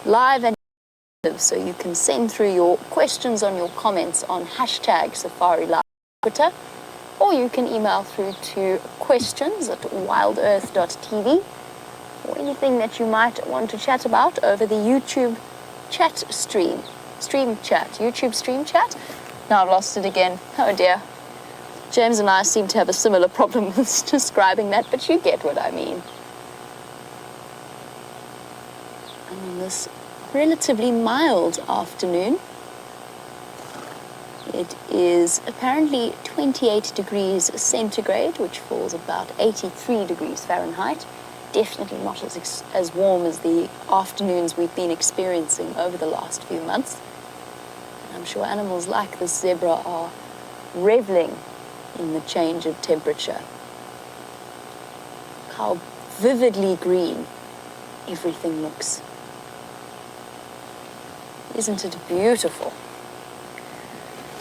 live and so you can send through your questions on your comments on hashtag Safari Live Twitter, or you can email through to questions@wildearth.tv, or anything that you might want to chat about over the YouTube chat YouTube stream chat. Now I've lost it again. Oh dear. James and I seem to have a similar problem with describing that, but you get what I mean. And on this relatively mild afternoon, it is apparently 28 degrees centigrade, which falls about 83 degrees Fahrenheit. Definitely not as warm as the afternoons we've been experiencing over the last few months. I'm sure animals like this zebra are reveling in the change of temperature. How vividly green everything looks. Isn't it beautiful?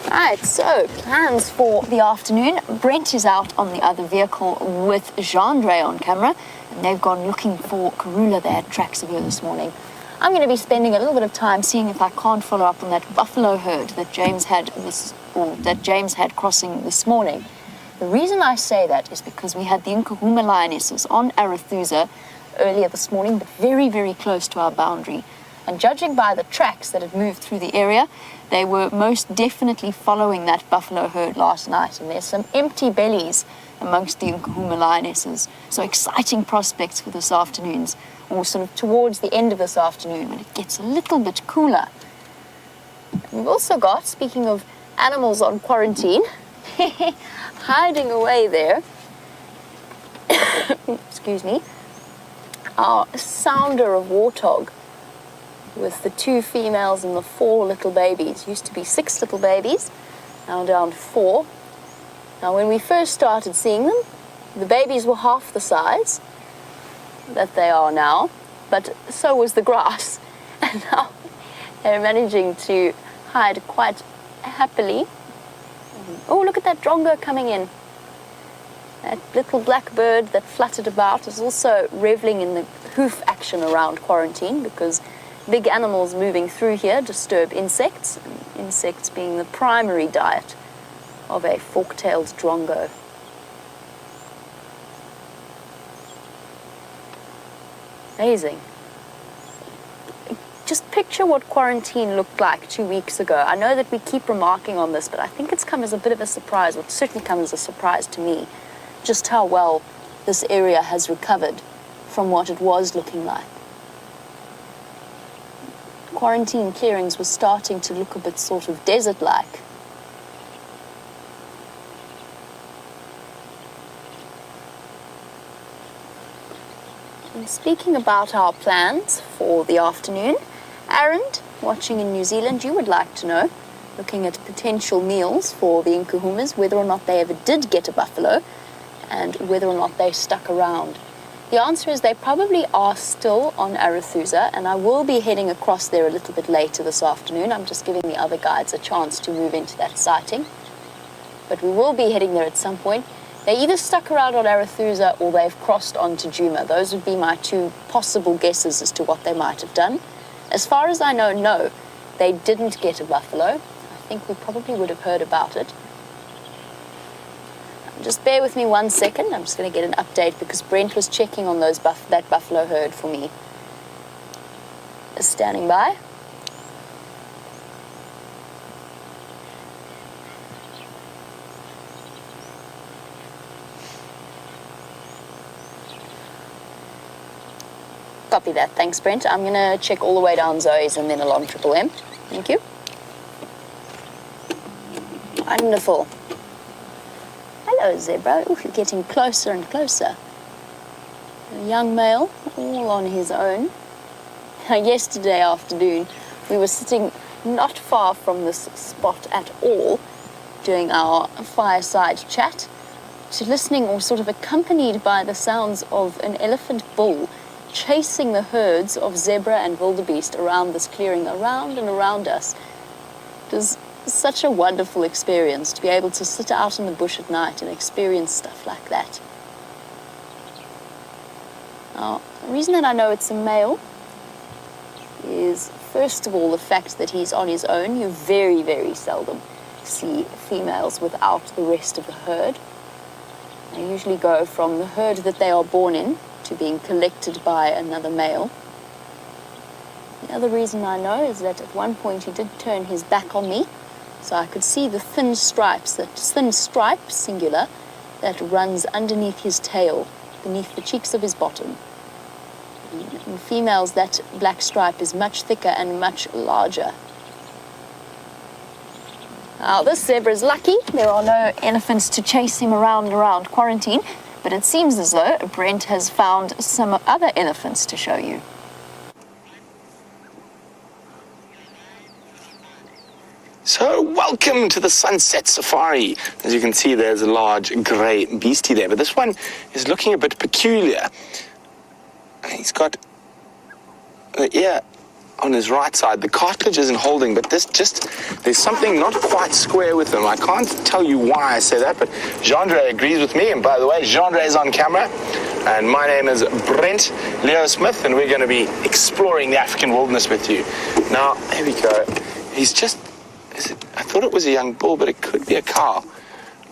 Right, so plans for the afternoon. Brent is out on the other vehicle with Jean-Dre on camera, and they've gone looking for Karula. They had tracks of her this morning. I'm going to be spending a little bit of time seeing if I can't follow up on that buffalo herd that James had crossing this morning. The reason I say that is because we had the Nkuhumas lionesses on Arathusa earlier this morning, but very, very close to our boundary. And judging by the tracks that had moved through the area, they were most definitely following that buffalo herd last night. And there's some empty bellies amongst the Nkuhumas lionesses. So exciting prospects for this afternoon's, or sort of towards the end of this afternoon when it gets a little bit cooler. We've also got, speaking of animals on quarantine, hiding away there, excuse me, our sounder of warthog with the 2 females and the 4 little babies. Used to be 6 little babies, now down to 4. Now when we first started seeing them, the babies were half the size that they are now, but so was the grass, and now they're managing to hide quite happily. Oh, look at that drongo coming in. That little black bird that fluttered about is also reveling in the hoof action around quarantine, because big animals moving through here disturb insects, and insects being the primary diet of a fork-tailed drongo. Amazing. Just picture what quarantine looked like 2 weeks ago. I know that we keep remarking on this, but I think it's come as a bit of a surprise, or it's certainly come as a surprise to me, just how well this area has recovered from what it was looking like. Quarantine clearings were starting to look a bit sort of desert-like. And speaking about our plans for the afternoon, Aaron, watching in New Zealand, you would like to know, looking at potential meals for the Nkuhumas, whether or not they ever did get a buffalo, and whether or not they stuck around. The answer is they probably are still on Arathusa, and I will be heading across there a little bit later this afternoon. I'm just giving the other guides a chance to move into that sighting. But we will be heading there at some point. They either stuck around on Arathusa or they've crossed on to Djuma. Those would be my 2 possible guesses as to what they might have done. As far as I know, no, they didn't get a buffalo. I think we probably would have heard about it. Just bear with me 1 second. I'm just going to get an update because Brent was checking on that buffalo herd for me. Just standing by. Copy that. Thanks, Brent. I'm going to check all the way down Zoe's and then along Triple M. Thank you. Wonderful. Hello, zebra. Ooh, you're getting closer and closer. A young male, all on his own. Yesterday afternoon, we were sitting not far from this spot at all, doing our fireside chat, to listening or sort of accompanied by the sounds of an elephant bull chasing the herds of zebra and wildebeest around this clearing, around and around us. It was such a wonderful experience to be able to sit out in the bush at night and experience stuff like that. Now, the reason that I know it's a male is is, first of all, the fact that he's on his own. You very, very seldom see females without the rest of the herd. They usually go from the herd that they are born in to being collected by another male. The other reason I know is that at one point he did turn his back on me, so I could see the thin stripes, that thin stripe, singular, that runs underneath his tail, beneath the cheeks of his bottom. In females, that black stripe is much thicker and much larger. Now, this zebra is lucky. There are no elephants to chase him around quarantine, but it seems as though Brent has found some other elephants to show you. So, welcome to the Sunset Safari. As you can see, there's a large grey beastie there, but this one is looking a bit peculiar. He's got the ear on his right side. The cartilage isn't holding, but there's something not quite square with him. I can't tell you why I say that, but Jean-Dre agrees with me. And by the way, Jean-Dre is on camera, and my name is Brent Leo Smith, and we're going to be exploring the African wilderness with you. Now, here we go. He's just... I thought it was a young bull, but it could be a cow.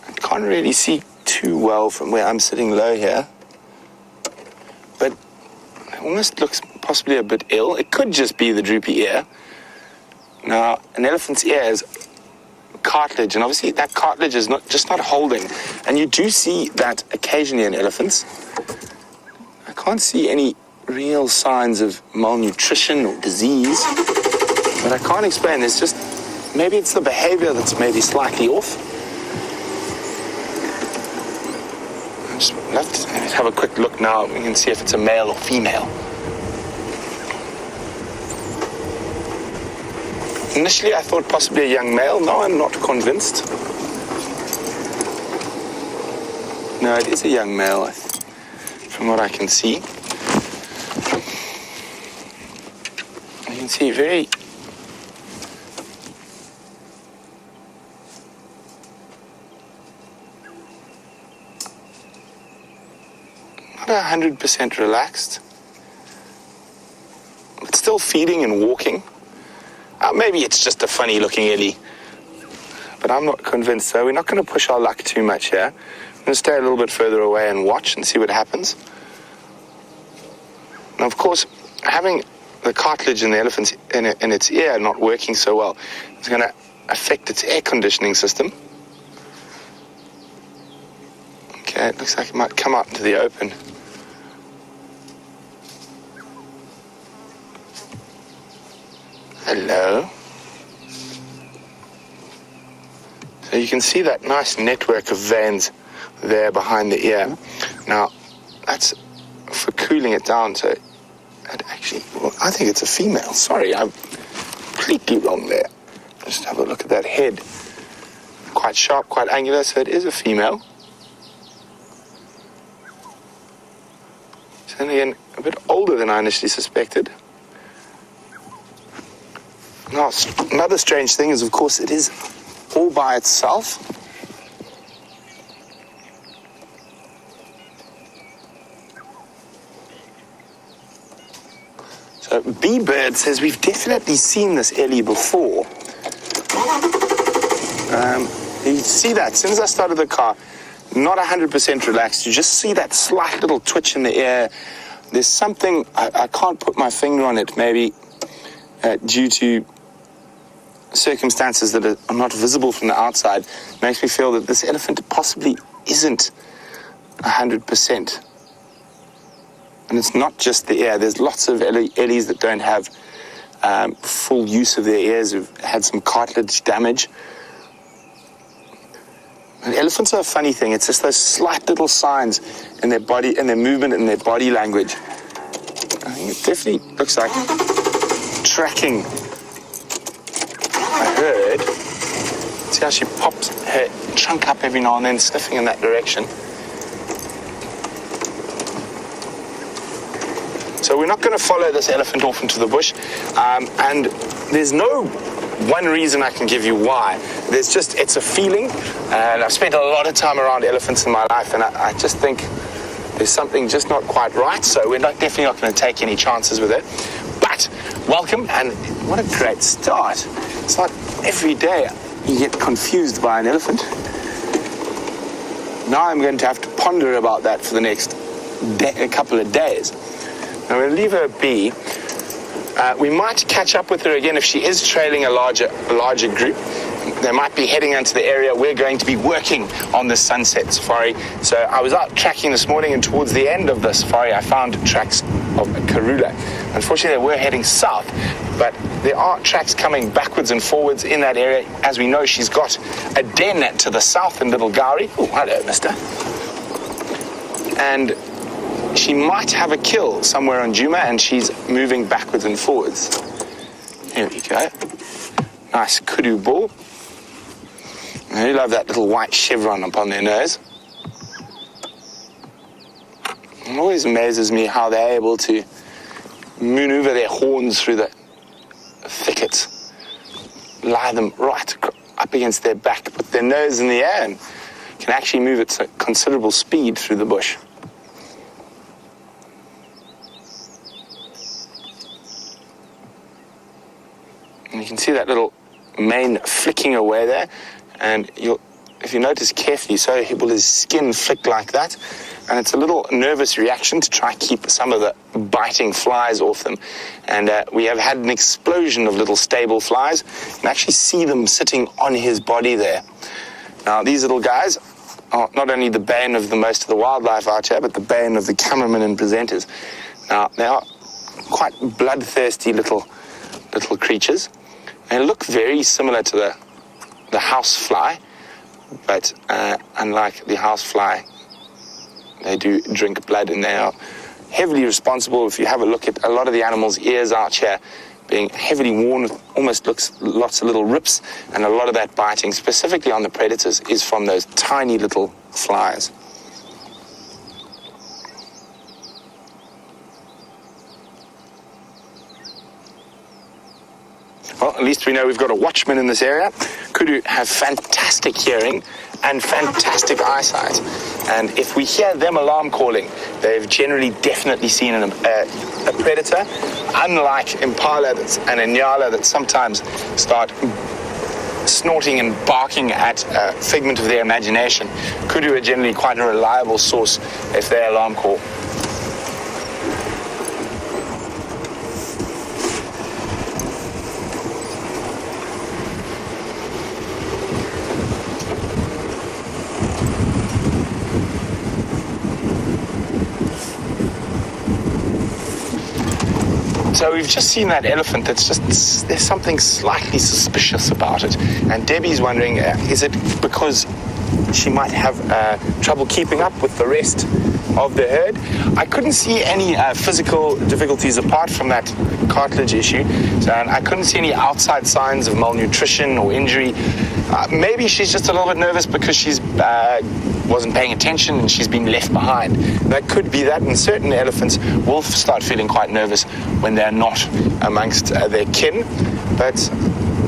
I can't really see too well from where I'm sitting low here. But it almost looks possibly a bit ill. It could just be the droopy ear. Now, an elephant's ear is cartilage, and obviously that cartilage is not holding. And you do see that occasionally in elephants. I can't see any real signs of malnutrition or disease, but I can't explain. There's just... maybe it's the behavior that's maybe slightly off. Let's have a quick look now. We can see if it's a male or female. Initially, I thought possibly a young male. Now I'm not convinced. No, it is a young male, from what I can see. You can see very... not 100% relaxed, but still feeding and walking. Maybe it's just a funny looking Ellie, but I'm not convinced. So we're not going to push our luck too much here. I'm going to stay a little bit further away and watch and see what happens. Now, of course, having the cartilage in the elephant's in its ear not working so well is going to affect its air conditioning system. Okay, it looks like it might come out into the open. Hello. So you can see that nice network of veins there behind the ear. Now, that's for cooling it down. So, actually, well, I think it's a female. Sorry, I'm completely wrong there. Just have a look at that head. Quite sharp, quite angular, so it is a female. So again, a bit older than I initially suspected. Now, another strange thing is, of course, it is all by itself. So, B-Bird says we've definitely seen this Ellie before. You see that, as soon as I started the car, not 100% relaxed. You just see that slight little twitch in the ear. There's something, I can't put my finger on it, maybe due to circumstances that are not visible from the outside. Makes me feel that this elephant possibly isn't 100%. And it's not just the ear. There's lots of Ellies that don't have full use of their ears, who've had some cartilage damage. And elephants are a funny thing. It's just those slight little signs in their body, in their movement, in their body language. I think it definitely looks like tracking a herd. See how she pops her trunk up every now and then, sniffing in that direction. So we're not going to follow this elephant off into the bush, and there's no one reason I can give you why. There's just, it's a feeling, and I've spent a lot of time around elephants in my life, and I just think there's something just not quite right, so we're definitely not going to take any chances with it. But welcome, and what a great start. It's not every day you get confused by an elephant. Now I'm going to have to ponder about that for the next a couple of days. I'm going to leave her be. We might catch up with her again if she is trailing a larger group. They might be heading into the area. We're going to be working on the sunset safari. So I was out tracking this morning, and towards the end of the safari, I found tracks of a karula. Unfortunately, they were heading south, but there are tracks coming backwards and forwards in that area. As we know, she's got a den to the south in Little Gowrie. Oh, hello, mister. And she might have a kill somewhere on Djuma, and she's moving backwards and forwards. Here we go. Nice kudu bull. I really love that little white chevron upon their nose. It always amazes me how they're able to maneuver their horns through the thickets, lie them right up against their back, put their nose in the air, and can actually move at considerable speed through the bush. And you can see that little mane flicking away there, and if you notice carefully, so will his skin flick like that, and it's a little nervous reaction to try to keep some of the biting flies off them. And we have had an explosion of little stable flies. You can actually see them sitting on his body there. Now, these little guys are not only the bane of most of the wildlife out here, but the bane of the cameramen and presenters. Now, they are quite bloodthirsty little creatures. They look very similar to the housefly, but unlike the housefly, they do drink blood, and they are heavily responsible. If you have a look at a lot of the animals' ears out here, being heavily worn, almost looks lots of little rips, and a lot of that biting, specifically on the predators, is from those tiny little flies. Well, at least we know we've got a watchman in this area. Kudu have fantastic hearing and fantastic eyesight. And if we hear them alarm calling, they've generally definitely seen a predator, unlike impala and inyala that sometimes start snorting and barking at a figment of their imagination. Kudu are generally quite a reliable source if they alarm call. So we've just seen that elephant there's something slightly suspicious about it. And Debbie's wondering, is it because she might have trouble keeping up with the rest of the herd? I couldn't see any physical difficulties apart from that cartilage issue. So I couldn't see any outside signs of malnutrition or injury. Maybe she's just a little bit nervous because she's wasn't paying attention and she's been left behind. That could be that, and certain elephants will start feeling quite nervous when they're not amongst their kin. But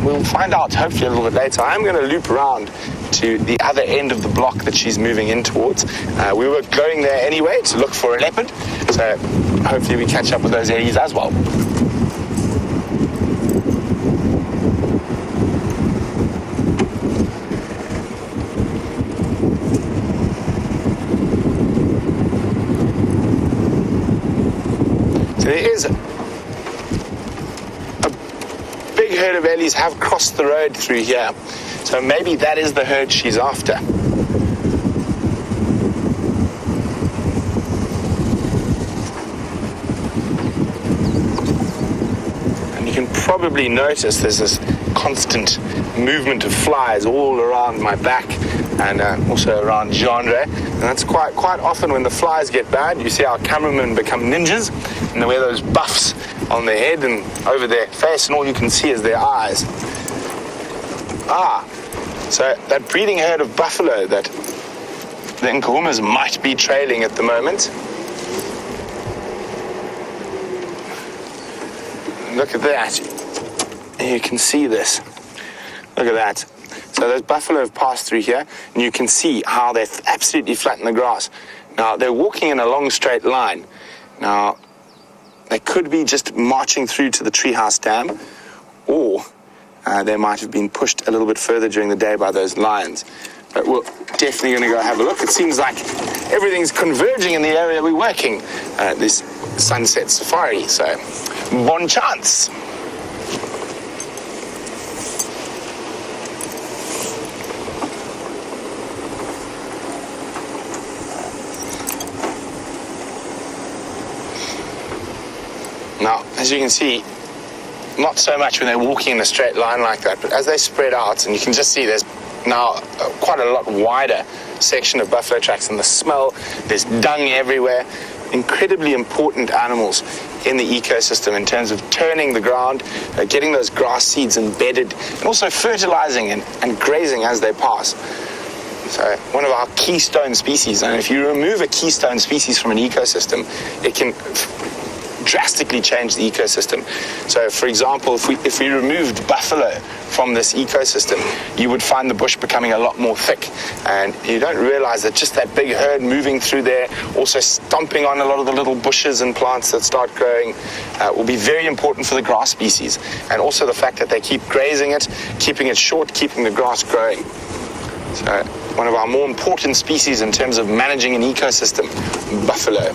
we'll find out hopefully a little bit later. I'm going to loop around to the other end of the block that she's moving in towards. We were going there anyway to look for a leopard, so hopefully we catch up with those areas as well. So there is a big herd of ellies have crossed the road through here. So maybe that is the herd she's after. And you can probably notice there's this constant movement of flies all around my back and also around Genre. And that's quite often when the flies get bad, you see our cameramen become ninjas and they wear those buffs on their head and over their face, and all you can see is their eyes. So that breeding herd of buffalo that the Nkuhumas might be trailing at the moment. Look at that. You can see this. Look at that. So those buffalo have passed through here, and you can see how they're absolutely flat in the grass. Now, they're walking in a long straight line. Now, they could be just marching through to the treehouse dam, or they might have been pushed a little bit further during the day by those lions. But we're definitely going to go have a look. It seems like everything's converging in the area we're working, this sunset safari. So, bon chance. Now, as you can see, not so much when they're walking in a straight line like that, but as they spread out, and you can just see there's now quite a lot wider section of buffalo tracks, and the smell, there's dung everywhere. Incredibly important animals in the ecosystem in terms of turning the ground, getting those grass seeds embedded, and also fertilizing and grazing as they pass. So one of our keystone species, and if you remove a keystone species from an ecosystem, it can drastically change the ecosystem. So for example, if we removed buffalo from this ecosystem, you would find the bush becoming a lot more thick, and you don't realize that just that big herd moving through there, also stomping on a lot of the little bushes and plants that start growing, will be very important for the grass species, and also the fact that they keep grazing it, keeping it short, keeping the grass growing. So one of our more important species in terms of managing an ecosystem, buffalo.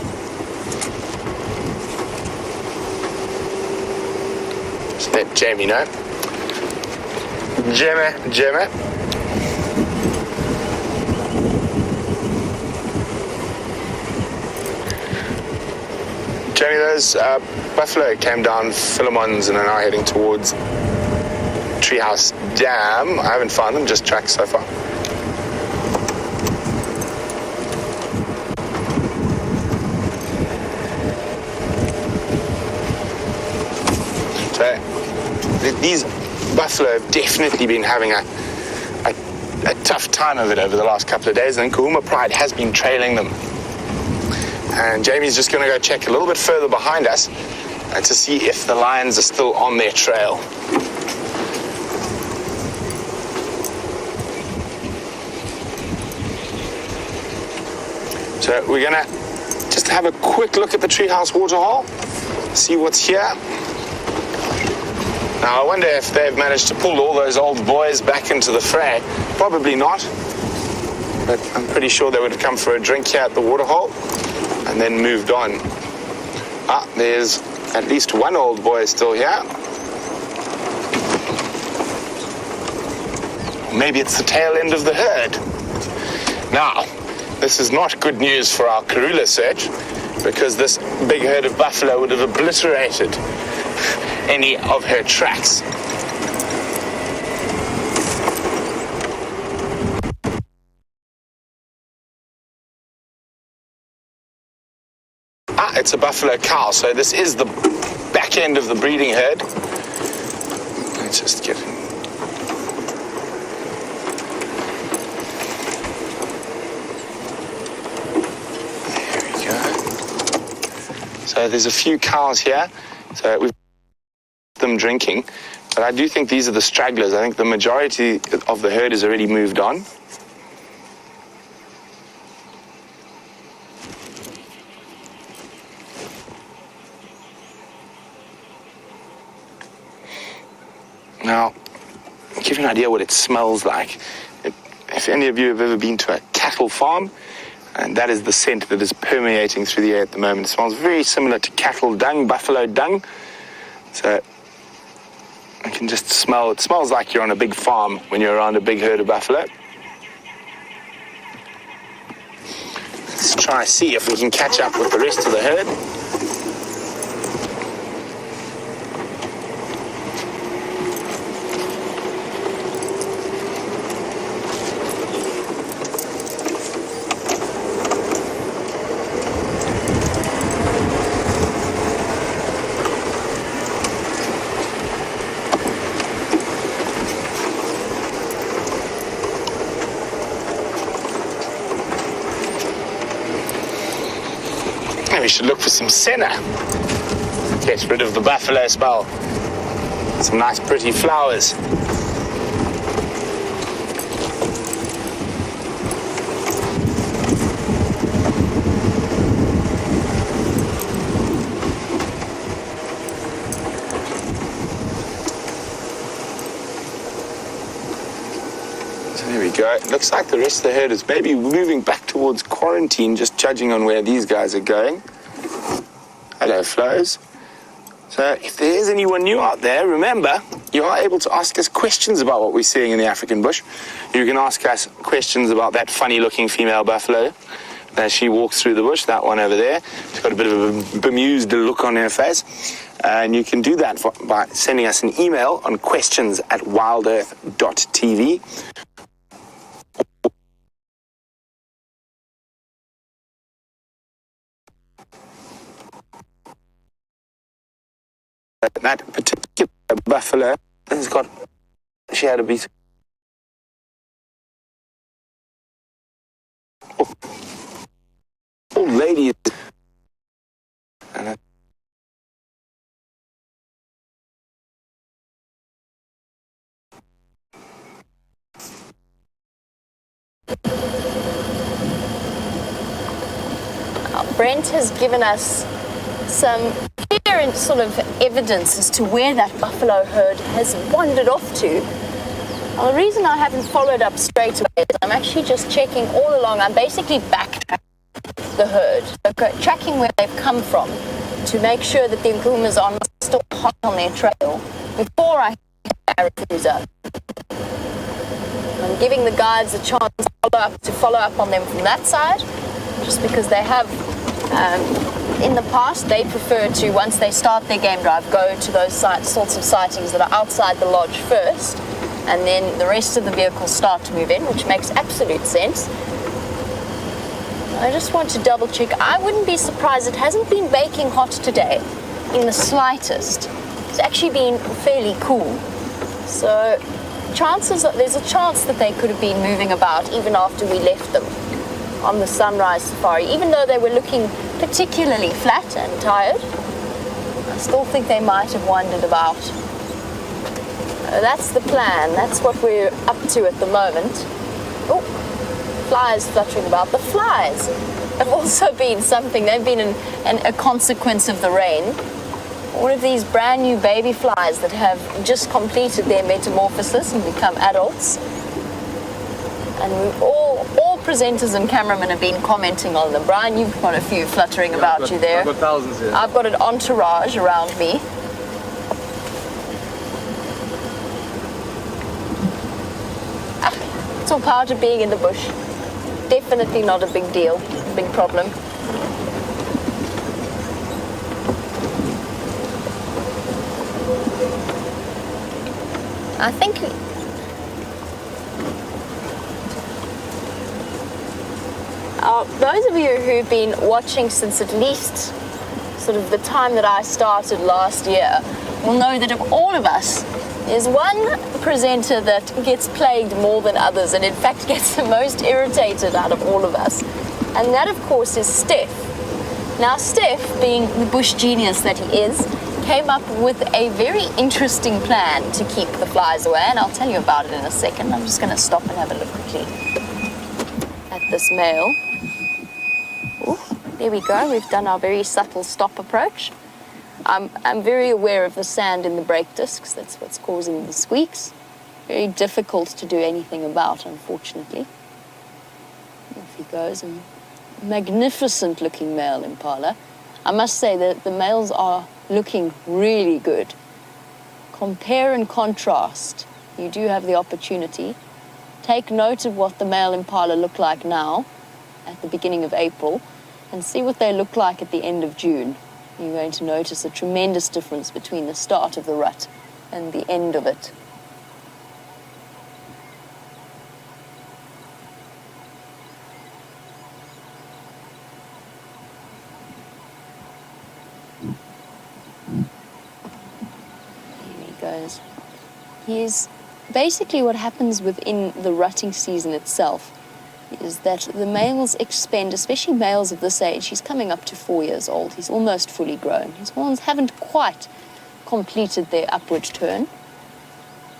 Let Jamie know. Jamie. Jamie, those buffalo came down Philemon's and are now heading towards Treehouse Dam. I haven't found them, just tracks so far. So, these buffalo have definitely been having a tough time of it over the last couple of days, and Nkuhuma Pride has been trailing them. And Jamie's just going to go check a little bit further behind us to see if the lions are still on their trail. So we're going to just have a quick look at the treehouse waterhole, see what's here. Now, I wonder if they've managed to pull all those old boys back into the fray. Probably not, but I'm pretty sure they would have come for a drink here at the waterhole and then moved on. There's at least one old boy still here. Maybe it's the tail end of the herd. Now, this is not good news for our Karula search, because this big herd of buffalo would have obliterated any of her tracks. It's a buffalo cow, so this is the back end of the breeding herd. Let's just get in. There we go. So there's a few cows here, so we've them drinking, but I do think these are the stragglers. I think the majority of the herd has already moved on. Now, I'll give you an idea what it smells like. If any of you have ever been to a cattle farm, and that is the scent that is permeating through the air at the moment. It smells very similar to cattle dung, buffalo dung. So I can just smell, it smells like you're on a big farm when you're around a big herd of buffalo. Let's try and see if we can catch up with the rest of the herd. We should look for some senna. Get rid of the buffalo smell. Some nice pretty flowers. So there we go. It looks like the rest of the herd is maybe moving back towards quarantine, just judging on where these guys are going. Hello, Flows. So if there is anyone new out there, remember, you are able to ask us questions about what we're seeing in the African bush. You can ask us questions about that funny-looking female buffalo as she walks through the bush, that one over there. She's got a bit of a bemused look on her face. And you can do that by sending us an email on questions@wildearth.tv. That particular buffalo has got, she had a beat. Old lady. And Brent has given us some clear and sort of evidence as to where that buffalo herd has wandered off to. Well, the reason I haven't followed up straight away is I'm actually just checking all along. I'm basically backtracking the herd, tracking where they've come from to make sure that the Nkuhumas are still hot on their trail before I hit Arathusa. I'm giving the guides a chance to follow up on them from that side, just because they have, in the past, they prefer to, once they start their game drive, go to those sorts of sightings that are outside the lodge first, and then the rest of the vehicles start to move in, which makes absolute sense. I just want to double check. I wouldn't be surprised. It hasn't been baking hot today in the slightest. It's actually been fairly cool. So there's a chance that they could have been moving about even after we left them on the sunrise safari. Even though they were looking particularly flat and tired, I still think they might have wandered about. That's the plan. That's what we're up to at the moment. Oh, flies fluttering about. The flies have also been something. They've been a consequence of the rain. All of these brand new baby flies that have just completed their metamorphosis and become adults. And all presenters and cameramen have been commenting on them. Brian, you've got a few fluttering about you there. I've got thousands here. I've got an entourage around me. It's all part of being in the bush. Definitely not a big deal, a big problem. I think those of you who've been watching since at least sort of the time that I started last year will know that of all of us, there's one presenter that gets plagued more than others, and in fact gets the most irritated out of all of us. And that, of course, is Steph. Now, Steph, being the bush genius that he is, came up with a very interesting plan to keep the flies away, and I'll tell you about it in a second. I'm just going to stop and have a look quickly at this male. Ooh, there we go. We've done our very subtle stop approach. I'm very aware of the sand in the brake discs. That's what's causing the squeaks. Very difficult to do anything about, unfortunately. Off he goes, a magnificent looking male impala. I must say that the males are looking really good. Compare and contrast. You do have the opportunity. Take note of what the male impala look like now at the beginning of April and see what they look like at the end of June. You're going to notice a tremendous difference between the start of the rut and the end of it. Here he goes. He's basically what happens within the rutting season itself is that the males expend, especially males of this age, he's coming up to 4 years old. He's almost fully grown. His horns haven't quite completed their upward turn,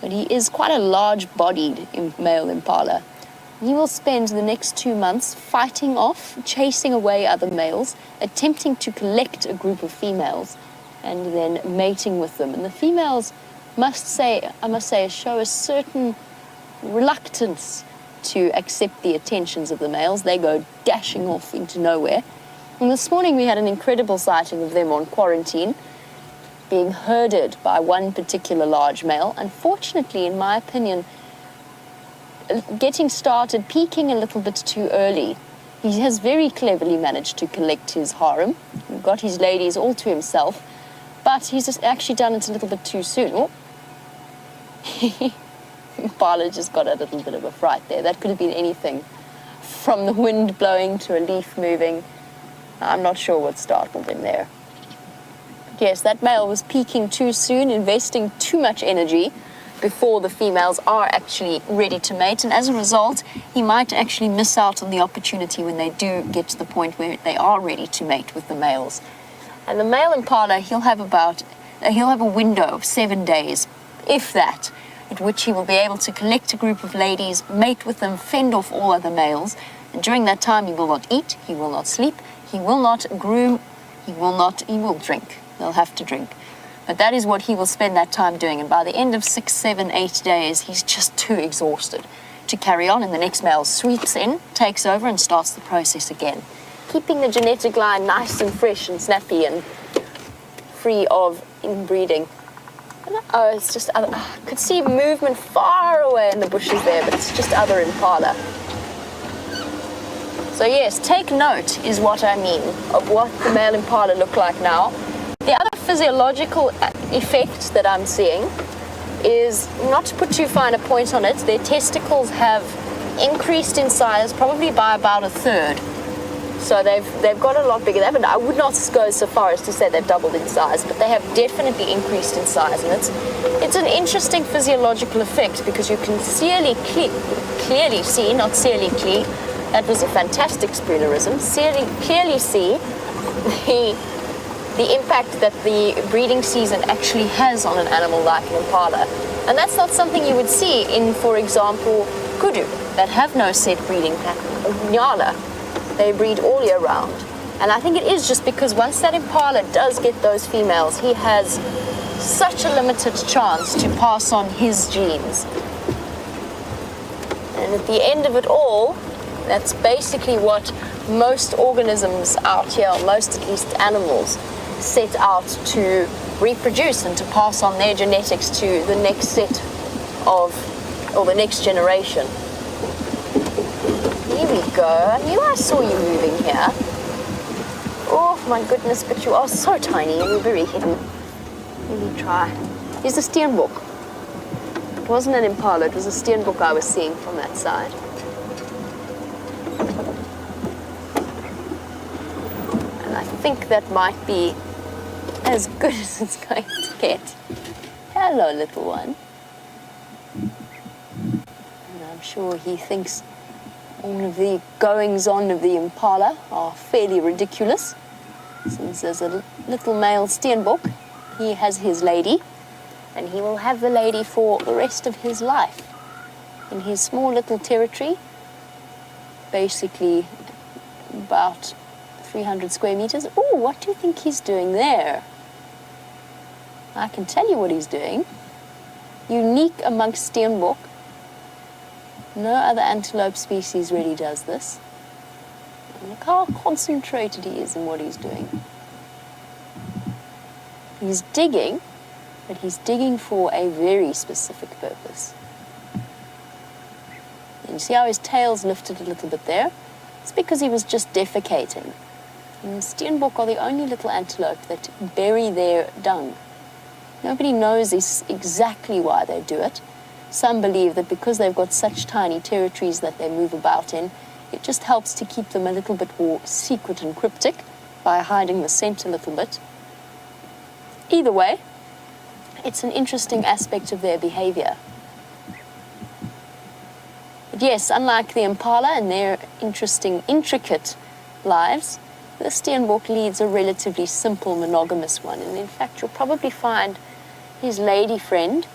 but he is quite a large-bodied male impala. He will spend the next 2 months fighting off, chasing away other males, attempting to collect a group of females, and then mating with them. And the females I must say, show a certain reluctance to accept the attentions of the males. They go dashing off into nowhere. And this morning we had an incredible sighting of them on quarantine, being herded by one particular large male. Unfortunately, in my opinion, getting started, peaking a little bit too early. He has very cleverly managed to collect his harem, got his ladies all to himself, but he's just actually done it a little bit too soon. Oh. Impala just got a little bit of a fright there. That could have been anything from the wind blowing to a leaf moving. I'm not sure what startled him there. But yes, that male was peaking too soon, investing too much energy before the females are actually ready to mate, and as a result, he might actually miss out on the opportunity when they do get to the point where they are ready to mate with the males. And the male impala, he'll have a window of 7 days, if that, at which he will be able to collect a group of ladies, mate with them, fend off all other males, and during that time he will not eat, he will not sleep, he will not groom, he will drink. They'll have to drink. But that is what he will spend that time doing. And by the end of 6, 7, 8 days, he's just too exhausted to carry on. And the next male sweeps in, takes over, and starts the process again. Keeping the genetic line nice and fresh and snappy and free of inbreeding. Oh, it's just, I could see movement far away in the bushes there, but it's just other impala. So yes, take note is what I mean of what the male impala look like now. The other physiological effect that I'm seeing is, not to put too fine a point on it, their testicles have increased in size probably by about a third. So they've got a lot bigger. I would not go so far as to say they've doubled in size, but they have definitely increased in size. And it's an interesting physiological effect because you can clearly see, not clearly, that was a fantastic spoonerism, clearly see the impact that the breeding season actually has on an animal like an impala. And that's not something you would see in, for example, kudu, that have no set breeding pattern. Nyala, they breed all year round. And I think it is just because once that impala does get those females, he has such a limited chance to pass on his genes. And at the end of it all, that's basically what most organisms out here, most at least animals, set out to reproduce and to pass on their genetics to the next set of, or the next generation. Here we go. I knew I saw you moving here. Oh my goodness, but you are so tiny and you're very hidden. Let me try. Here's a steenbok. It wasn't an impala, it was a steenbok I was seeing from that side. And I think that might be as good as it's going to get. Hello, little one. And I'm sure he thinks all of the goings-on of the impala are fairly ridiculous. Since there's a little male steenbok, he has his lady, and he will have the lady for the rest of his life in his small little territory, basically about 300 square meters. Oh, what do you think he's doing there? I can tell you what he's doing. Unique amongst steenbok. No other antelope species really does this. And look how concentrated he is in what he's doing. He's digging, but he's digging for a very specific purpose. And you see how his tail's lifted a little bit there? It's because he was just defecating. And steenbok are the only little antelope that bury their dung. Nobody knows exactly why they do it. Some believe that because they've got such tiny territories that they move about in, it just helps to keep them a little bit more secret and cryptic by hiding the scent a little bit. Either way, it's an interesting aspect of their behavior. But yes, unlike the impala and their interesting, intricate lives, the steenbok leads a relatively simple monogamous one. And in fact, you'll probably find his lady friend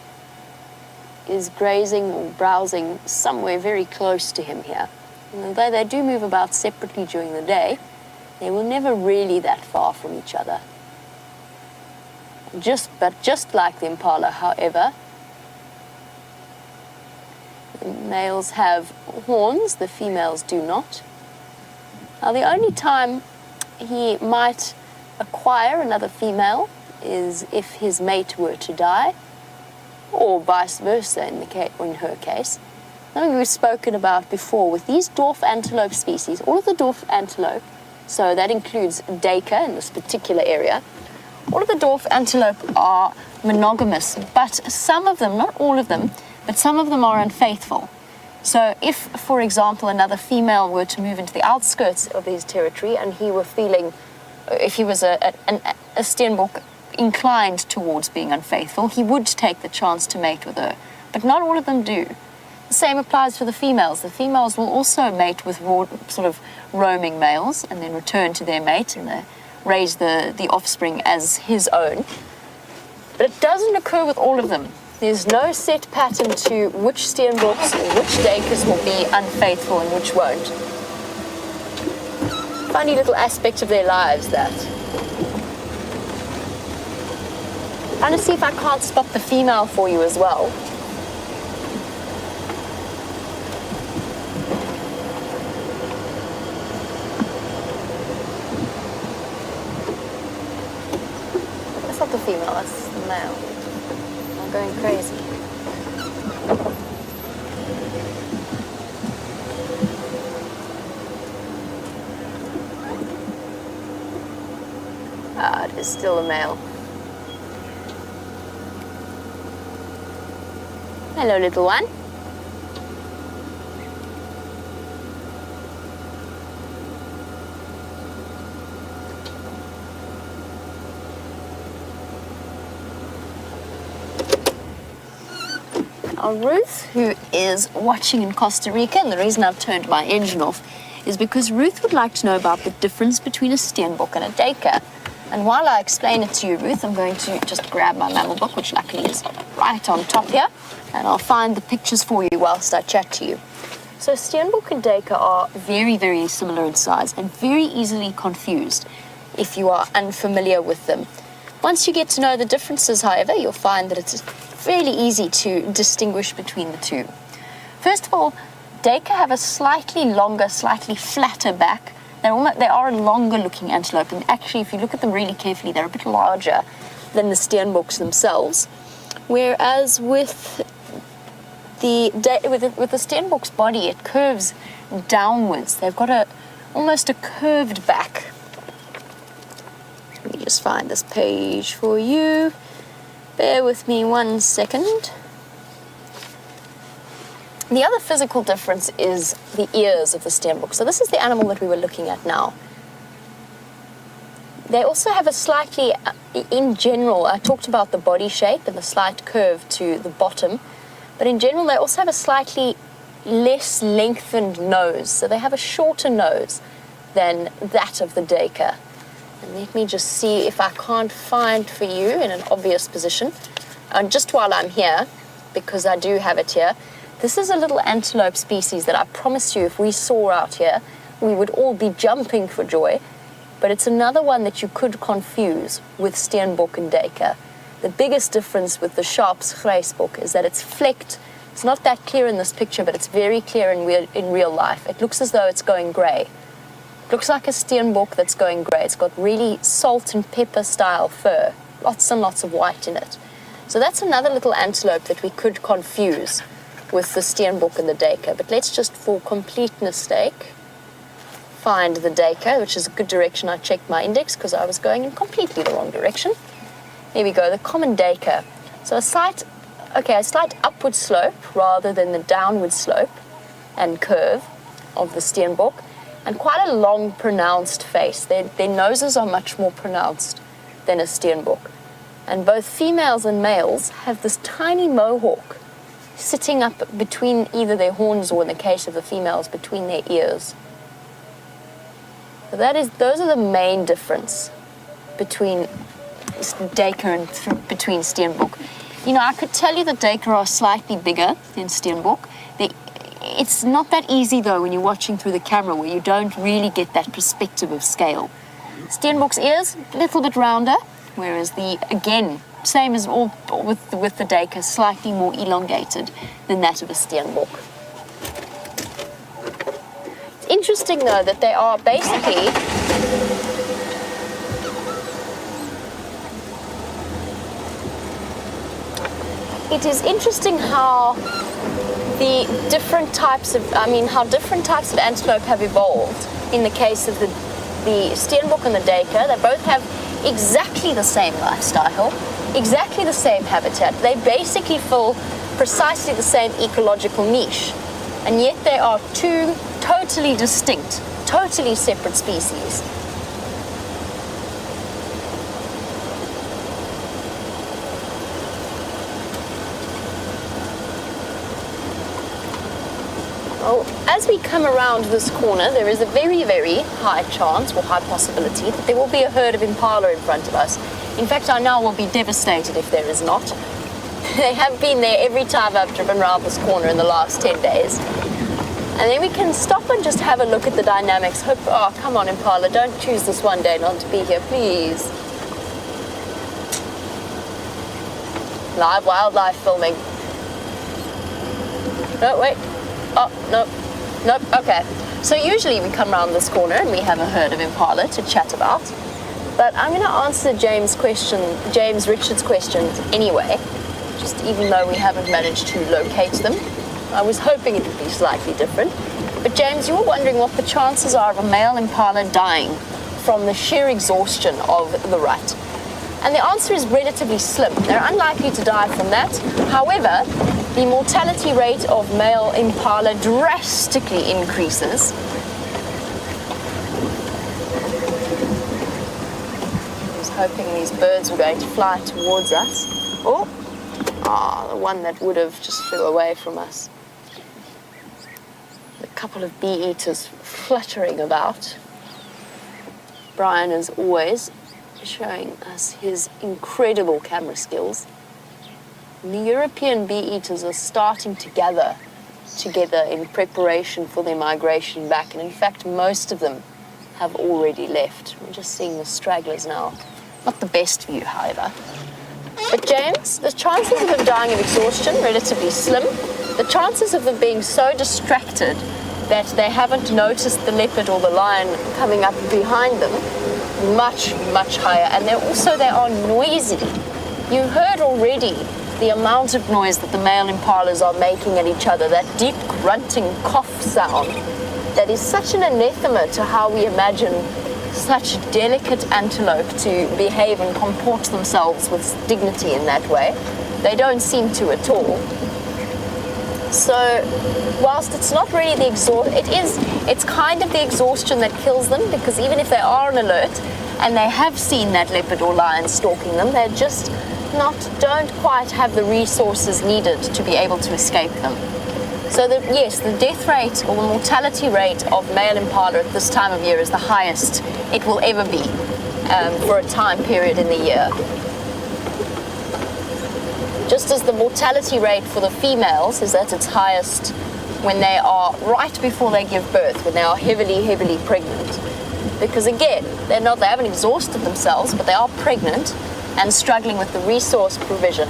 is grazing or browsing somewhere very close to him here. And although they do move about separately during the day, they were never really that far from each other. Just like the impala, however, The males have horns, the females do not. Now, the only time he might acquire another female is if his mate were to die, or vice versa in her case. Something we've spoken about before with these dwarf antelope species, all of the dwarf antelope, so that includes Dacre in this particular area, all of the dwarf antelope are monogamous, but some of them, not all of them, but some of them are unfaithful. So if, for example, another female were to move into the outskirts of his territory and he were feeling, if he was a Steenbok inclined towards being unfaithful, he would take the chance to mate with her. But not all of them do. The same applies for the females. The females will also mate with sort of roaming males and then return to their mate and they raise the offspring as his own. But it doesn't occur with all of them. There's no set pattern to which Steenboks or which Dacres will be unfaithful and which won't. Funny little aspect of their lives, that. I'm trying to see if I can't spot the female for you as well. That's not the female, that's the male. I'm going crazy. Ah, it is still a male. Hello, little one. Now, Ruth, who is watching in Costa Rica, and the reason I've turned my engine off is because Ruth would like to know about the difference between a Steenbok and a Dacre. And while I explain it to you, Ruth, I'm going to just grab my mammal book, which luckily is right on top here, and I'll find the pictures for you whilst I chat to you. So Steenbok and Dacre are very, very similar in size and very easily confused if you are unfamiliar with them. Once you get to know the differences, however, you'll find that it's fairly easy to distinguish between the two. First of all, Dacre have a slightly longer, slightly flatter back. They are a longer looking antelope, and actually if you look at them really carefully, they're a bit larger than the Steenboks themselves. Whereas with the Steenbok's body, it curves downwards. They've got almost a curved back. Let me just find this page for you. Bear with me 1 second. The other physical difference is the ears of the Steenbok. So this is the animal that we were looking at now. They also have a slightly, in general, I talked about the body shape and the slight curve to the bottom, but in general they also have a slightly less lengthened nose. So they have a shorter nose than that of the Dacre. And let me just see if I can't find for you in an obvious position. And just while I'm here, because I do have it here, this is a little antelope species that I promise you if we saw out here, we would all be jumping for joy. But it's another one that you could confuse with Steenbok and Dacre. The biggest difference with the Sharps Grysbok is that it's flecked. It's not that clear in this picture, but it's very clear in real life. It looks as though it's going grey. It looks like a Steenbok that's going grey. It's got really salt and pepper style fur, lots and lots of white in it. So that's another little antelope that we could confuse with the Steenbok and the Dacre. But let's just, for completeness sake, find the Dacre, which is a good direction. I checked my index because I was going in completely the wrong direction. Here we go, the common Dacre. So a slight upward slope rather than the downward slope and curve of the Steenbok, and quite a long, pronounced face. Their noses are much more pronounced than a Steenbok. And both females and males have this tiny mohawk sitting up between either their horns or, in the case of the females, between their ears. So those are the main difference between Dacre and between Steenbok. You know, I could tell you that Dacre are slightly bigger than Steenbok. It's not that easy, though, when you're watching through the camera, where you don't really get that perspective of scale. Steenbok's ears, a little bit rounder, whereas same as all with the Dacre, slightly more elongated than that of a Steenbok. interesting though that they are basically it is interesting how the different types of antelope have evolved. In the case of the steenbok and the duiker, they both have exactly the same lifestyle, exactly the same habitat. They basically fill precisely the same ecological niche, and yet they are two totally distinct, totally separate species. Well, as we come around this corner, there is a very, very high chance, or high possibility, that there will be a herd of impala in front of us. In fact, I now will be devastated if there is not. They have been there every time I've driven around this corner in the last 10 days. And then we can stop and just have a look at the dynamics. Oh, come on, impala, don't choose this one day not to be here, please. Live wildlife filming. No, wait. Oh, nope, okay. So usually we come around this corner and we have a herd of impala to chat about. But I'm going to answer James Richards' questions anyway, just even though we haven't managed to locate them. I was hoping it would be slightly different. But James, you were wondering what the chances are of a male impala dying from the sheer exhaustion of the rut. And the answer is relatively slim. They're unlikely to die from that. However, the mortality rate of male impala drastically increases. I was hoping these birds were going to fly towards us. Oh, the one that would have just flew away from us. A couple of bee eaters fluttering about. Brian, as always, showing us his incredible camera skills. The European bee eaters are starting to gather together in preparation for their migration back, and in fact most of them have already left. We're just seeing the stragglers now. Not the best view, however. But James, the chances of them dying of exhaustion, relatively slim. The chances of them being so distracted that they haven't noticed the leopard or the lion coming up behind them, much, much higher. And they are noisy. You heard already the amount of noise that the male impalas are making at each other, that deep grunting cough sound that is such an anathema to how we imagine such delicate antelope to behave and comport themselves with dignity in that way. They don't seem to at all. So whilst it's not really the it's kind of the exhaustion that kills them, because even if they are on alert and they have seen that leopard or lion stalking them, they're just don't quite have the resources needed to be able to escape them. So the death rate or the mortality rate of male impala at this time of year is the highest it will ever be for a time period in the year. Just as the mortality rate for the females is at its highest when they are right before they give birth, when they are heavily, heavily pregnant. Because again, they haven't exhausted themselves, but they are pregnant and struggling with the resource provision.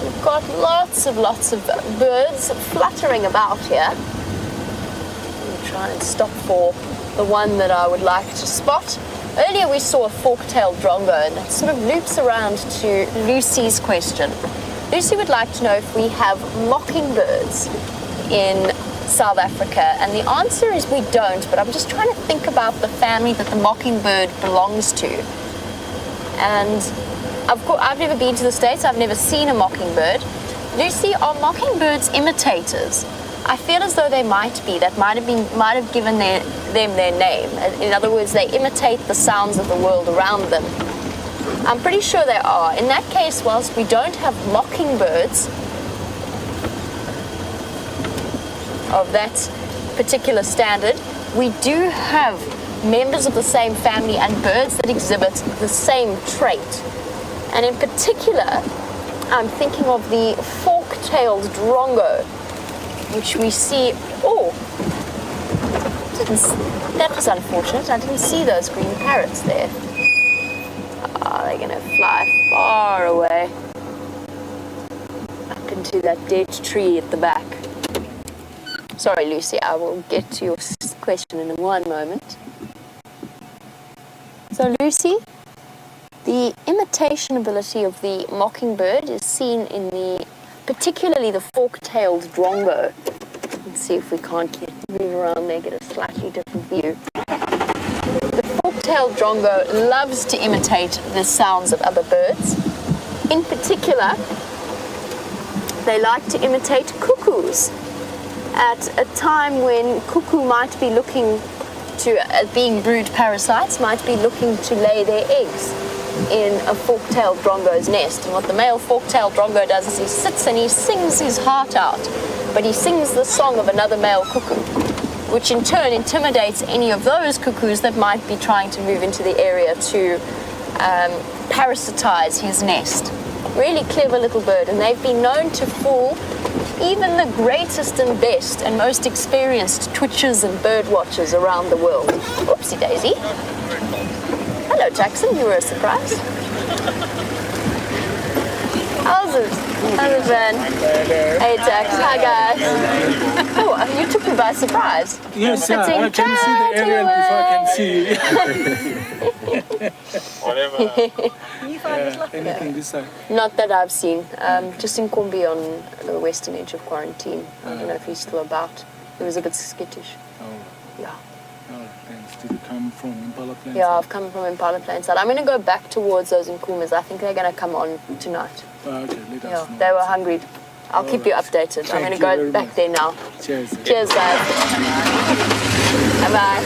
We've got lots of birds fluttering about here. I'll try and stop for the one that I would like to spot. Earlier we saw a fork-tailed drongo, and it sort of loops around to Lucy's question. Lucy would like to know if we have mockingbirds in South Africa, and the answer is we don't, but I'm just trying to think about the family that the mockingbird belongs to. And of course, I've never been to the States, I've never seen a mockingbird. Lucy, are mockingbirds imitators? I feel as though they might be. That might have given them their name. In other words, they imitate the sounds of the world around them. I'm pretty sure they are. In that case, whilst we don't have mockingbirds of that particular standard, we do have members of the same family and birds that exhibit the same trait. And in particular, I'm thinking of the fork-tailed drongo, which we see. That was unfortunate. I didn't see those green parrots there. They're going to fly far away. Up into into that dead tree at the back. Sorry, Lucy, I will get to your question in one moment. So, Lucy, the imitation ability of the mockingbird is seen in particularly the fork-tailed drongo. Let's see if we can't move around there, get a slightly different view. The fork-tailed drongo loves to imitate the sounds of other birds. In particular, they like to imitate cuckoos at a time when cuckoo might be looking to, being brood parasites, might be looking to lay their eggs in a fork-tailed drongo's nest. And what the male fork-tailed drongo does is he sits and he sings his heart out, but he sings the song of another male cuckoo, which in turn intimidates any of those cuckoos that might be trying to move into the area to parasitize his nest. Really clever little bird, and they've been known to fool even the greatest and best and most experienced twitchers and bird watchers around the world. Oopsie daisy. Hello, Jackson. You were a surprise. How's it? How's it been? Hey, Jax. Hi, guys. Oh, you took me by surprise. Yes, yeah, I can see the aerial before I can see Whatever. anything this side. Not that I've seen. Just in Kombi on the western edge of quarantine. I don't know if he's still about. He was a bit skittish. Oh, Yeah. oh, thanks. Did you come from Impala Plains? Yeah, I've come from Impala Plains. I'm going to go back towards those Nkuhumas. I think they're going to come on tonight. Oh, okay, let Yeah, us know. they were hungry. I'll keep you updated. I'm going Thank to you go very back much. there now. Cheers. Cheers, guys. Bye-bye.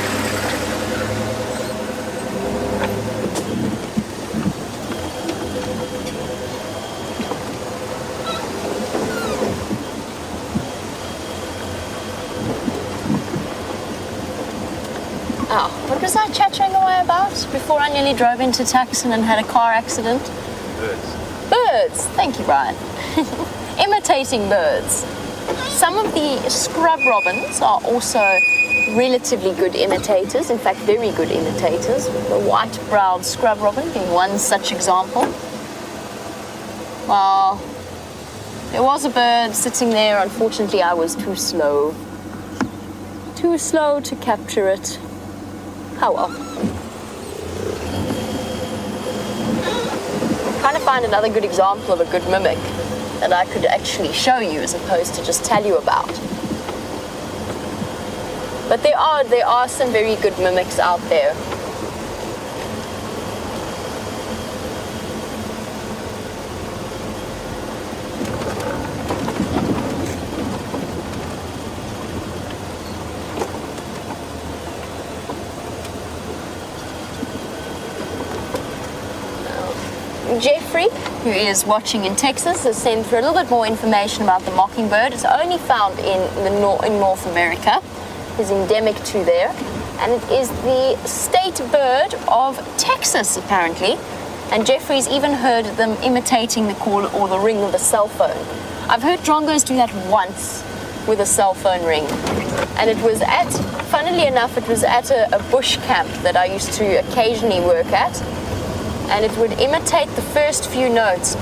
Oh, what was I chattering away about before I nearly drove into Tucson and had a car accident? Birds. Birds. Thank you, Brian. Imitating birds. Some of the scrub robins are also relatively good imitators, in fact, very good imitators. The white-browed scrub robin being one such example. Well, there was a bird sitting there. Unfortunately, I was too slow. Too slow to capture it. Oh well. I'm trying to find another good example of a good mimic that I could actually show you as opposed to just tell you about. But there are some very good mimics out there. Jeffrey, who is watching in Texas, has sent through a little bit more information about the mockingbird. It's only found in North America. It's endemic to there. And it is the state bird of Texas, apparently. And Jeffrey's even heard them imitating the call or the ring of a cell phone. I've heard drongos do that once with a cell phone ring. And it was funnily enough, it was at a bush camp that I used to occasionally work at. And it would imitate the first few notes.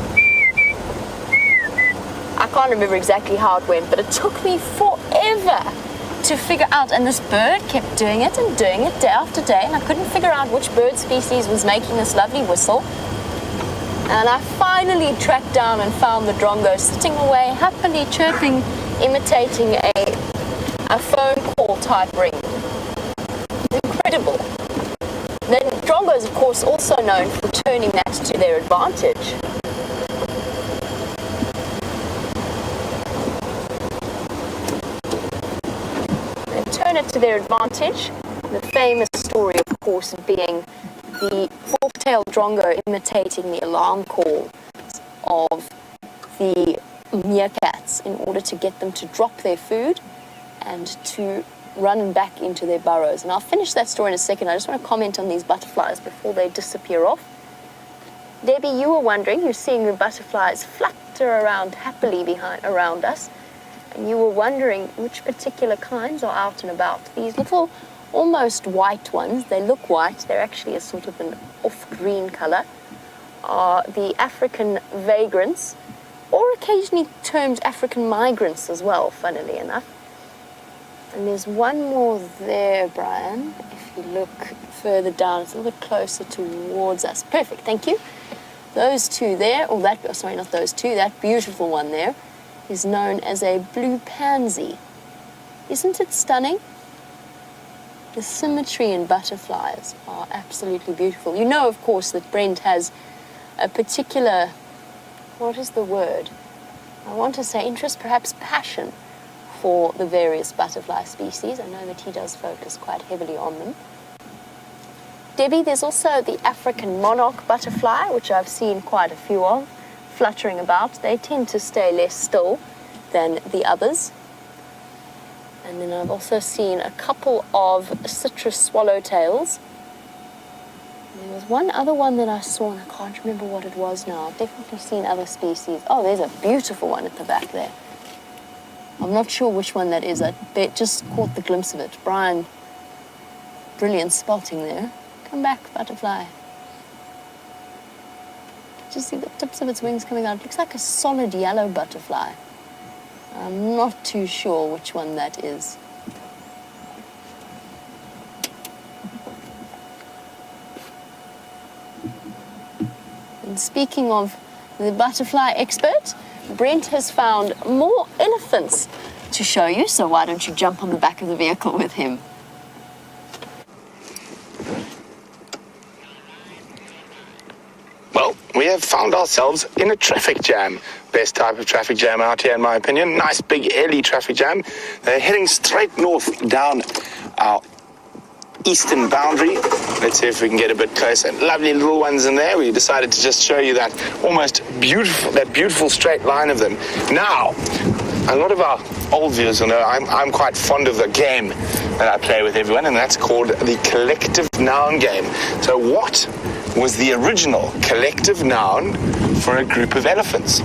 I can't remember exactly how it went, but it took me forever to figure out, and this bird kept doing it and doing it day after day, and I couldn't figure out which bird species was making this lovely whistle. And I finally tracked down and found the drongo sitting away, happily chirping, imitating a phone call type ring. Incredible. Then drongos, of course, also known for turning that to their advantage. They turn it to their advantage. The famous story, of course, being the fork-tailed drongo imitating the alarm call of the meerkats in order to get them to drop their food and to run back into their burrows. And I'll finish that story in a second. I just want to comment on these butterflies before they disappear off. Debbie, you were wondering, you're seeing the butterflies flutter around happily around us, and you were wondering which particular kinds are out and about. These little, almost white ones, they look white, they're actually a sort of an off-green color, are the African vagrants, or occasionally termed African migrants as well, funnily enough. And there's one more there, Brian. If you look further down, it's a little bit closer towards us. Perfect, thank you. Those two there, or that, oh, sorry, not those two, that beautiful one there is known as a blue pansy. Isn't it stunning? The symmetry in butterflies are absolutely beautiful. You know, of course, that Brent has a particular, what is the word? I want to say interest, perhaps passion, for the various butterfly species. I know that he does focus quite heavily on them. Debbie, there's also the African monarch butterfly, which I've seen quite a few of fluttering about. They tend to stay less still than the others. And then I've also seen a couple of citrus swallowtails. And there was one other one that I saw, and I can't remember what it was now. I've definitely seen other species. Oh, there's a beautiful one at the back there. I'm not sure which one that is. I just caught the glimpse of it. Brian, brilliant spotting there. Come back, butterfly. Did you see the tips of its wings coming out? It looks like a solid yellow butterfly. I'm not too sure which one that is. And speaking of the butterfly expert, Brent has found more elephants to show you, so why don't you jump on the back of the vehicle with him? Well, we have found ourselves in a traffic jam. Best type of traffic jam out here, in my opinion. Nice big early traffic jam. They're heading straight north down our eastern boundary. Let's see if we can get a bit closer. Lovely little ones in there. We decided to just show you that almost beautiful, that beautiful straight line of them. Now, a lot of our old viewers will know I'm quite fond of the game that I play with everyone, and that's called the collective noun game. So what was the original collective noun for a group of elephants?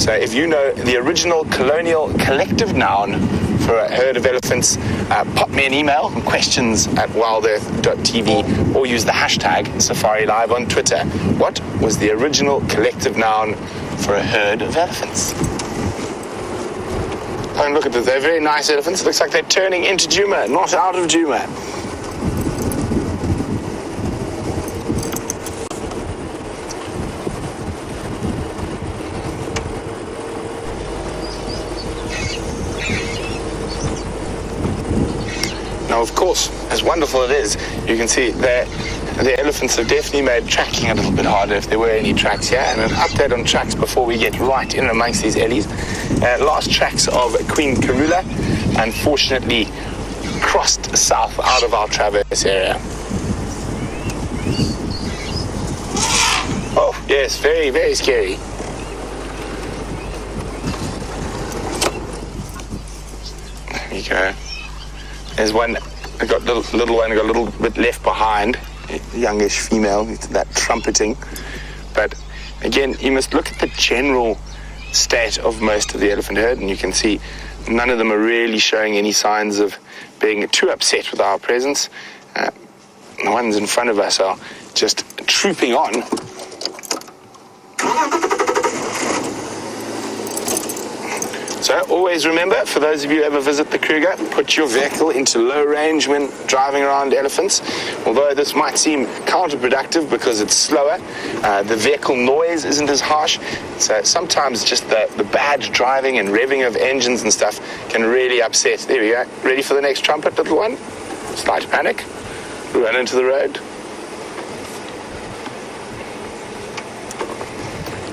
So if you know the original colonial collective noun for a herd of elephants, pop me an email, questions@wildearth.tv, or use the hashtag Safari Live on Twitter. What was the original collective noun for a herd of elephants? Oh, and look at this, they're very nice elephants. It looks like they're turning into Djuma, not out of Djuma. Now, of course, as wonderful it is, you can see that the elephants have definitely made tracking a little bit harder if there were any tracks here. And an update on tracks before we get right in amongst these ellies. Last tracks of Queen Karula, unfortunately, crossed south out of our traverse area. Oh, yes, very, very scary. There you go. There's one, I got the little one, got a little bit left behind, youngish female, that trumpeting. But again, you must look at the general state of most of the elephant herd, and you can see none of them are really showing any signs of being too upset with our presence. The ones in front of us are just trooping on. So always remember, for those of you who ever visit the Kruger, put your vehicle into low range when driving around elephants. Although this might seem counterproductive because it's slower, the vehicle noise isn't as harsh. So sometimes just the bad driving and revving of engines and stuff can really upset. There we go. Ready for the next trumpet, little one? Slight panic. Run into the road.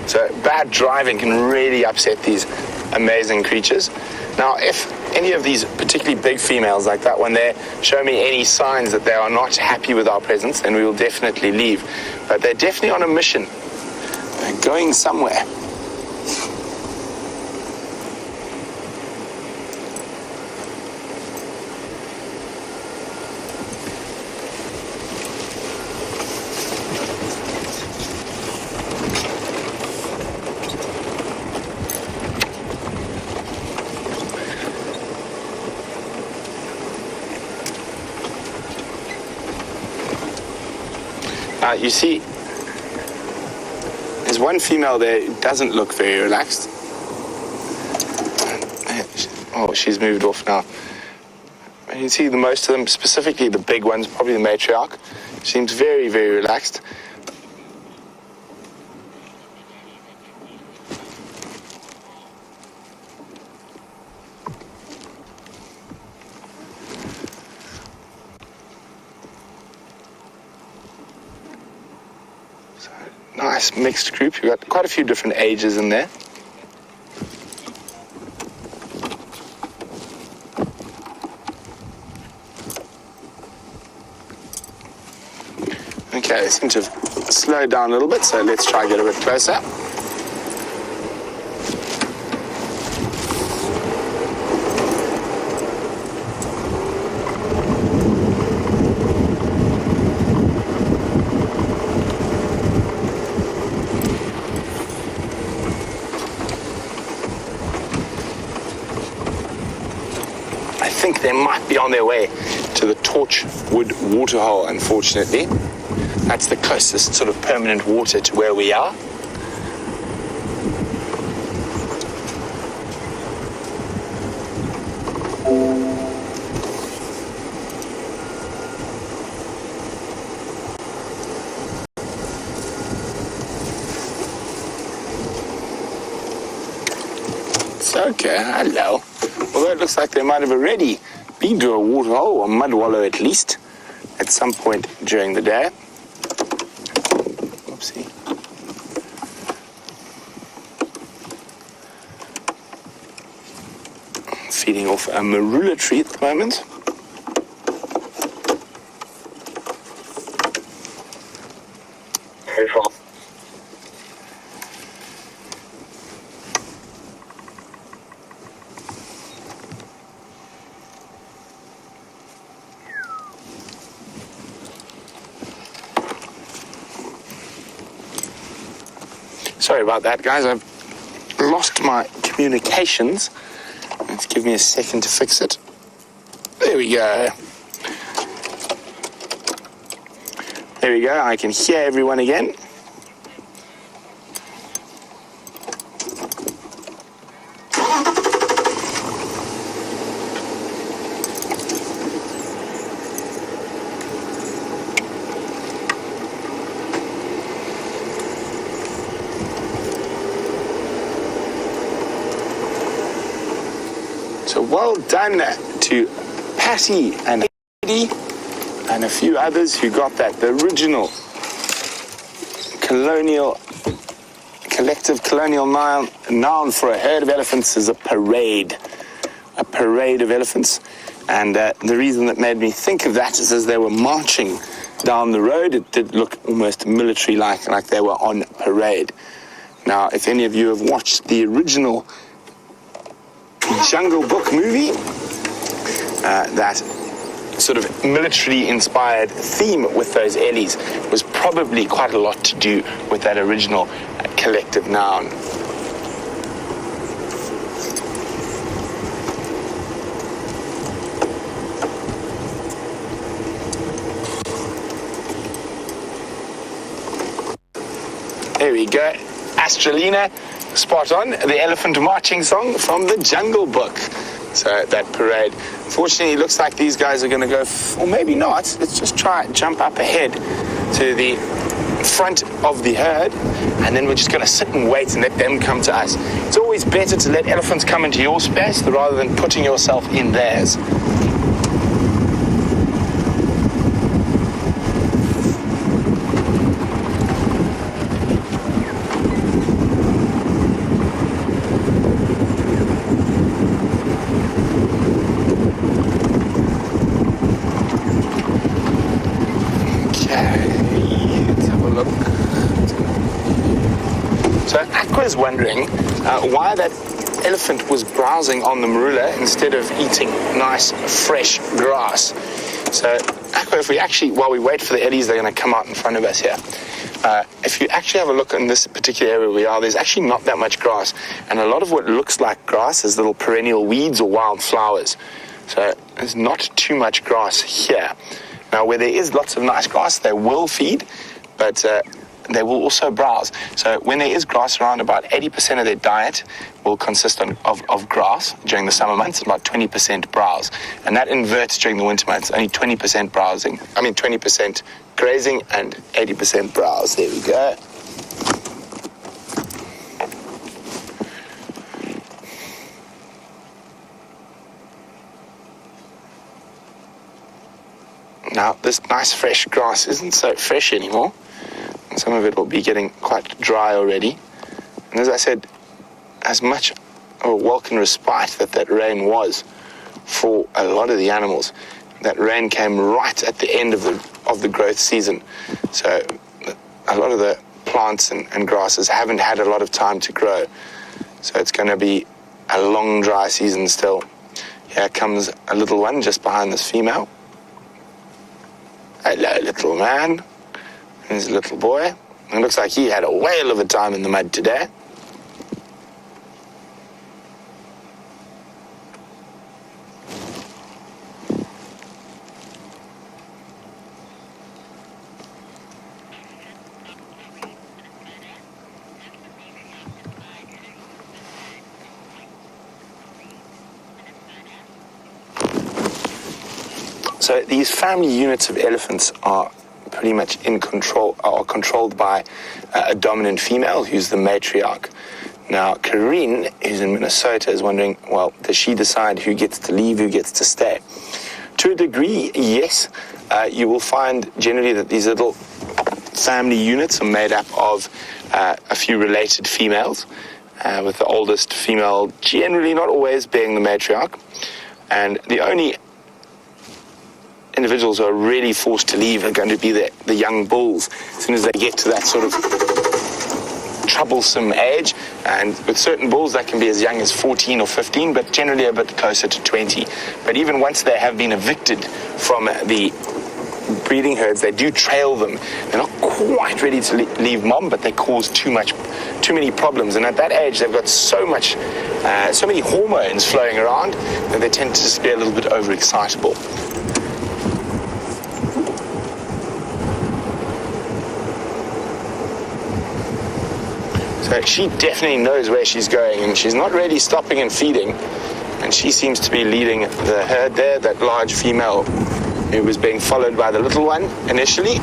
So bad driving can really upset these amazing creatures. Now, if any of these particularly big females like that one there show me any signs that they are not happy with our presence, then we will definitely leave. But they're definitely on a mission. They're going somewhere. You see, there's one female there who doesn't look very relaxed. Oh, she's moved off now. You can see most of them, specifically the big ones, probably the matriarch, seems very, very relaxed. So, nice mixed group. You've got quite a few different ages in there. Okay, they seem to have slowed down a little bit, so let's try and get a bit closer. I think they might be on their way to the Torchwood waterhole, unfortunately. That's the closest sort of permanent water to where we are. It's okay, hello. Although it looks like they might have already been to a waterhole or mud wallow at least at some point during the day. Oopsie. Feeding off a marula tree at the moment. Sorry about that, guys. I've lost my communications. Let's give me a second to fix it. There we go. There we go. I can hear everyone again. So well done to Patty and Heidi and a few others who got that. The original collective colonial noun for a herd of elephants is a parade. A parade of elephants. And the reason that made me think of that is as they were marching down the road, it did look almost military-like, like they were on parade. Now, if any of you have watched the original Jungle Book movie, that sort of military-inspired theme with those ellies was probably quite a lot to do with that original collective noun. There we go. Astralina, spot on. The elephant marching song from the Jungle Book. So that parade. Fortunately, it looks like these guys are going to go, or maybe not. Let's just try and jump up ahead to the front of the herd, and then we're just going to sit and wait and let them come to us. It's always better to let elephants come into your space rather than putting yourself in theirs. Aqua's wondering why that elephant was browsing on the marula instead of eating nice, fresh grass. So, Aqua, if we actually, while we wait for the eddies, they're going to come out in front of us here. If you actually have a look in this particular area we are, there's actually not that much grass. And a lot of what looks like grass is little perennial weeds or wild flowers. So, there's not too much grass here. Now, where there is lots of nice grass, they will feed, but they will also browse. So when there is grass around, about 80% of their diet will consist of grass during the summer months, about 20% browse. And that inverts during the winter months, only 20% browsing. 20% grazing and 80% browse. There we go. Now, this nice fresh grass isn't so fresh anymore. Some of it will be getting quite dry already. And as I said, as much of a welcome respite that rain was for a lot of the animals, that rain came right at the end of the growth season. So a lot of the plants and grasses haven't had a lot of time to grow. So it's going to be a long dry season still. Here comes a little one just behind this female. Hello, little man. There's a little boy. It looks like he had a whale of a time in the mud today. So these family units of elephants are pretty much controlled by a dominant female who's the matriarch. Now, Karine, who's in Minnesota, is wondering, well, does she decide who gets to leave, who gets to stay? To a degree, yes. You will find generally that these little family units are made up of a few related females, with the oldest female generally not always being the matriarch. And the only individuals who are really forced to leave are going to be the young bulls as soon as they get to that sort of troublesome age. And with certain bulls that can be as young as 14 or 15, but generally a bit closer to 20. But even once they have been evicted from the breeding herds, they do trail them. They're not quite ready to leave mom, but they cause too many problems. And at that age, they've got so many hormones flowing around that they tend to just be a little bit overexcitable. So she definitely knows where she's going, and she's not really stopping and feeding. And she seems to be leading the herd there, that large female who was being followed by the little one initially.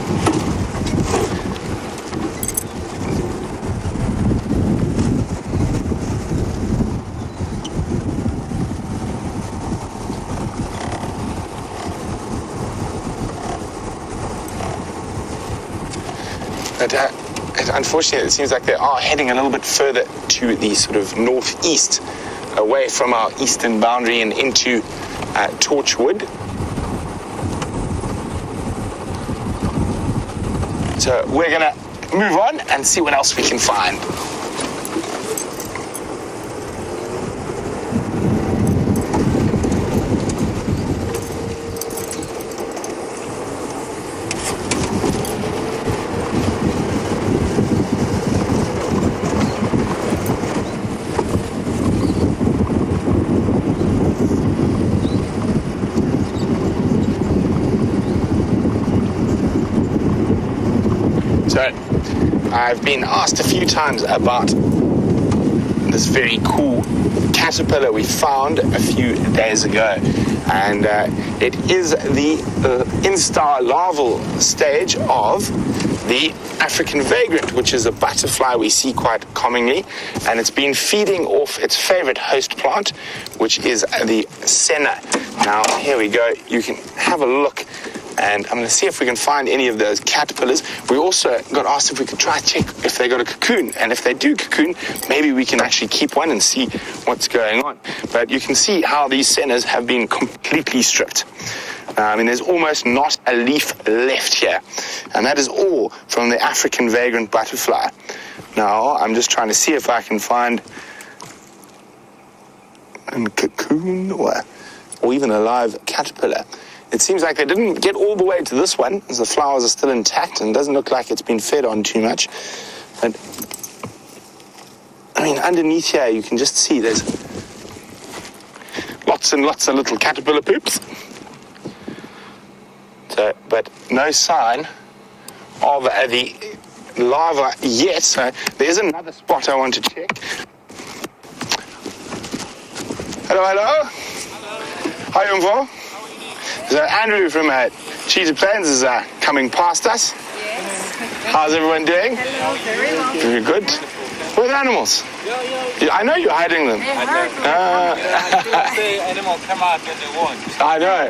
But unfortunately, it seems like they are heading a little bit further to the sort of northeast, away from our eastern boundary and into Torchwood. So we're going to move on and see what else we can find. So I've been asked a few times about this very cool caterpillar we found a few days ago, and it is the instar larval stage of the African vagrant, which is a butterfly we see quite commonly, and it's been feeding off its favorite host plant, which is the senna. Now here we go, you can have a look. And I'm going to see if we can find any of those caterpillars. We also got asked if we could try to check if they got a cocoon. And if they do cocoon, maybe we can actually keep one and see what's going on. But you can see how these sennas have been completely stripped. There's almost not a leaf left here. And that is all from the African vagrant butterfly. Now, I'm just trying to see if I can find a cocoon or even a live caterpillar. It seems like they didn't get all the way to this one, as the flowers are still intact and doesn't look like it's been fed on too much. But, underneath here you can just see there's lots and lots of little caterpillar poops. So, but no sign of the larva yet. So there's another spot I want to check. Hello, hello. Hi, Umvo. So Andrew from Cheetah Plains is coming past us. Yes. How's everyone doing? Hello, very well. Very good. Where are the animals? Yeah, I know you're hiding them. The animal come out when they want. I know.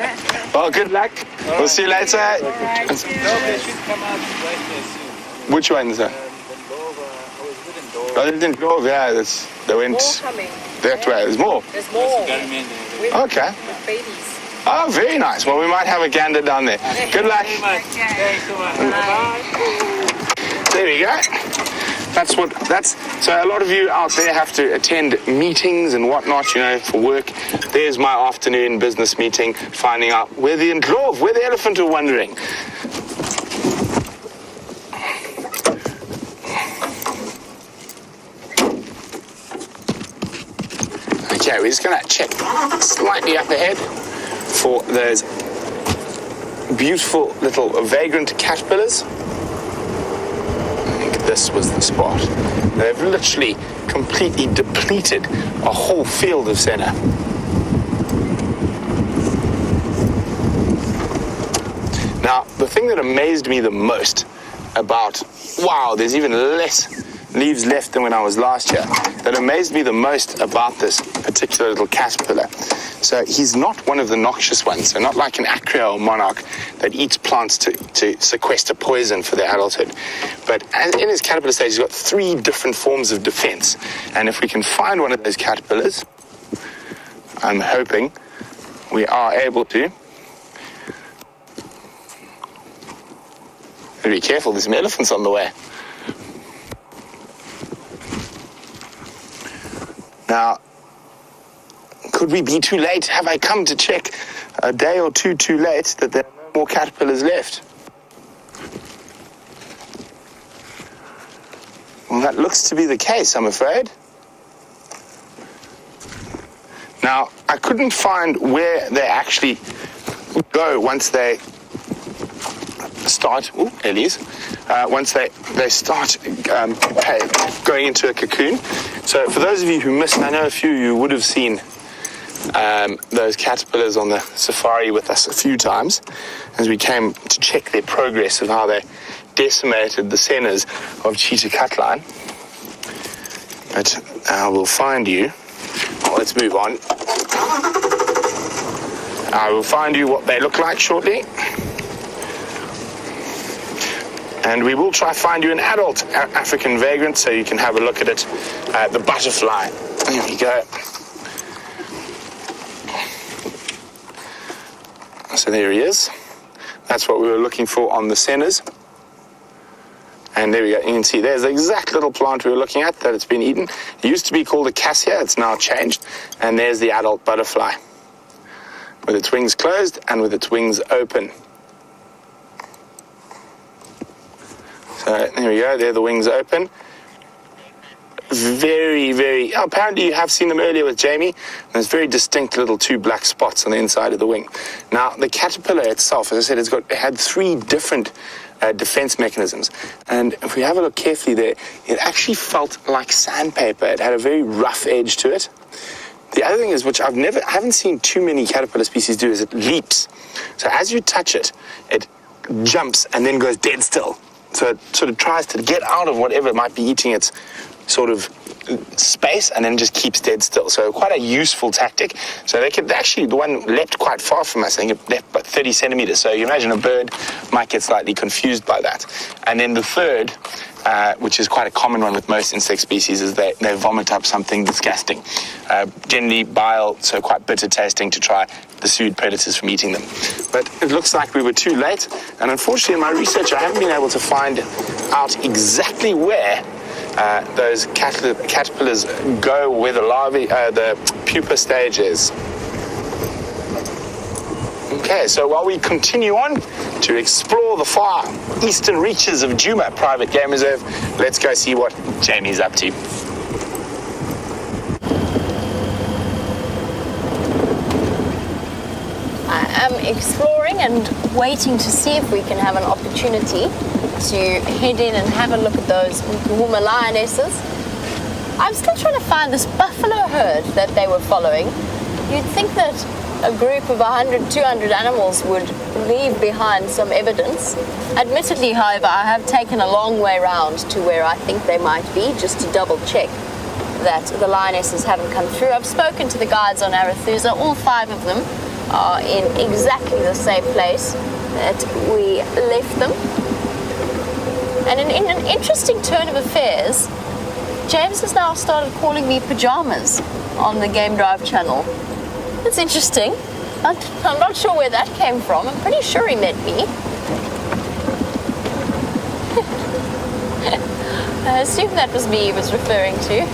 Well, good luck. We'll see you later. All right, No, they should come out right there soon. Which ones? The Dove, I was with them Dove. Oh, they didn't go. Yeah, they went more coming. that way. There's more. There's more Experiment. Okay. with babies. Oh, very nice. Well, we might have a gander down there. Good luck. Thanks so much. Bye. There we go. So a lot of you out there have to attend meetings and whatnot, for work. There's my afternoon business meeting, finding out where the elephant are wandering. Okay, we're just gonna check slightly up ahead for those beautiful little vagrant caterpillars. This was the spot. They've literally completely depleted a whole field of senna. Now, the thing that amazed me the most about, wow, there's even less leaves left than when I was last year, that amazed me the most about this particular little caterpillar. So he's not one of the noxious ones, so not like an acrea or monarch that eats plants to sequester poison for their adulthood. But in his caterpillar stage, he's got 3 different forms of defense. And if we can find one of those caterpillars, I'm hoping we are able to. Gotta be careful, there's some elephants on the way. Now, could we be too late? Have I come to check a day or two too late that there are no more caterpillars left? Well, that looks to be the case, I'm afraid. Now, I couldn't find where they actually go once they start, once they start going into a cocoon. So for those of you who missed, I know a few of you would have seen those caterpillars on the safari with us a few times as we came to check their progress of how they decimated the centers of Cheetah Cutline. But I will find you. Well, let's move on. I will find you what they look like shortly. And we will try find you an adult African vagrant so you can have a look at it. The butterfly. There we go. So there he is. That's what we were looking for on the centers. And there we go. You can see there's the exact little plant we were looking at that it's been eaten. It used to be called a cassia. It's now changed. And there's the adult butterfly with its wings closed and with its wings open. So there we go, there the wings open. Very, apparently you have seen them earlier with Jamie. There's very distinct little 2 black spots on the inside of the wing. Now, the caterpillar itself, as I said, it had 3 different defense mechanisms. And if we have a look carefully there, it actually felt like sandpaper. It had a very rough edge to it. The other thing is, which I haven't seen too many caterpillar species do, is it leaps. So as you touch it, it jumps and then goes dead still. So it sort of tries to get out of whatever might be eating its sort of space and then just keeps dead still. So quite a useful tactic. So they could actually, the one leapt quite far from us. I think it leapt about 30 centimeters. So you imagine a bird might get slightly confused by that. And then the third, which is quite a common one with most insect species, is they vomit up something disgusting. Generally bile, so quite bitter tasting, to try dissuade predators from eating them. But it looks like we were too late, and unfortunately in my research I haven't been able to find out exactly where those caterpillars go, where the larvae, the pupa stage is. Okay, so while we continue on to explore the far eastern reaches of Djuma Private Game Reserve, let's go see what Jamie's up to. I am exploring and waiting to see if we can have an opportunity to head in and have a look at those Nkuhumas lionesses. I'm still trying to find this buffalo herd that they were following. You'd think that a group of 100, 200 animals would leave behind some evidence. Admittedly, however, I have taken a long way round to where I think they might be, just to double check that the lionesses haven't come through. I've spoken to the guides on Arathusa. All 5 of them are in exactly the same place that we left them. And in an interesting turn of affairs, James has now started calling me pajamas on the Game Drive channel. That's interesting. I'm not sure where that came from. I'm pretty sure he meant me. I assume that was me he was referring to.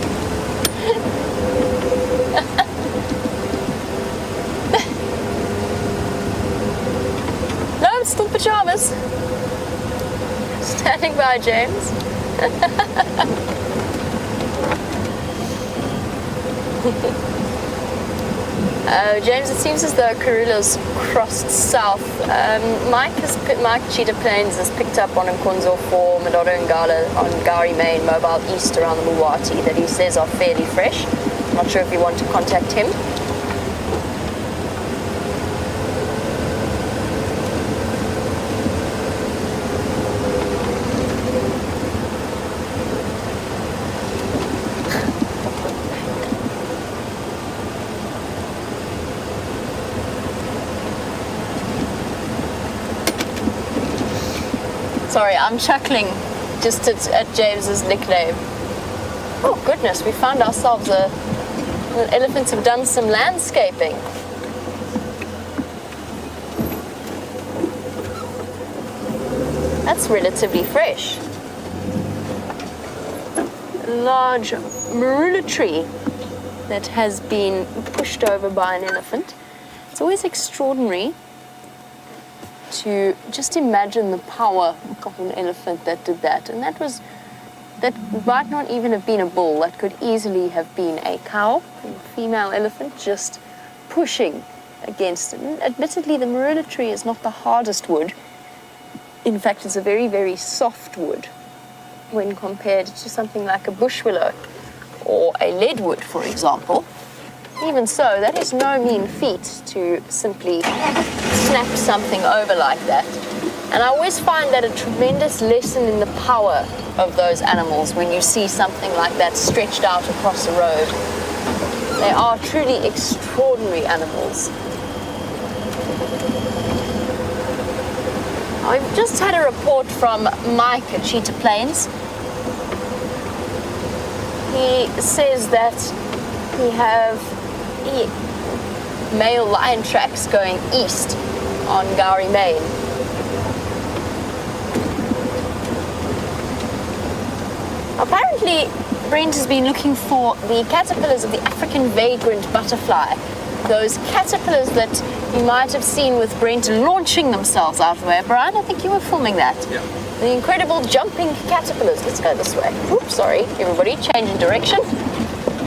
No, it's still pajamas. Standing by, James. James, it seems as though Karula's crossed south. Mike Cheetah Plains has picked up on Nkonzo 4, Madodo and Gala on Gari Main, mobile east around the Muwati, that he says are fairly fresh. Not sure if you want to contact him. Sorry, I'm chuckling just at James's nickname. Oh goodness, we found ourselves the elephants have done some landscaping. That's relatively fresh. A large marula tree that has been pushed over by an elephant. It's always extraordinary to just imagine the power of an elephant that did that. And that might not even have been a bull. That could easily have been a cow, a female elephant, just pushing against it. And admittedly, the marula tree is not the hardest wood. In fact, it's a very, very soft wood when compared to something like a bush willow or a leadwood, for example. Even so, that is no mean feat to simply snap something over like that. And I always find that a tremendous lesson in the power of those animals when you see something like that stretched out across a road. They are truly extraordinary animals. I've just had a report from Mike at Cheetah Plains. He says that male lion tracks going east on Gari Main. Apparently, Brent has been looking for the caterpillars of the African vagrant butterfly. Those caterpillars that you might have seen with Brent launching themselves out of the way. Brian, I think you were filming that. Yeah. The incredible jumping caterpillars. Let's go this way. Oops, sorry, everybody, changing direction.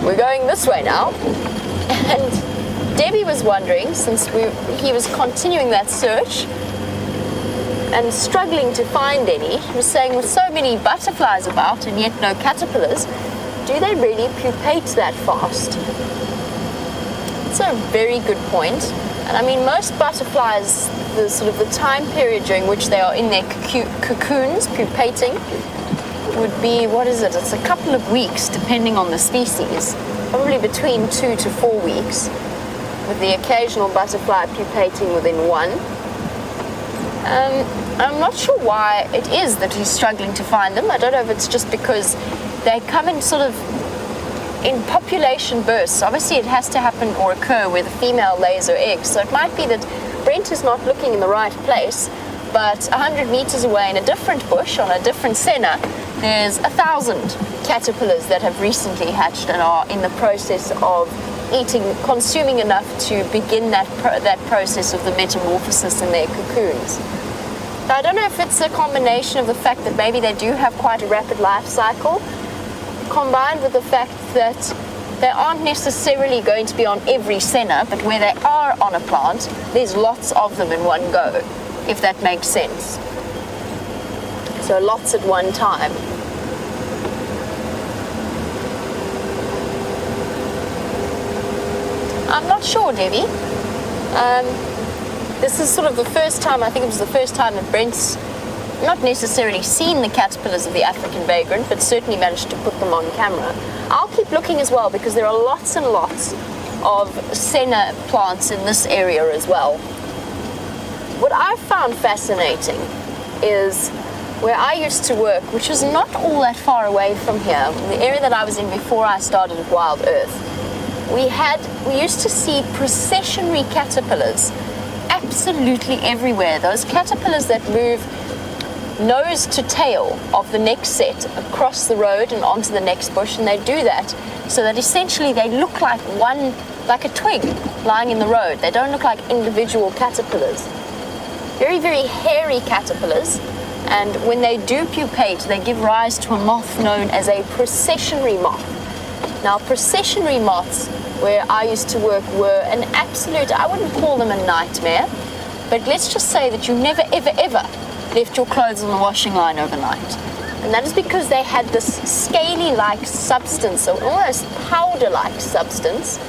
We're going this way now. And Debbie was wondering, since he was continuing that search and struggling to find any, he was saying with so many butterflies about and yet no caterpillars, do they really pupate that fast? It's a very good point. And I mean, most butterflies, the time period during which they are in their cocoons, pupating, would be, it's a couple of weeks depending on the species, probably between 2 to 4 weeks, with the occasional butterfly pupating within 1. I'm not sure why it is that he's struggling to find them. I don't know if it's just because they come in sort of in population bursts. Obviously it has to happen or occur where the female lays her eggs, so it might be that Brent is not looking in the right place, but 100 meters away in a different bush on a different senna, there's 1,000 caterpillars that have recently hatched and are in the process of consuming enough to begin that process of the metamorphosis in their cocoons. So I don't know if it's a combination of the fact that maybe they do have quite a rapid life cycle, combined with the fact that they aren't necessarily going to be on every senna, but where they are on a plant, there's lots of them in one go, if that makes sense. So lots at one time. I'm not sure, Debbie. This is sort of the first time, I think it was the first time that Brent's not necessarily seen the caterpillars of the African vagrant, but certainly managed to put them on camera. I'll keep looking as well, because there are lots and lots of senna plants in this area as well. What I've found fascinating is where I used to work, which was not all that far away from here, the area that I was in before I started at Wild Earth. We used to see processionary caterpillars absolutely everywhere. Those caterpillars that move nose to tail of the next set across the road and onto the next bush, and they do that so that essentially they look like like a twig lying in the road. They don't look like individual caterpillars. Very, very hairy caterpillars, and when they do pupate, they give rise to a moth known as a processionary moth. Now, processionary moths, where I used to work, were an absolute, I wouldn't call them a nightmare, but let's just say that you never, ever, ever left your clothes on the washing line overnight. And that is because they had this scaly-like substance, or almost powder-like substance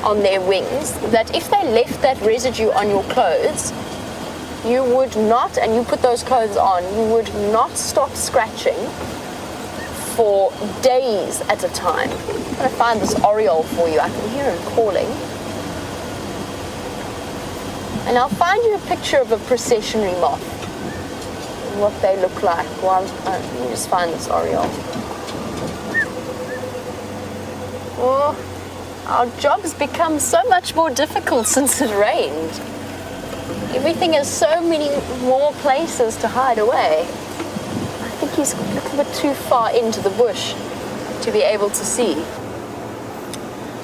on their wings, that if they left that residue on your clothes, you would not, and you put those clothes on, you would not stop scratching for days at a time. I'm going to find this oriole for you. I can hear him calling. And I'll find you a picture of a processionary moth, what they look like. Well, let me just find this oriole. Oh, our job's become so much more difficult since it rained. Everything has so many more places to hide away. I think he's a little bit too far into the bush to be able to see.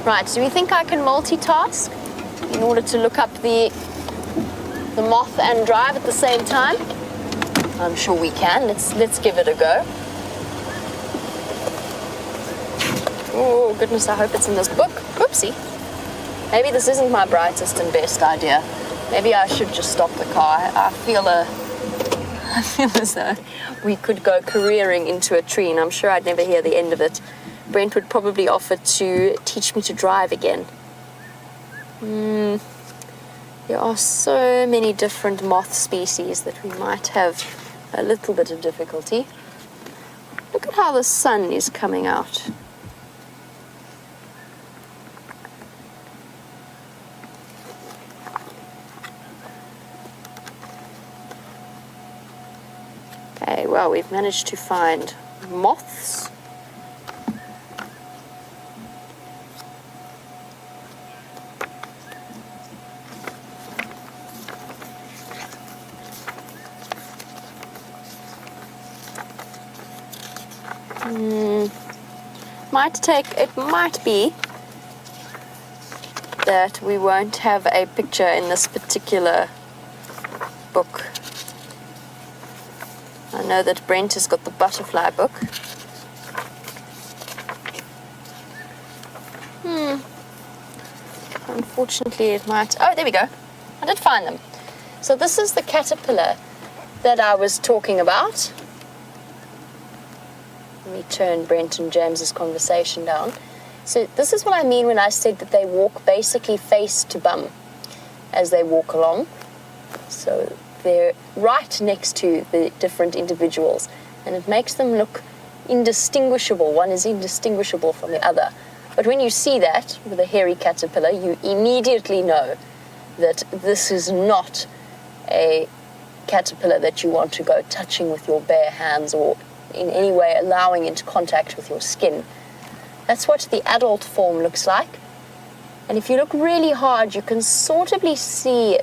Right, do you think I can multitask in order to look up the moth and drive at the same time? I'm sure we can. Let's give it a go. Oh goodness, I hope it's in this book. Whoopsie. Maybe this isn't my brightest and best idea. Maybe I should just stop the car. I feel as though we could go careering into a tree, and I'm sure I'd never hear the end of it. Brent would probably offer to teach me to drive again. There are so many different moth species that we might have a little bit of difficulty. Look at how the sun is coming out. Okay, well, we've managed to find moths. It might be that we won't have a picture in this particular book. I know that Brent has got the butterfly book. Unfortunately, it might... Oh, there we go. I did find them. So this is the caterpillar that I was talking about. Let me turn Brent and James's conversation down. So this is what I mean when I said that they walk basically face to bum as they walk along. So they're right next to the different individuals, and it makes them look indistinguishable. One is indistinguishable from the other. But when you see that with a hairy caterpillar, you immediately know that this is not a caterpillar that you want to go touching with your bare hands or in any way allowing into contact with your skin. That's what the adult form looks like. And if you look really hard, you can sort of see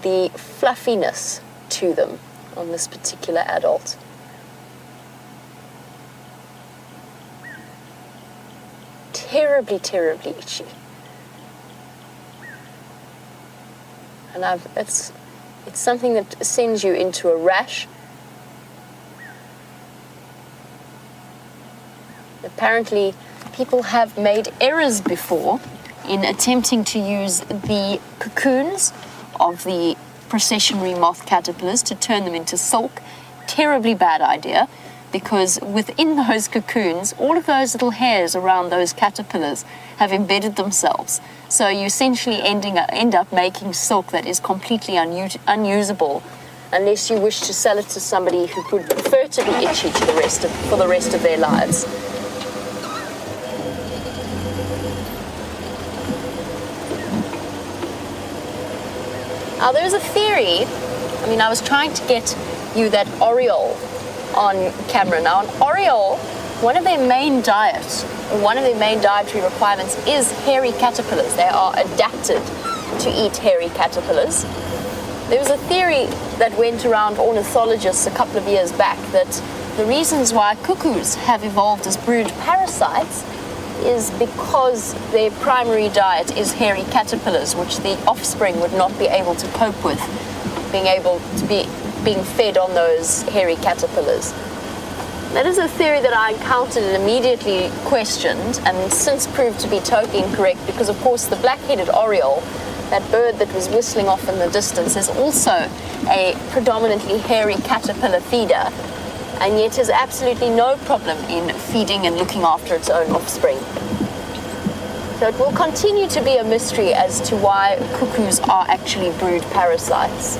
the fluffiness to them on this particular adult. Terribly, terribly itchy. And it's something that sends you into a rash. Apparently, people have made errors before in attempting to use the cocoons of the processionary moth caterpillars to turn them into silk. Terribly bad idea, because within those cocoons, all of those little hairs around those caterpillars have embedded themselves. So you essentially end up making silk that is completely unusable, unless you wish to sell it to somebody who would prefer to be itchy for the rest of their lives. Now there's a theory, I was trying to get you that oriole on camera. Now an oriole, one of their main diets, or one of their main dietary requirements is hairy caterpillars. They are adapted to eat hairy caterpillars. There was a theory that went around ornithologists a couple of years back that the reasons why cuckoos have evolved as brood parasites is because their primary diet is hairy caterpillars, which the offspring would not be able to cope with, being fed on those hairy caterpillars. That is a theory that I encountered and immediately questioned, and since proved to be totally incorrect, because of course the black-headed oriole, that bird that was whistling off in the distance, is also a predominantly hairy caterpillar feeder, and yet has absolutely no problem in feeding and looking after its own offspring. So it will continue to be a mystery as to why cuckoos are actually brood parasites.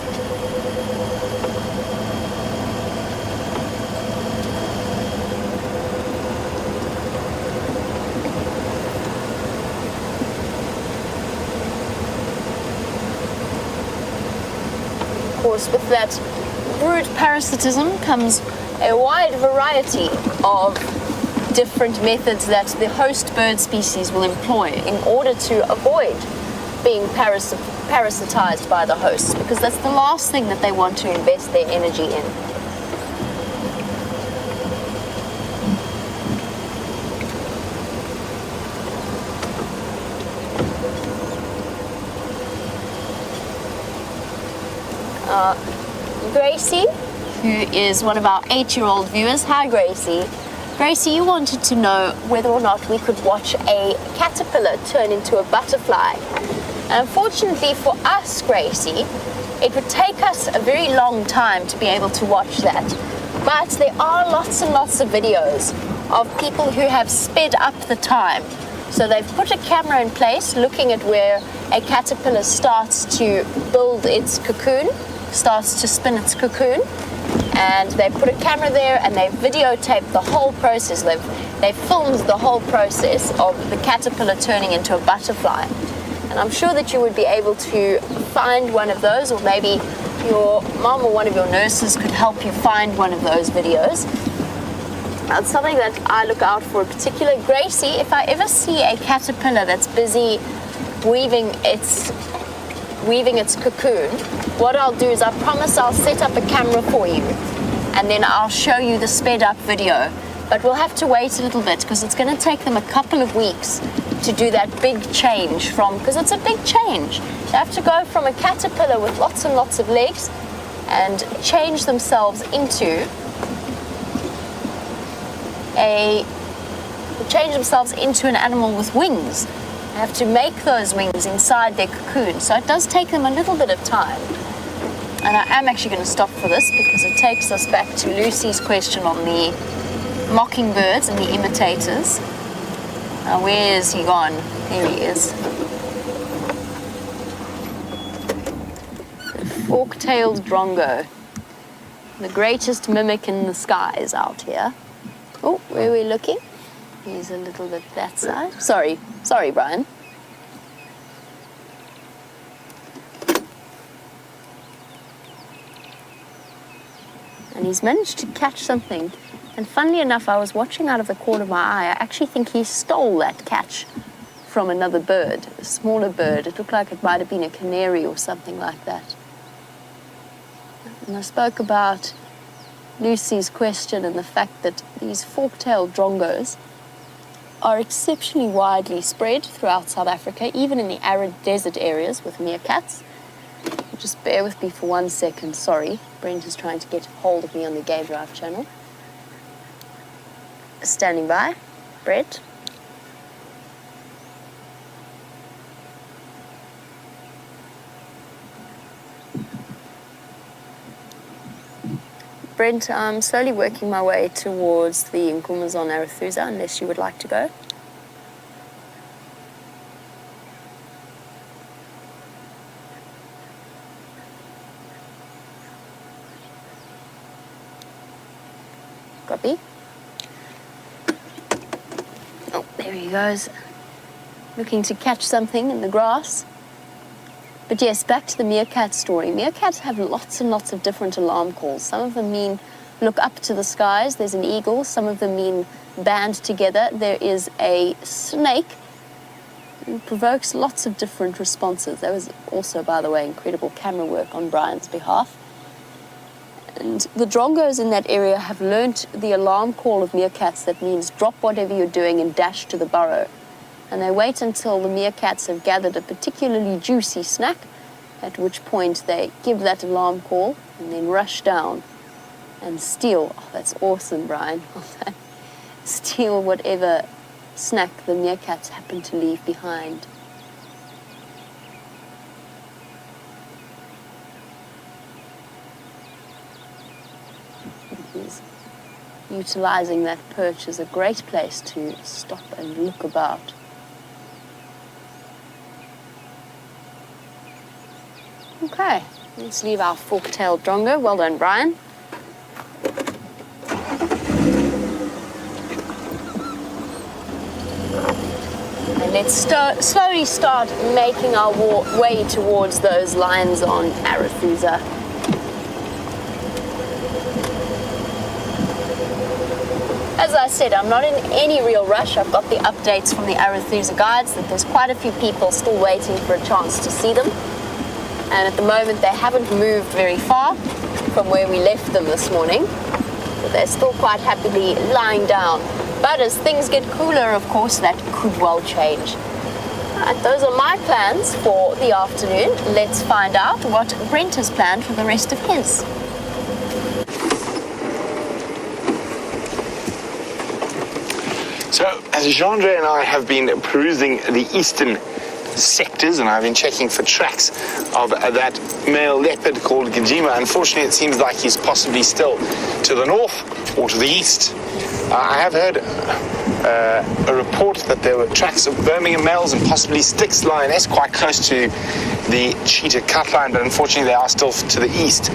Of course, with that brood parasitism comes a wide variety of different methods that the host bird species will employ in order to avoid being parasitized by the hosts, because that's the last thing that they want to invest their energy in. Gracie, who is one of our 8-year-old viewers. Hi, Gracie. Gracie, you wanted to know whether or not we could watch a caterpillar turn into a butterfly. And unfortunately for us, Gracie, it would take us a very long time to be able to watch that. But there are lots and lots of videos of people who have sped up the time. So they've put a camera in place looking at where a caterpillar starts to build its cocoon, starts to spin its cocoon, and they put a camera there and they videotaped the whole process. They've filmed the whole process of the caterpillar turning into a butterfly. And I'm sure that you would be able to find one of those, or maybe your mom or one of your nurses could help you find one of those videos. It's something that I look out for in particular. Gracie, if I ever see a caterpillar that's busy weaving its cocoon, what I'll do is I promise I'll set up a camera for you, and then I'll show you the sped up video. But we'll have to wait a little bit, because it's going to take them a couple of weeks to do that big change because it's a big change. They have to go from a caterpillar with lots and lots of legs and change themselves into an animal with wings. They have to make those wings inside their cocoon. So it does take them a little bit of time. And I am actually going to stop for this, because it takes us back to Lucy's question on the mockingbirds and the imitators. Now, where is he gone? There he is. The fork-tailed drongo. The greatest mimic in the sky is out here. Oh, where are we looking? He's a little bit that side. Sorry, Brian. And he's managed to catch something. And funnily enough, I was watching out of the corner of my eye. I actually think he stole that catch from another bird, a smaller bird. It looked like it might have been a canary or something like that. And I spoke about Lucy's question and the fact that these fork-tailed drongos are exceptionally widely spread throughout South Africa, even in the arid desert areas with meerkats. Just bear with me for 1 second, sorry. Brent is trying to get hold of me on the Game Drive channel. Standing by. Brent. Brent, I'm slowly working my way towards the Nkuhumas on Arathusa, unless you would like to go. Copy. Oh, there he goes. Looking to catch something in the grass. But yes, back to the meerkat story. Meerkats have lots and lots of different alarm calls. Some of them mean look up to the skies, there's an eagle. Some of them mean band together. There is a snake. It provokes lots of different responses. That was also, by the way, incredible camera work on Brian's behalf. And the drongos in that area have learnt the alarm call of meerkats that means drop whatever you're doing and dash to the burrow. And they wait until the meerkats have gathered a particularly juicy snack, at which point they give that alarm call and then rush down and steal. Oh, that's awesome, Brian. Steal whatever snack the meerkats happen to leave behind. He's utilizing that perch as a great place to stop and look about. Okay, let's leave our fork-tailed drongo. Well done, Brian. And let's slowly start making our way towards those lines on Arathusa. As I said, I'm not in any real rush. I've got the updates from the Arathusa guides that there's quite a few people still waiting for a chance to see them. And at the moment, they haven't moved very far from where we left them this morning. But they're still quite happily lying down. But as things get cooler, of course, that could well change. All right, those are my plans for the afternoon. Let's find out what Brent has planned for the rest of his. So, as Jeandre and I have been perusing the eastern sectors, and I've been checking for tracks of that male leopard called Gajima. Unfortunately, it seems like he's possibly still to the north or to the east. I have heard a report that there were tracks of Birmingham males and possibly Styx lioness quite close to the cheetah cut line, but unfortunately they are still to the east.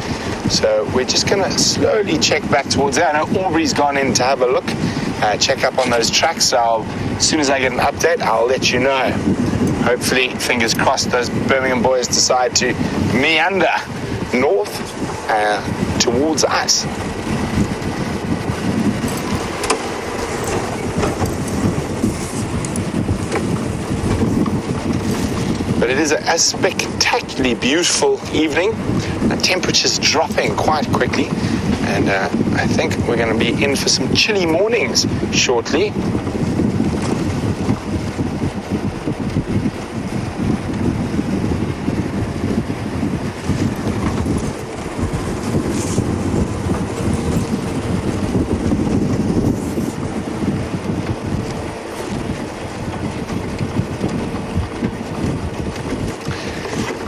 So we're just going to slowly check back towards there. I know Aubrey's gone in to have a look, check up on those tracks. So as soon as I get an update, I'll let you know. Hopefully, fingers crossed, those Birmingham boys decide to meander north towards us. But it is a spectacularly beautiful evening. The temperature's dropping quite quickly, and I think we're going to be in for some chilly mornings shortly.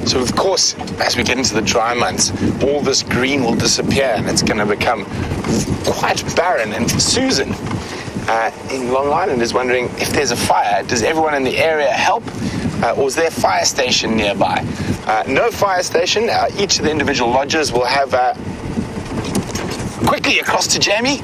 So of course, as we get into the dry months, all this green will disappear and it's going to become quite barren. And Susan in Long Island is wondering if there's a fire. Does everyone in the area help? Or is there a fire station nearby? No fire station. Each of the individual lodges will have... Quickly across to Jamie.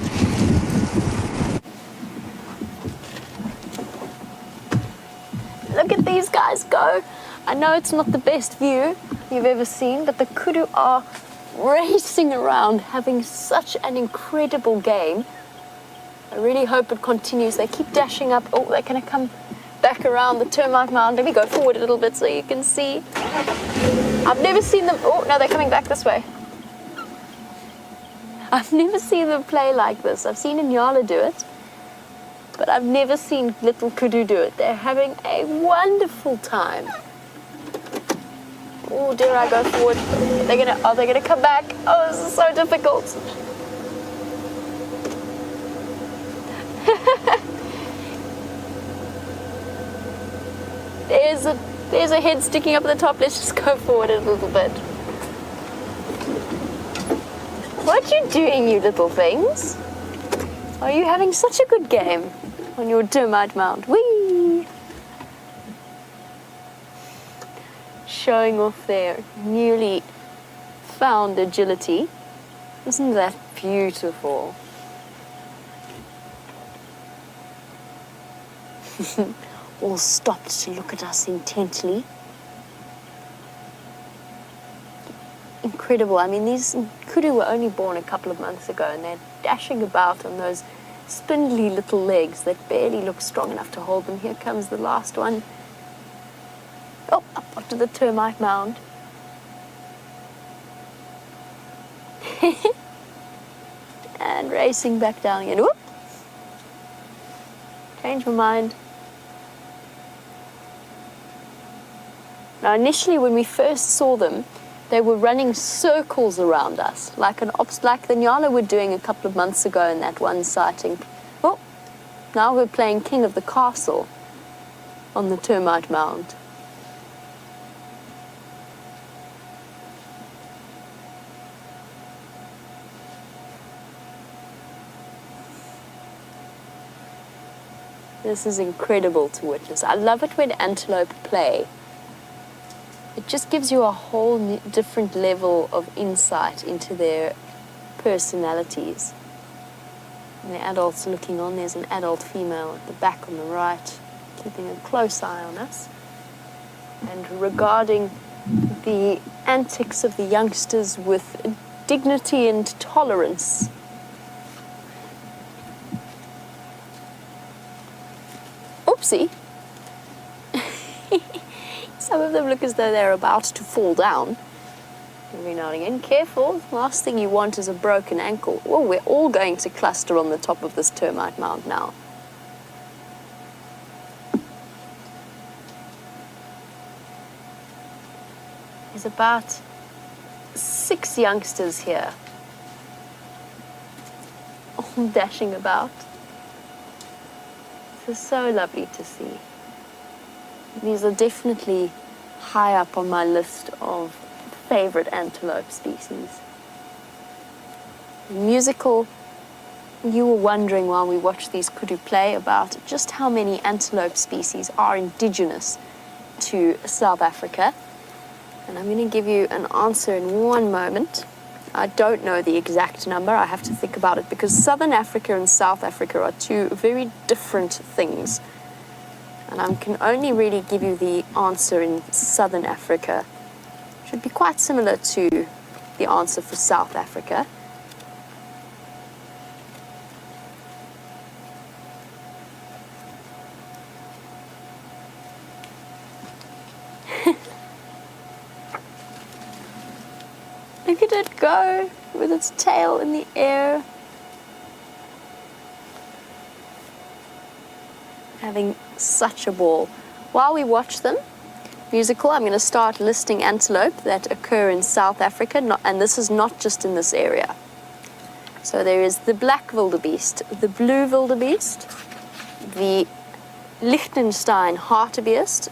Look at these guys go. I know it's not the best view you've ever seen, but the kudu are racing around, having such an incredible game. I really hope it continues. They keep dashing up. Oh, they're going to come back around the termite mound. Let me go forward a little bit so you can see. I've never seen them. Oh, no, they're coming back this way. I've never seen them play like this. I've seen Inyala do it, but I've never seen little kudu do it. They're having a wonderful time. Oh, dare I go forward? They're gonna come back. Oh, this is so difficult. There's a head sticking up at the top. Let's just go forward a little bit. What you doing, you little things? Are you having such a good game on your termite mound? Whee! Showing off their newly found agility. Isn't that beautiful? All stopped to look at us intently. Incredible. I mean, these kudu were only born a couple of months ago, and they're dashing about on those spindly little legs that barely look strong enough to hold them. Here comes the last one. Oh, up onto the termite mound. And racing back down again. Whoop! Change my mind. Now, initially, when we first saw them, they were running circles around us, like the Nyala were doing a couple of months ago in that one sighting. Oh, now we're playing King of the Castle on the termite mound. This is incredible to witness. I love it when antelope play. It just gives you a whole different level of insight into their personalities. And the adults looking on, there's an adult female at the back on the right, keeping a close eye on us. And regarding the antics of the youngsters with dignity and tolerance. Oopsie. Some of them look as though they're about to fall down. Every now and again, careful. Last thing you want is a broken ankle. Well, we're all going to cluster on the top of this termite mound now. There's about 6 youngsters here, all dashing about. This is so lovely to see. These are definitely high up on my list of favorite antelope species. Musical, you were wondering while we watched these kudu play about just how many antelope species are indigenous to South Africa. And I'm going to give you an answer in one moment. I don't know the exact number. I have to think about it because Southern Africa and South Africa are two very different things. And I can only really give you the answer in Southern Africa. It should be quite similar to the answer for South Africa. Look at it go with its tail in the air. Having such a ball. While we watch them, musical, I'm going to start listing antelope that occur in South Africa, and this is not just in this area. So there is the black wildebeest, the blue wildebeest, the Liechtenstein hartebeest,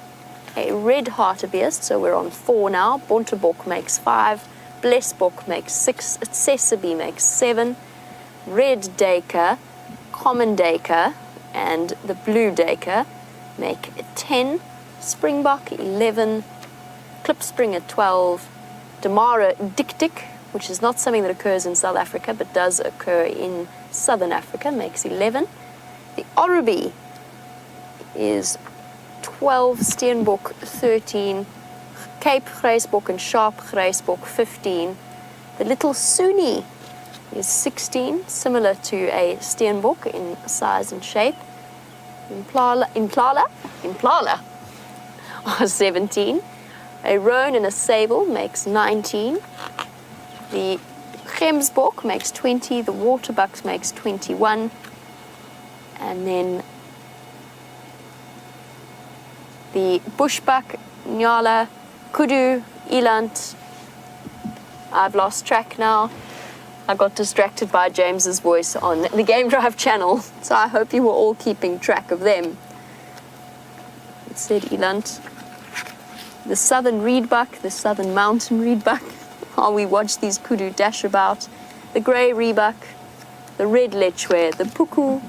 a red hartebeest, so we're on 4 now, Bontebok makes 5, Blesbok makes 6, Tsessebe makes 7, red duiker, common duiker, and the blue duiker make 10, springbok 11, klipspringer 12, Damara diktik, which is not something that occurs in South Africa but does occur in Southern Africa, makes 11. The Oribi is 12, Steenbok 13, Cape Grysbok and Sharp Grysbok 15. The little Sunni is 16, similar to a Steenbok in size and shape. Impala are 17. A roan and a sable makes 19. The Gemsbok makes 20. The waterbuck makes 21. And then the bushbuck, Nyala, kudu, eland. I've lost track now. I got distracted by James's voice on the Game Drive channel, so I hope you were all keeping track of them. It said eland. The southern reedbuck, the southern mountain reedbuck, while we watch these kudu dash about. the grey rebuck, the red lechwe, the puku,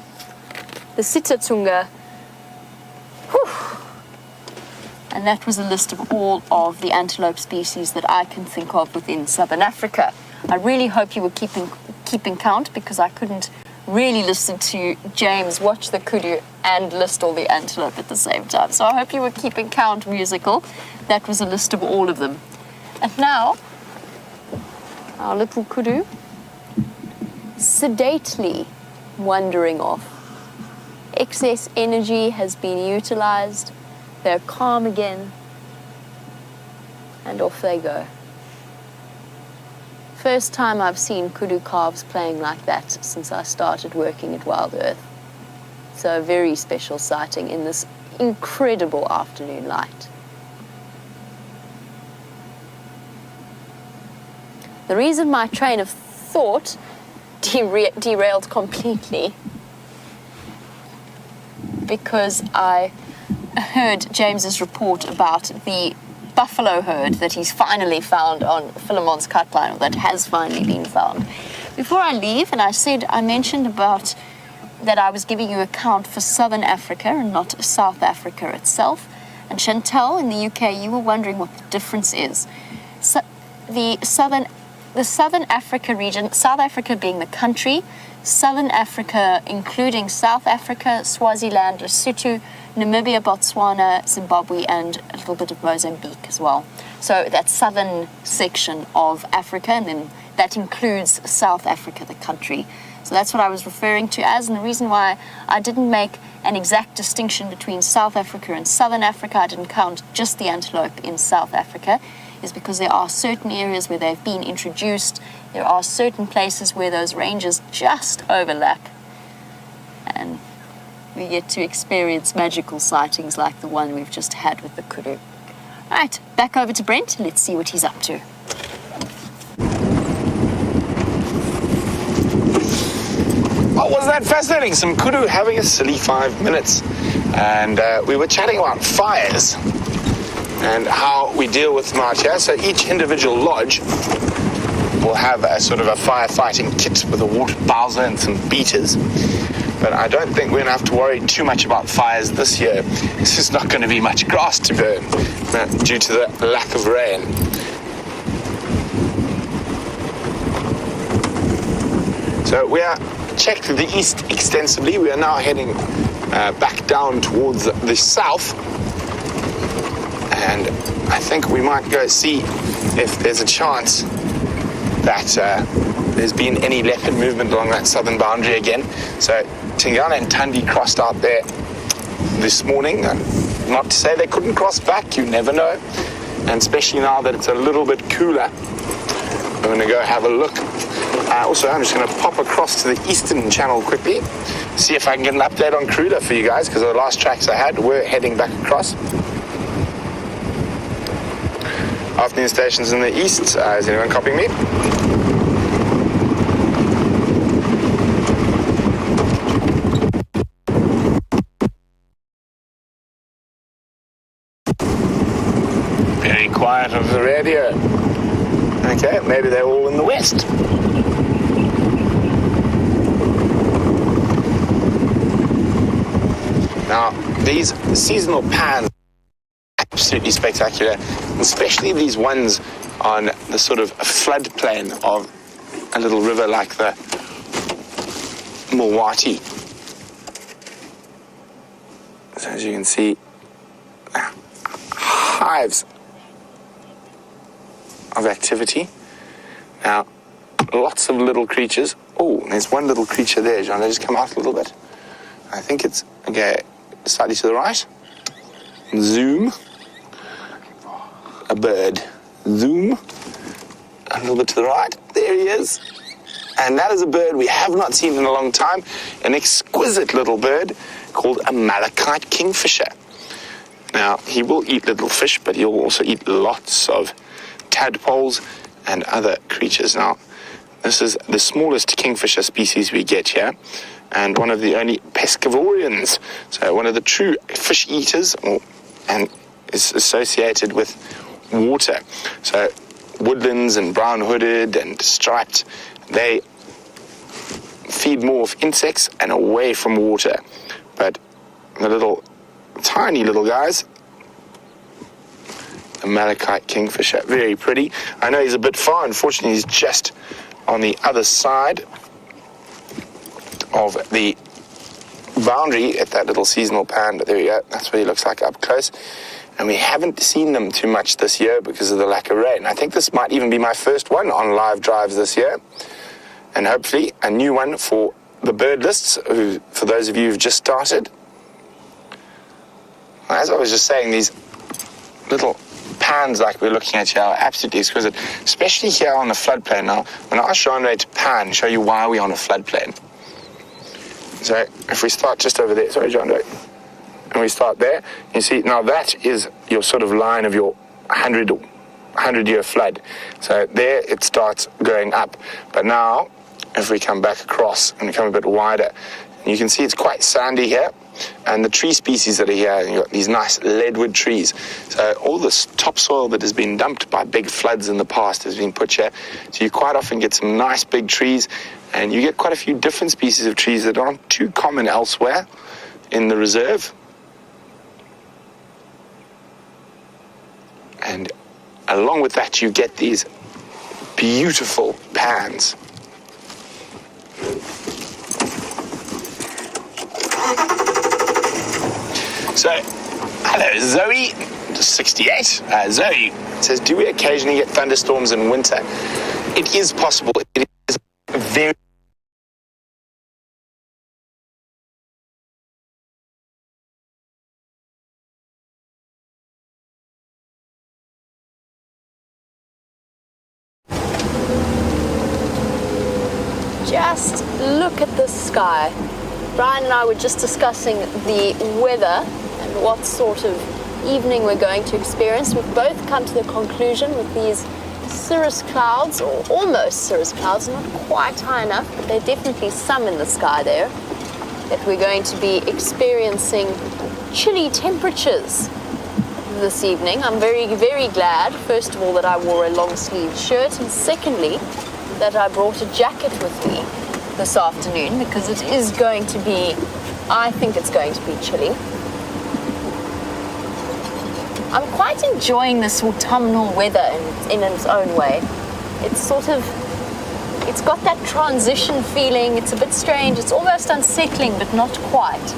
the sitatunga. And that was a list of all of the antelope species that I can think of within Southern Africa. I really hope you were keeping count, because I couldn't really listen to James watch the kudu and list all the antelope at the same time. So I hope you were keeping count, musical. That was a list of all of them. And now, our little kudu sedately wandering off. Excess energy has been utilized. They're calm again, and off they go. First time I've seen kudu calves playing like that since I started working at Wild Earth. So a very special sighting in this incredible afternoon light. The reason my train of thought derailed completely, because I heard James's report about the buffalo herd that he's finally found on Philemon's cut line, or that has finally been found. Before I leave, and I mentioned about that I was giving you a count for Southern Africa and not South Africa itself. And Chantal, in the UK, you were wondering what the difference is. So the Southern Africa region, South Africa being the country, Southern Africa including South Africa, Swaziland, Lesotho, Namibia, Botswana, Zimbabwe, and a little bit of Mozambique as well. So that southern section of Africa, and then that includes South Africa, the country. So that's what I was referring to as, and the reason why I didn't make an exact distinction between South Africa and Southern Africa, I didn't count just the antelope in South Africa, is because there are certain areas where they've been introduced. There are certain places where those ranges just overlap, and we get to experience magical sightings like the one we've just had with the kudu. Right, back over to Brent. Let's see what he's up to. Well, wasn't that fascinating? Some kudu having a silly 5 minutes. And we were chatting about fires and how we deal with them out here. So each individual lodge will have a sort of a firefighting kit with a water bowser and some beaters. But I don't think we're going to have to worry too much about fires this year. There's just not going to be much grass to burn due to the lack of rain. So we are checked the east extensively. We are now heading back down towards the south. And I think we might go see if there's a chance that there's been any leopard movement along that southern boundary again. So Tingana and Tundi crossed out there this morning. Not to say they couldn't cross back, you never know. And especially now that it's a little bit cooler, we're going to go have a look. Also, I'm just going to pop across to the Eastern Channel quickly, see if I can get an update on Kruger for you guys, because the last tracks I had were heading back across. Afternoon stations in the east. Is anyone copying me? Very quiet of the radio. Okay, maybe they're all in the west. Now, these seasonal pans are absolutely spectacular, especially these ones on the sort of floodplain of a little river like the Mulwati. So as you can see, hives of activity. Now, lots of little creatures. Oh, there's one little creature there, John. They just come out a little bit. I think it's, okay, slightly to the right. Zoom. A bird. Zoom. A little bit to the right. There he is. And that is a bird we have not seen in a long time. An exquisite little bird called a malachite kingfisher. Now, he will eat little fish, but he'll also eat lots of tadpoles and other creatures. Now, this is the smallest kingfisher species we get here, and one of the only pescivorians, so one of the true fish eaters, and is associated with water. So woodlands and brown-hooded and striped, they feed more of insects and away from water. But the little, tiny little guys, the malachite kingfisher, very pretty. I know he's a bit far. Unfortunately, he's just on the other side of the boundary at that little seasonal pan, but there we go. That's what he looks like up close. And we haven't seen them too much this year because of the lack of rain. I think this might even be my first one on live drives this year, and hopefully a new one for the bird lists, for those of you who've just started. As I was just saying, these little pans like we're looking at here are absolutely exquisite, especially here on the floodplain. Now, when I ask Jean-Ray to pan, show you why we're on a floodplain. So if we start just over there, sorry, Jean-Ray, and we start there, you see, now that is your sort of line of your 100-year flood. So there it starts going up. But now, if we come back across and become a bit wider, you can see it's quite sandy here. And the tree species that are here, you've got these nice leadwood trees. So all this topsoil that has been dumped by big floods in the past has been put here. So you quite often get some nice big trees, and you get quite a few different species of trees that aren't too common elsewhere in the reserve. And along with that, you get these beautiful pans. So, hello, Zoe, 68. Zoe says, do we occasionally get thunderstorms in winter? It is possible. It is very... Just look at the sky. Brian and I were just discussing the weather and what sort of evening we're going to experience. We've both come to the conclusion with these cirrus clouds, or almost cirrus clouds, not quite high enough, but there's definitely some in the sky there, that we're going to be experiencing chilly temperatures this evening. I'm very, very glad, first of all, that I wore a long-sleeved shirt, and secondly, that I brought a jacket with me this afternoon, because it is going to be, I think it's going to be chilly. I'm quite enjoying this autumnal weather in its own way. It's sort of, it's got that transition feeling. It's a bit strange. It's almost unsettling, but not quite.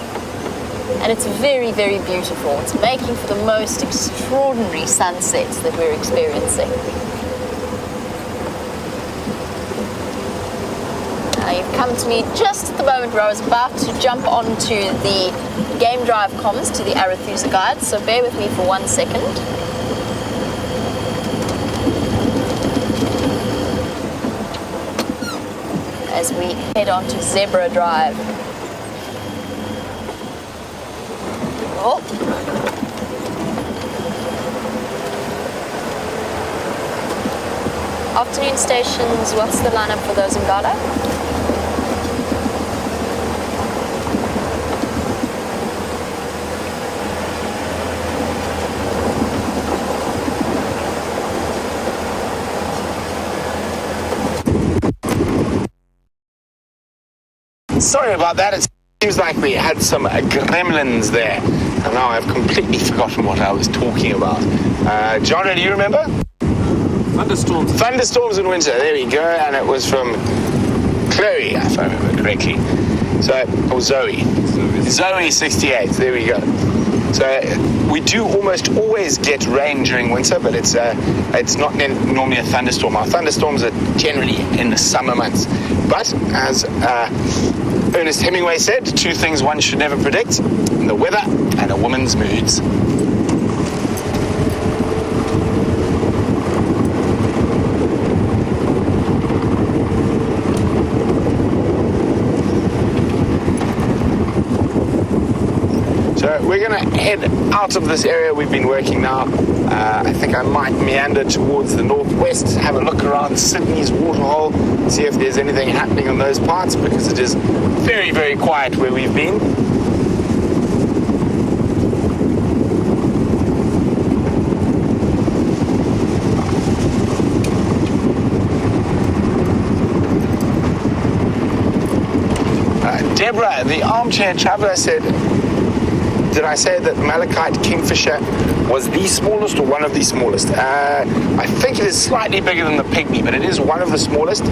And it's very, very beautiful. It's making for the most extraordinary sunsets that we're experiencing. You've come to me just at the moment where I was about to jump onto the game drive comms to the Arathusa guide, so bear with me for 1 second. As we head on to Zebra Drive. Oh. Afternoon stations, what's the lineup for those in Ghana? Sorry about that. It seems like we had some gremlins there, and now I've completely forgotten what I was talking about. John, do you remember? Thunderstorms. Thunderstorms in winter. There we go. And it was from Chloe, if I remember correctly. So, or Zoe. Zoe 68. There we go. So we do almost always get rain during winter, but it's not normally a thunderstorm. Our thunderstorms are generally in the summer months. But as Ernest Hemingway said, two things one should never predict: the weather and a woman's moods. So we're going to head out of this area we've been working now. I think I might meander towards the northwest, have a look around Sydney's waterhole, see if there's anything happening on those parts, because it is very, very quiet where we've been. the armchair traveler said, did I say that Malachite kingfisher was the smallest or one of the smallest? I think it is slightly bigger than the pygmy, but it is one of the smallest.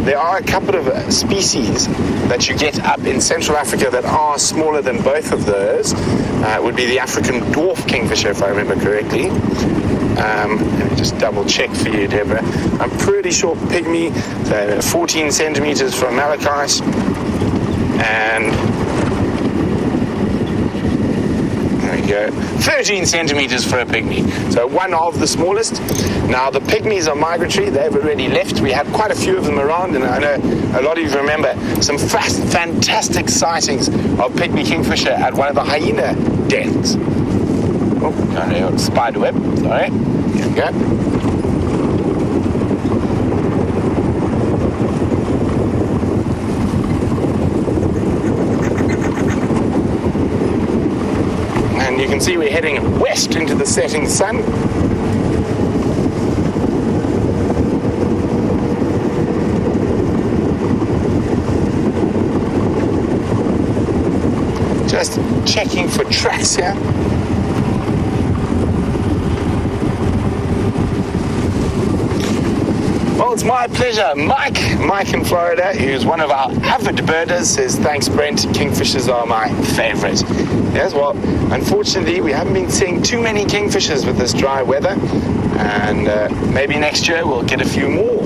There are a couple of species that you get up in Central Africa that are smaller than both of those. It would be the African dwarf kingfisher, if I remember correctly. Let me just double check for you, Deborah. I'm pretty sure pygmy, so 14 centimeters from Malachite, and there we go, 13 centimeters for a pygmy. So one of the smallest. Now the pygmies are migratory. They've already left. We had quite a few of them around, and I know a lot of you remember some fantastic sightings of pygmy kingfisher at one of the hyena dens. Oh, sorry, spider web. Sorry. Here we go. And you can see we're heading west into the setting sun. Just checking for tracks here. Well, it's my pleasure. Mike in Florida, who's one of our avid birders, says, thanks, Brent. Kingfishers are my favorite. Yes, well, unfortunately, we haven't been seeing too many kingfishers with this dry weather. And maybe next year we'll get a few more.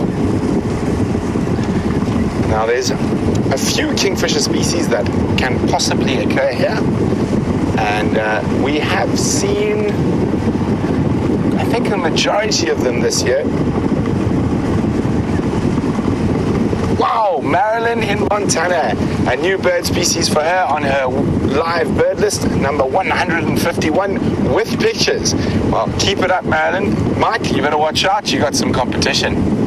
Now, there's a few kingfisher species that can possibly occur here. And we have seen, I think, a majority of them this year. Wow, Marilyn in Montana, a new bird species for her on her live bird list, number 151, with pictures. Well, keep it up, Marilyn. Mike, you better watch out, you got some competition.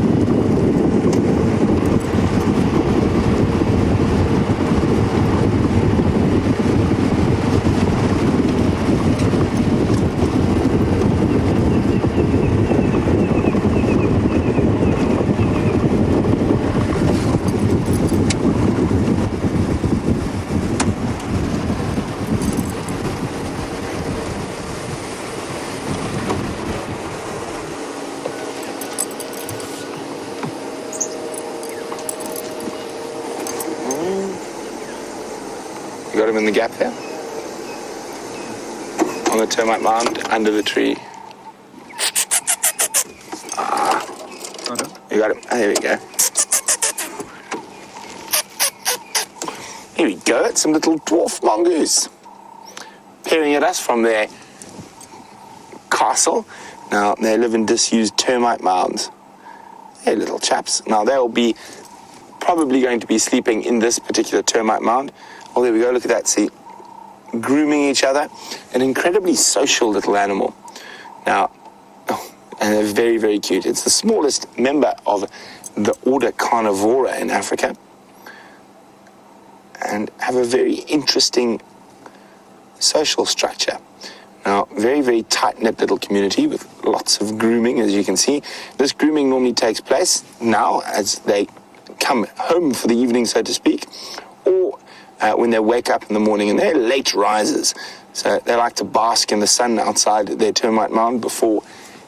Got him in the gap there. On the termite mound, under the tree. You got him. There we go. Here we go. Some little dwarf mongoose peering at us from their castle. Now, they live in disused termite mounds. They're little chaps. Now, they'll be probably going to be sleeping in this particular termite mound. Oh, there we go. Look at that. See, grooming each other. An incredibly social little animal. Now, and they're very, very cute. It's the smallest member of the order Carnivora in Africa. And have a very interesting social structure. Now, very, very tight-knit little community with lots of grooming, as you can see. This grooming normally takes place now as they come home for the evening, so to speak, or when they wake up in the morning, and they're late risers. So they like to bask in the sun outside their termite mound before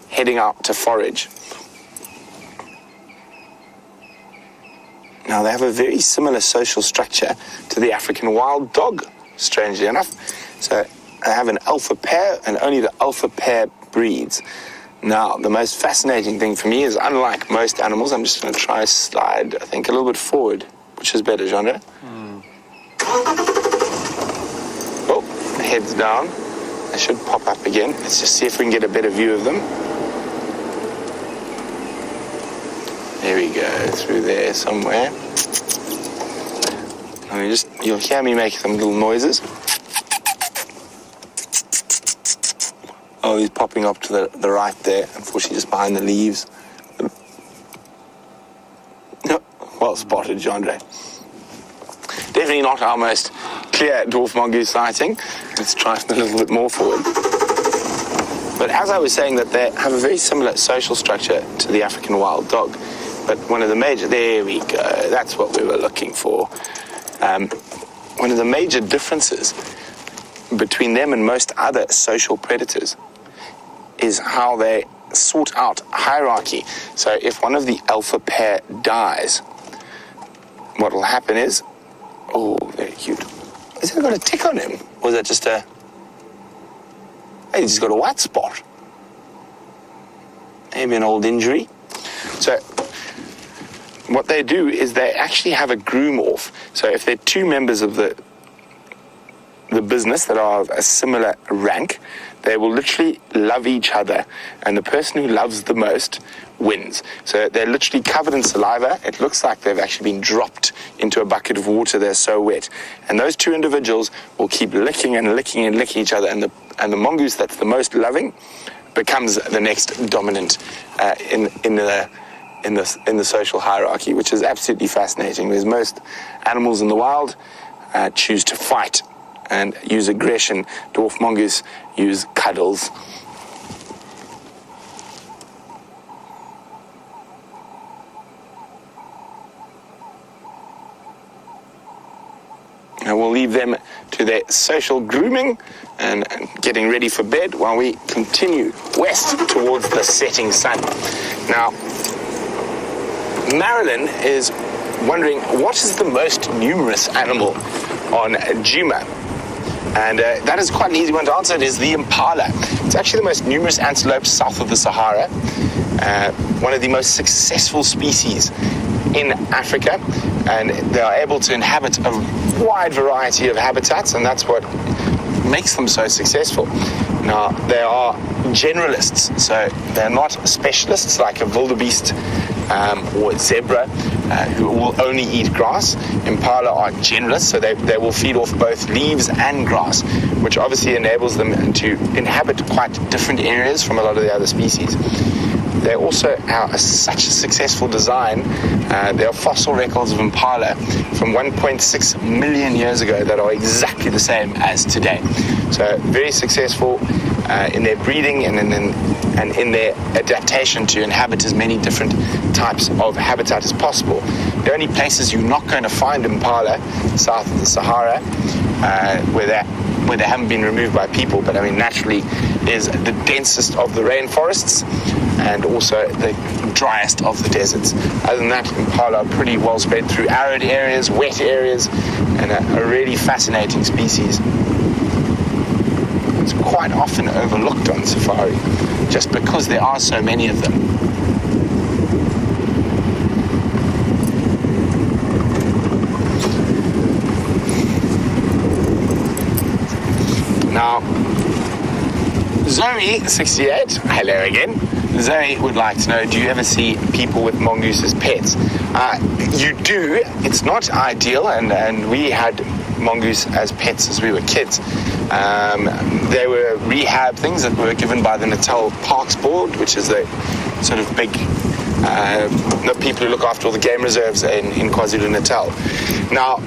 heading out to forage. Now, they have a very similar social structure to the African wild dog, strangely enough. So they have an alpha pair, and only the alpha pair breeds. Now, the most fascinating thing for me is, unlike most animals, I'm just going to try slide, I think, a little bit forward. Which is better, Genre? Oh, the head's down. They should pop up again. Let's just see if we can get a better view of them. There we go, through there somewhere. You'll hear me make some little noises. Oh, he's popping up to the right there, unfortunately just behind the leaves. Well spotted, Genre. Definitely not our most clear dwarf mongoose sighting. Let's try a little bit more forward. But as I was saying, that they have a very similar social structure to the African wild dog. But one of the major, there we go, that's what we were looking for. one of the major differences between them and most other social predators is how they sort out hierarchy. So if one of the alpha pair dies, what will happen is, oh, very cute. Has he got a tick on him? Or is that just a, hey, he's just got a white spot. Maybe an old injury. So what they do is they actually have a groom off. So if they're two members of the business that are of a similar rank, they will literally love each other, and the person who loves the most wins. So they're literally covered in saliva. It looks like they've actually been dropped into a bucket of water. They're so wet. And those two individuals will keep licking and licking and licking each other, and the mongoose that's the most loving becomes the next dominant in the social hierarchy, which is absolutely fascinating, because most animals in the wild choose to fight and use aggression. Dwarf mongoose use cuddles. And we'll leave them to their social grooming and getting ready for bed while we continue west towards the setting sun. Now, Marilyn is wondering, what is the most numerous animal on Djuma? And that is quite an easy one to answer. It is the impala. It's actually the most numerous antelope south of the Sahara, one of the most successful species in Africa, and they are able to inhabit a wide variety of habitats, and that's what makes them so successful. Now, they are generalists, so they're not specialists like a wildebeest or a zebra who will only eat grass. Impala are generalists, so they will feed off both leaves and grass, which obviously enables them to inhabit quite different areas from a lot of the other species. They also are such a successful design. There are fossil records of impala from 1.6 million years ago that are exactly the same as today. So very successful in their breeding and in their adaptation to inhabit as many different types of habitat as possible. The only places you're not going to find impala south of the Sahara, where they haven't been removed by people, but I mean naturally, is the densest of the rainforests and also the driest of the deserts. Other than that, impala are pretty well spread through arid areas, wet areas, and a really fascinating species. It's quite often overlooked on safari, just because there are so many of them. Now, Zoe, 68, hello again. Zoe would like to know, do you ever see people with mongoose as pets? You do. It's not ideal, and we had mongoose as pets as we were kids. They were rehab things that were given by the Natal Parks Board, which is the sort of big the people who look after all the game reserves in KwaZulu-Natal. Now,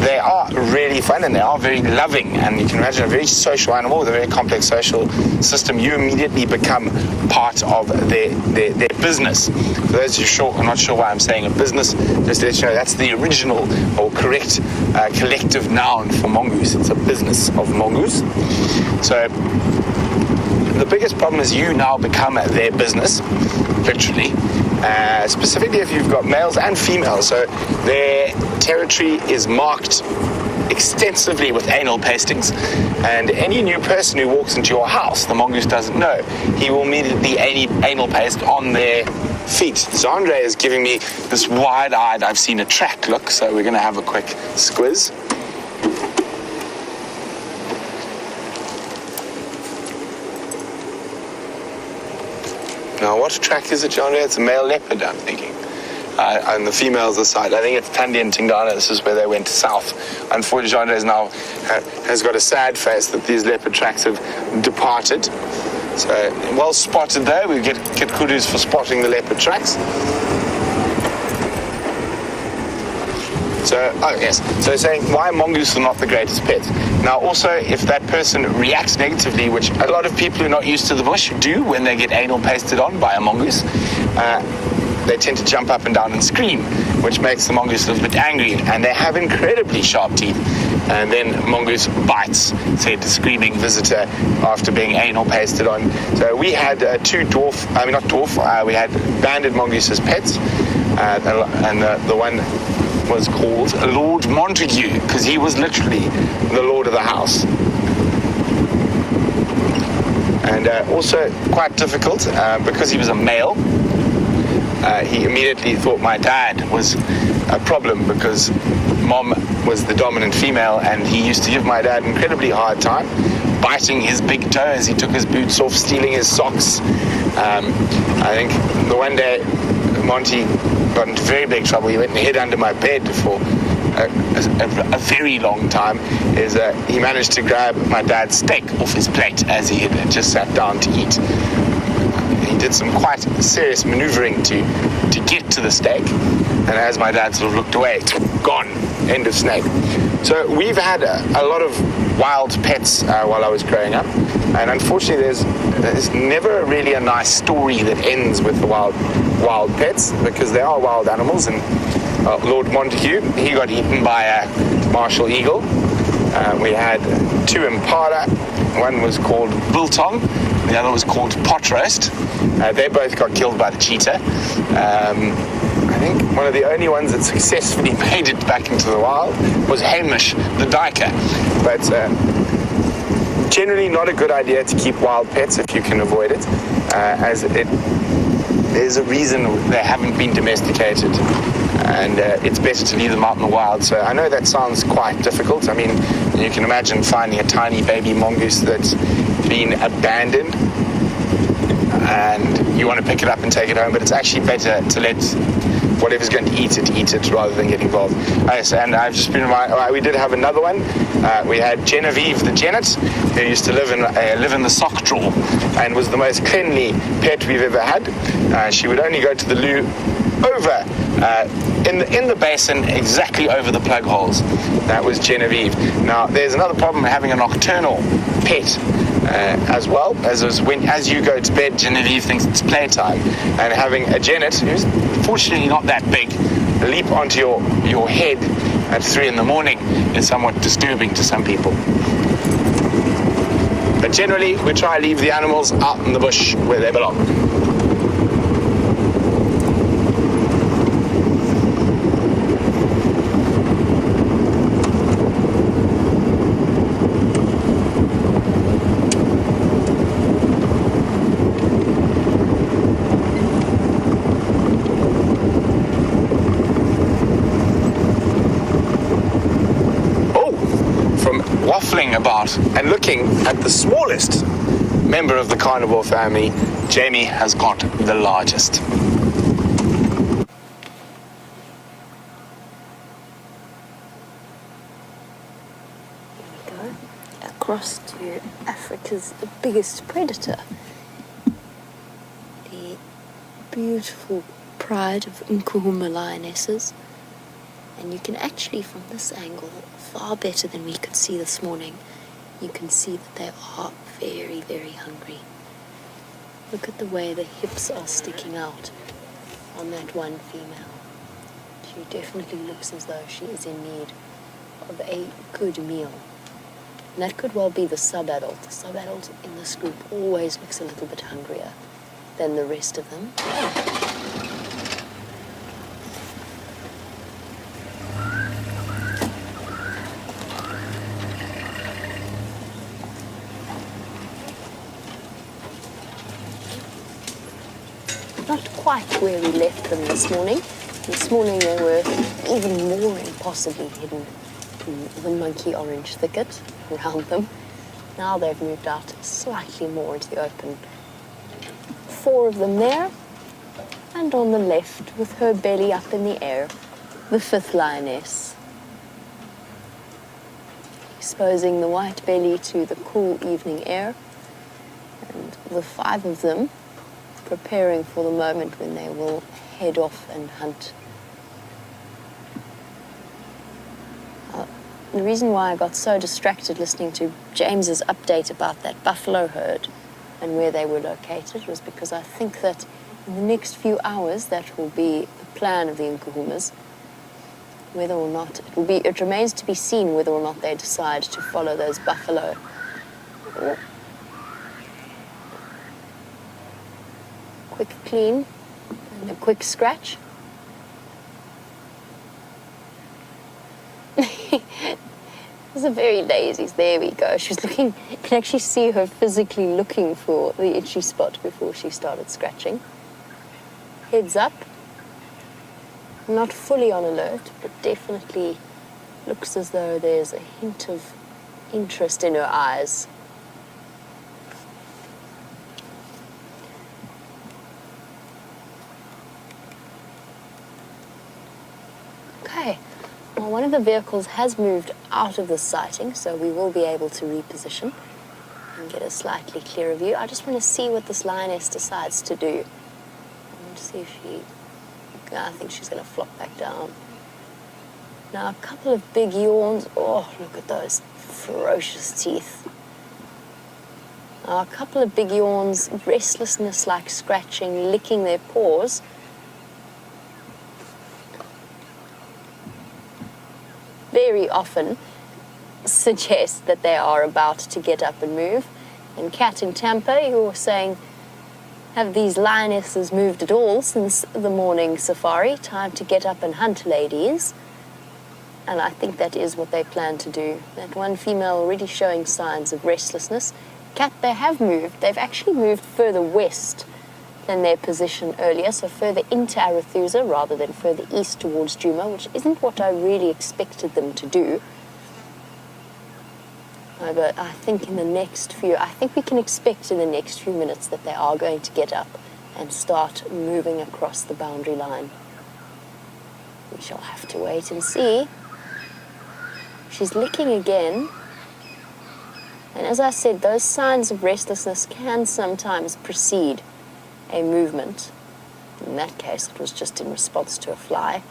they are really fun and they are very loving, and you can imagine a very social animal with a very complex social system. You immediately become part of their business. For those who are not sure why I'm saying a business, just to let you know, that's the original or correct collective noun for mongoose. It's a business of mongoose. So the biggest problem is you now become their business, literally. Specifically if you've got males and females, so their territory is marked extensively with anal pastings, and any new person who walks into your house, the mongoose doesn't know, he will immediately anal paste on their feet. Zandre is giving me this wide-eyed, I've seen a track look, so we're going to have a quick squiz. Now, what track is it, John? It's a male leopard, I'm thinking. And the females aside, I think it's Tandi and Tingana. This is where they went south. Unfortunately, John now has got a sad face that these leopard tracks have departed. So, well spotted though. We get kudos for spotting the leopard tracks. So, oh yes, so saying why mongoose are not the greatest pets. Now also, if that person reacts negatively, which a lot of people who are not used to the bush do when they get anal pasted on by a mongoose, they tend to jump up and down and scream. which makes the mongoose a little bit angry, and they have incredibly sharp teeth. And then mongoose bites, said screaming visitor, after being anal pasted on. So we had we had banded mongoose as pets, and the one was called Lord Montague, because he was literally the lord of the house. And also quite difficult because he was a male. He immediately thought my dad was a problem because Mom was the dominant female, and he used to give my dad an incredibly hard time, biting his big toe as he took his boots off, stealing his socks. I think the one day Monty got into very big trouble. He went and hid under my bed for a very long time. He managed to grab my dad's steak off his plate as he had just sat down to eat. He did some quite serious maneuvering to get to the steak, and as my dad sort of looked away, gone, end of snake. So we've had a lot of wild pets while I was growing up, and unfortunately there's never really a nice story that ends with the wild pets, because they are wild animals. And Lord Montague, he got eaten by a martial eagle. We had two impala. One was called biltong, the other was called pot roast. They both got killed by the cheetah. I think one of the only ones that successfully made it back into the wild was Hamish, the duiker. But generally not a good idea to keep wild pets if you can avoid it, as there's a reason they haven't been domesticated, and it's better to leave them out in the wild. So I know that sounds quite difficult. I mean, you can imagine finding a tiny baby mongoose that's been abandoned, and you want to pick it up and take it home, but it's actually better to let whatever's going to eat it rather than get involved. And I've just been reminded, we did have another one. We had Genevieve the Genet, who used to live in the sock drawer and was the most cleanly pet we've ever had. She would only go to the loo over in the basin, exactly over the plug holes. That was Genevieve. Now there's another problem having a nocturnal pet as well, as you go to bed, Genevieve thinks it's playtime, and having a Genet, who's fortunately not that big, leap onto your head at 3 in the morning is somewhat disturbing to some people. But generally, we try to leave the animals out in the bush where they belong. Waffling about and looking at the smallest member of the carnivore family, Jamie has got the largest. Here we go, across to Africa's biggest predator, the beautiful pride of Nkuhumas lionesses. And you can actually, from this angle, far better than we could see this morning, you can see that they are very, very hungry. Look at the way the hips are sticking out on that one female. She definitely looks as though she is in need of a good meal. And that could well be the sub-adult. The sub-adult in this group always looks a little bit hungrier than the rest of them. Not quite where we left them this morning. This morning they were even more impossibly hidden in the monkey orange thicket around them. Now they've moved out slightly more into the open. 4 of them there, and on the left, with her belly up in the air, the 5th lioness, exposing the white belly to the cool evening air, and the 5 of them preparing for the moment when they will head off and hunt. The reason why I got so distracted listening to James's update about that buffalo herd and where they were located was because I think that in the next few hours that will be the plan of the Nkuhumas, whether or not it remains to be seen whether or not they decide to follow those buffalo. Oh. Quick clean and a quick scratch. These are very lazy. There we go. She's looking, you can actually see her physically looking for the itchy spot before she started scratching. Heads up. Not fully on alert, but definitely looks as though there's a hint of interest in her eyes. Okay. Well, one of the vehicles has moved out of the sighting, so we will be able to reposition and get a slightly clearer view. I just want to see what this lioness decides to do. I want to see if I think she's going to flop back down. Now, a couple of big yawns. Oh, look at those ferocious teeth. Now, a couple of big yawns, restlessness like scratching, licking their paws. Very often suggest that they are about to get up and move. And Cat in Tampa, you're saying, have these lionesses moved at all since the morning safari? Time to get up and hunt, ladies. And I think that is what they plan to do. That one female already showing signs of restlessness. Cat, they have moved. They've actually moved further west than their position earlier, so further into Arathusa rather than further east towards Djuma, which isn't what I really expected them to do. But I think we can expect in the next few minutes that they are going to get up and start moving across the boundary line. We shall have to wait and see. She's licking again. And as I said, those signs of restlessness can sometimes precede a movement. In that case, it was just in response to a fly.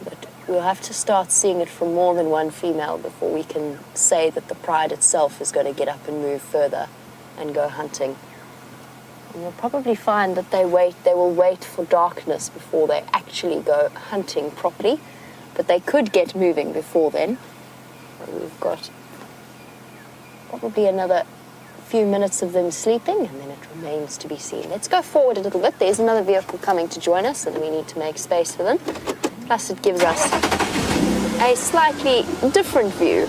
But we'll have to start seeing it from more than one female before we can say that the pride itself is going to get up and move further and go hunting. And you'll probably find that they will wait for darkness before they actually go hunting properly. But they could get moving before then. So we've got probably another few minutes of them sleeping, and then it remains to be seen. Let's go forward a little bit. There's another vehicle coming to join us, and we need to make space for them. Plus, it gives us a slightly different view.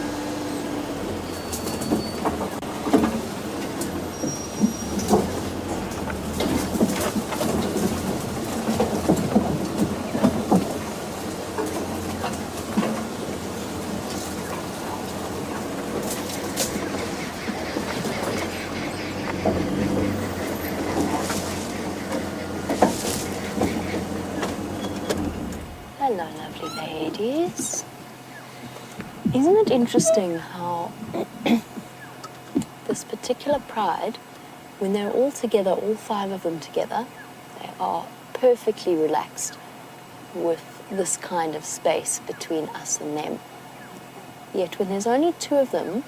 Hello, lovely ladies. Isn't it interesting how this particular pride, when they're all together, all 5 of them together, they are perfectly relaxed with this kind of space between us and them. Yet when there's only 2 of them,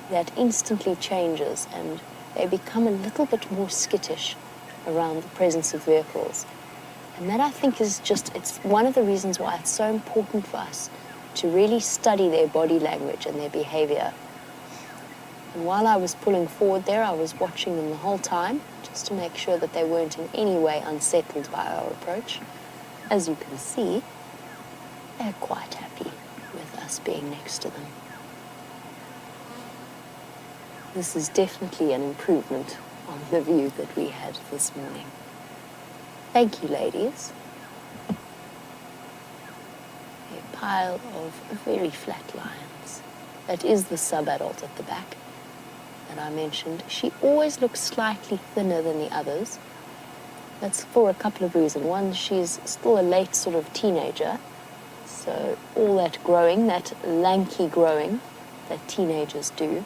that instantly changes and they become a little bit more skittish around the presence of vehicles. And that, I think, is it's one of the reasons why it's so important for us to really study their body language and their behavior. And while I was pulling forward there, I was watching them the whole time, just to make sure that they weren't in any way unsettled by our approach. As you can see, they're quite happy with us being next to them. This is definitely an improvement on the view that we had this morning. Thank you, ladies. A pile of very flat lions. That is the sub-adult at the back that I mentioned. She always looks slightly thinner than the others. That's for a couple of reasons. One, she's still a late sort of teenager, so all that growing, that lanky growing that teenagers do.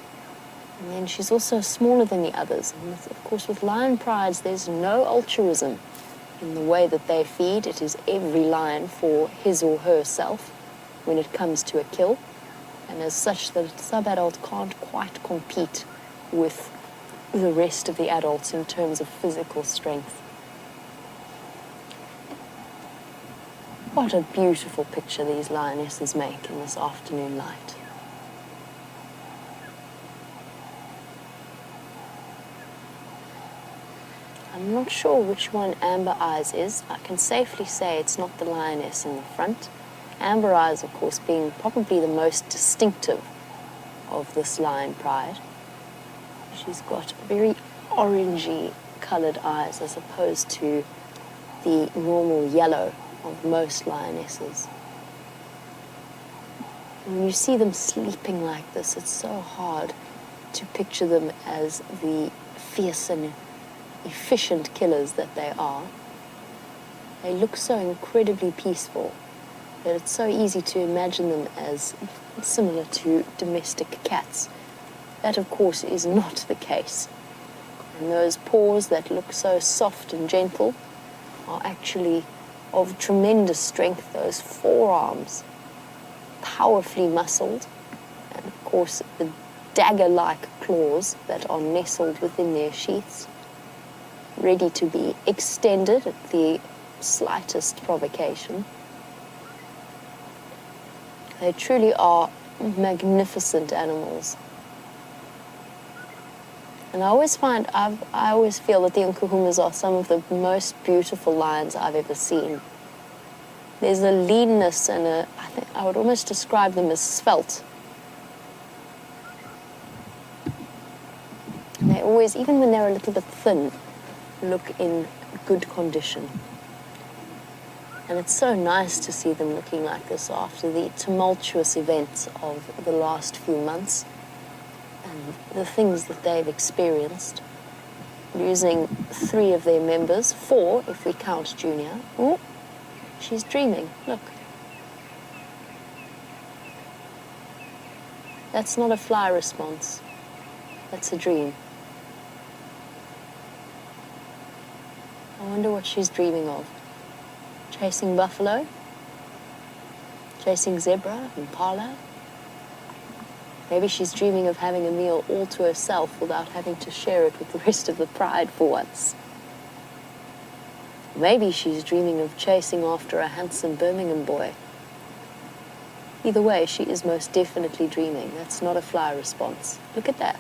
And then she's also smaller than the others. And of course, with lion prides, there's no altruism in the way that they feed. It is every lion for his or herself when it comes to a kill. And as such, the sub-adult can't quite compete with the rest of the adults in terms of physical strength. What a beautiful picture these lionesses make in this afternoon light. I'm not sure which one Amber Eyes is. I can safely say it's not the lioness in the front. Amber Eyes, of course, being probably the most distinctive of this lion pride. She's got very orangey coloured eyes as opposed to the normal yellow of most lionesses. When you see them sleeping like this, it's so hard to picture them as the fierce and efficient killers that they are. They look so incredibly peaceful that it's so easy to imagine them as similar to domestic cats. That, of course, is not the case. And those paws that look so soft and gentle are actually of tremendous strength. Those forearms, powerfully muscled, and of course the dagger-like claws that are nestled within their sheaths, ready to be extended at the slightest provocation. They truly are magnificent animals. And I always feel that the Nkuhumas are some of the most beautiful lions I've ever seen. There's a leanness and I would almost describe them as svelte. And they always, even when they're a little bit thin, look in good condition. And it's so nice to see them looking like this after the tumultuous events of the last few months and the things that they've experienced. Losing 3 of their members, 4 if we count Junior. Oh, she's dreaming, look. That's not a fly response, that's a dream. I wonder what she's dreaming of. Chasing buffalo? Chasing zebra, impala? Maybe she's dreaming of having a meal all to herself without having to share it with the rest of the pride for once. Maybe she's dreaming of chasing after a handsome Birmingham boy. Either way, she is most definitely dreaming. That's not a fly response. Look at that.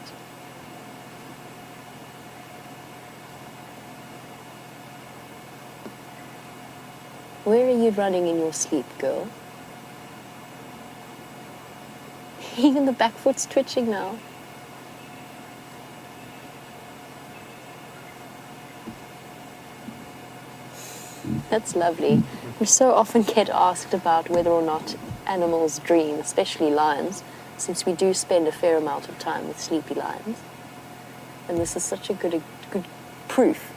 Where are you running in your sleep, girl? Even the back foot's twitching now. That's lovely. We so often get asked about whether or not animals dream, especially lions, since we do spend a fair amount of time with sleepy lions. And this is such a good proof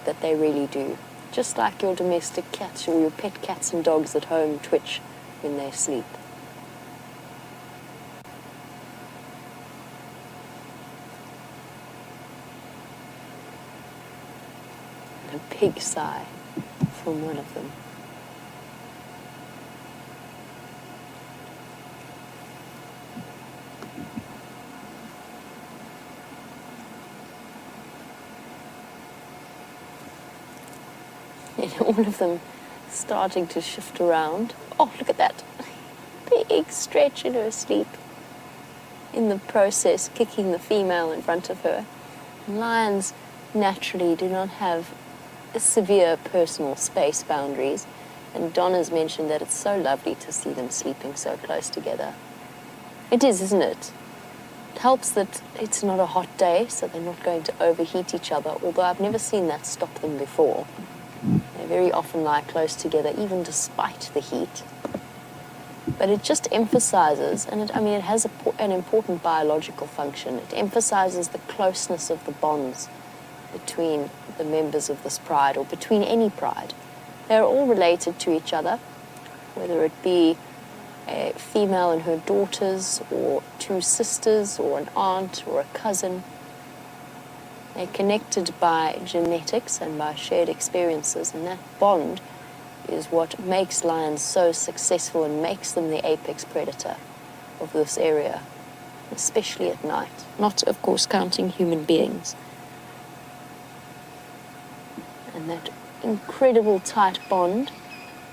that they really do. Just like your domestic cats or your pet cats and dogs at home twitch when they sleep. And a big sigh from one of them. And all of them starting to shift around. Oh, look at that. Big stretch in her sleep. In the process, kicking the female in front of her. Lions naturally do not have severe personal space boundaries. And Donna's mentioned that it's so lovely to see them sleeping so close together. It is, isn't it? It helps that it's not a hot day, so they're not going to overheat each other, although I've never seen that stop them before. They very often lie close together, even despite the heat. But it just emphasizes, and it has an important biological function. It emphasizes the closeness of the bonds between the members of this pride, or between any pride. They're all related to each other, whether it be a female and her daughters, or 2 sisters, or an aunt, or a cousin. They're connected by genetics and by shared experiences, and that bond is what makes lions so successful and makes them the apex predator of this area, especially at night. Not, of course, counting human beings. And that incredible tight bond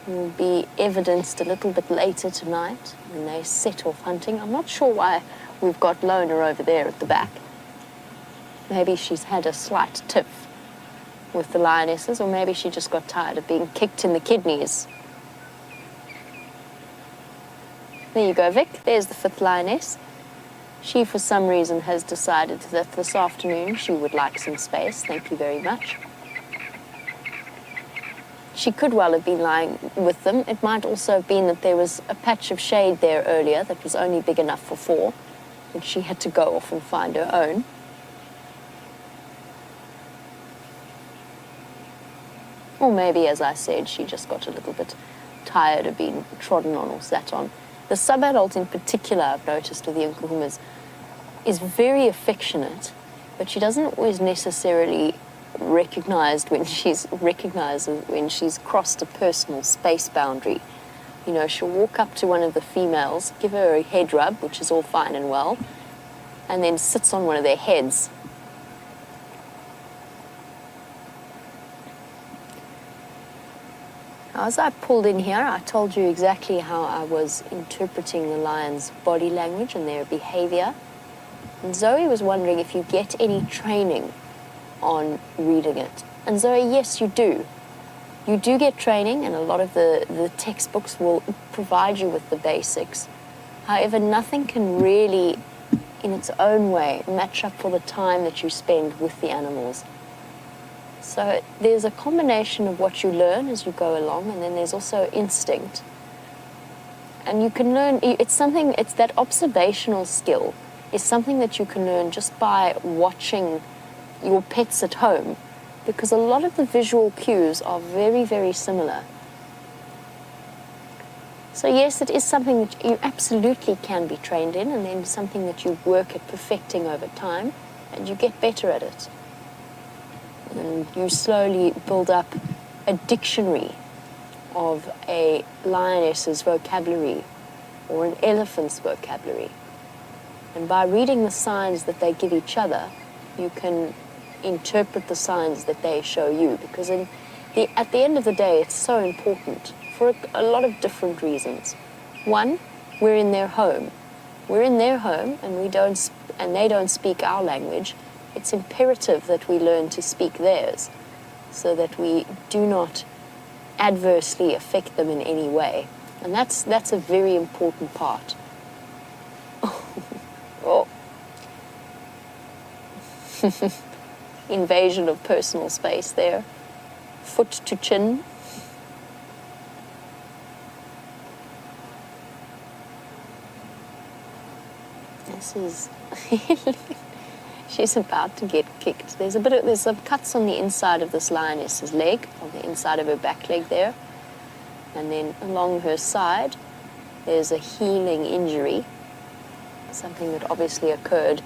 will be evidenced a little bit later tonight when they set off hunting. I'm not sure why we've got Lona over there at the back. Maybe she's had a slight tiff with the lionesses, or maybe she just got tired of being kicked in the kidneys. There you go, Vic. There's the 5th lioness. She, for some reason, has decided that this afternoon she would like some space. Thank you very much. She could well have been lying with them. It might also have been that there was a patch of shade there earlier that was only big enough for 4, and she had to go off and find her own. Or maybe, as I said, she just got a little bit tired of being trodden on or sat on. The sub-adult in particular, I've noticed with the Nkuhumas, is very affectionate, but she doesn't always necessarily recognize when she's crossed a personal space boundary. You know, she'll walk up to one of the females, give her a head rub, which is all fine and well, and then sits on one of their heads. As I pulled in here, I told you exactly how I was interpreting the lion's body language and their behavior. And Zoe was wondering if you get any training on reading it. And Zoe, yes, you do. You do get training, and a lot of the textbooks will provide you with the basics. However, nothing can really, in its own way, match up for the time that you spend with the animals. So there's a combination of what you learn as you go along, and then there's also instinct. And you can learn, it's that observational skill is something that you can learn just by watching your pets at home, because a lot of the visual cues are very, very similar. So yes, it is something that you absolutely can be trained in, and then something that you work at perfecting over time, and you get better at it. And you slowly build up a dictionary of a lioness's vocabulary or an elephant's vocabulary. And by reading the signs that they give each other, you can interpret the signs that they show you, because at the end of the day, it's so important for a lot of different reasons. One, we're in their home. We're in their home, and they don't speak our language. It's imperative that we learn to speak theirs, so that we do not adversely affect them in any way. And that's a very important part. Oh. Invasion of personal space there. Foot to chin. This is... She's about to get kicked. There's some cuts on the inside of this lioness's leg, on the inside of her back leg there. And then along her side, there's a healing injury, something that obviously occurred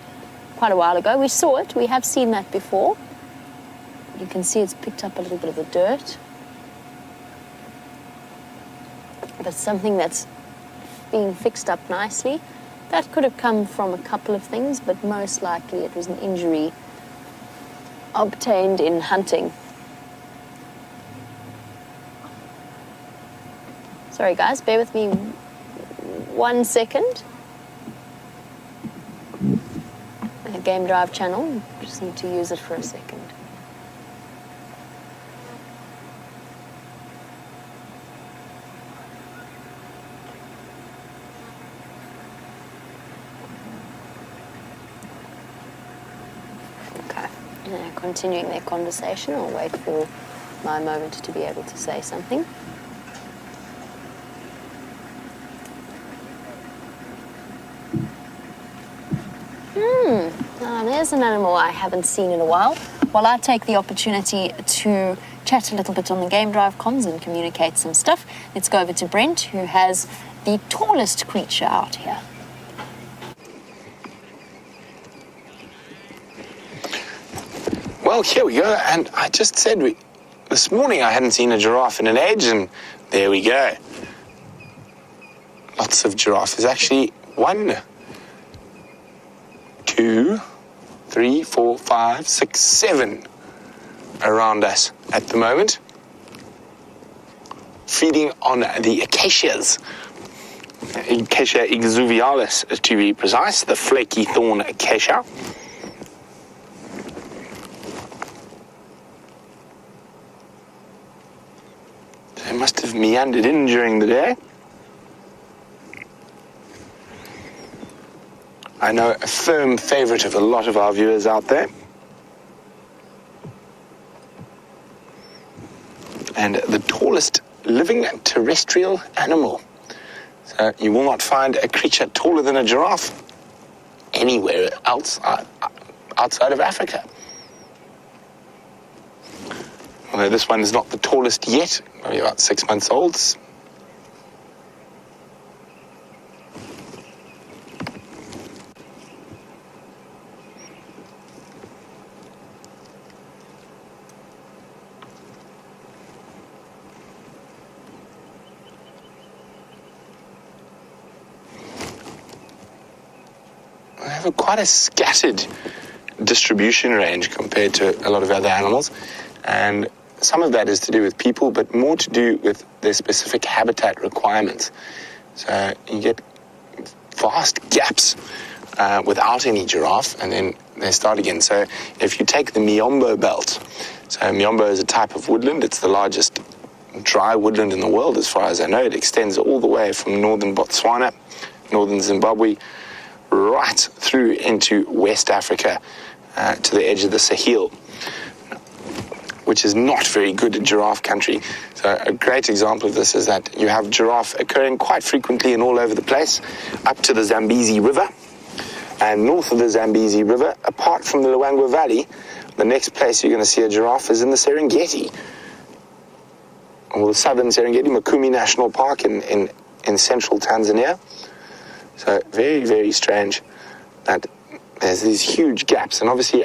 quite a while ago. We saw it, we have seen that before. You can see it's picked up a little bit of the dirt. But something that's being fixed up nicely. That could have come from a couple of things, but most likely it was an injury obtained in hunting. Sorry guys, bear with me 1 second. The Game Drive channel, just need to use it for a second. They're continuing their conversation. I'll wait for my moment to be able to say something. There's an animal I haven't seen in a while. While I take the opportunity to chat a little bit on the Game Drive comms and communicate some stuff, let's go over to Brent, who has the tallest creature out here. Well, here we go, and I just said this morning I hadn't seen a giraffe in an age, and there we go. Lots of giraffe. There's actually 1, 2, 3, 4, 5, 6, 7 around us at the moment. feeding on the acacias. Acacia exuvialis, to be precise, the flaky thorn acacia. They must have meandered in during the day. I know a firm favourite of a lot of our viewers out there. And the tallest living terrestrial animal. So you will not find a creature taller than a giraffe anywhere else outside of Africa. Although this one is not the tallest yet, maybe about 6 months old. They have quite a scattered distribution range compared to a lot of other animals, and some of that is to do with people, but more to do with their specific habitat requirements. So you get vast gaps without any giraffe, and then they start again. So if you take the Miombo belt, so Miombo is a type of woodland. It's the largest dry woodland in the world, as far as I know. It extends all the way from northern Botswana, northern Zimbabwe, right through into West Africa to the edge of the Sahel, which is not very good giraffe country. So a great example of this is that you have giraffe occurring quite frequently and all over the place, up to the Zambezi River. And north of the Zambezi River, apart from the Luangwa Valley, the next place you're going to see a giraffe is in the Serengeti, or the southern Serengeti, Mikumi National Park in central Tanzania. So very, very strange that there's these huge gaps. And obviously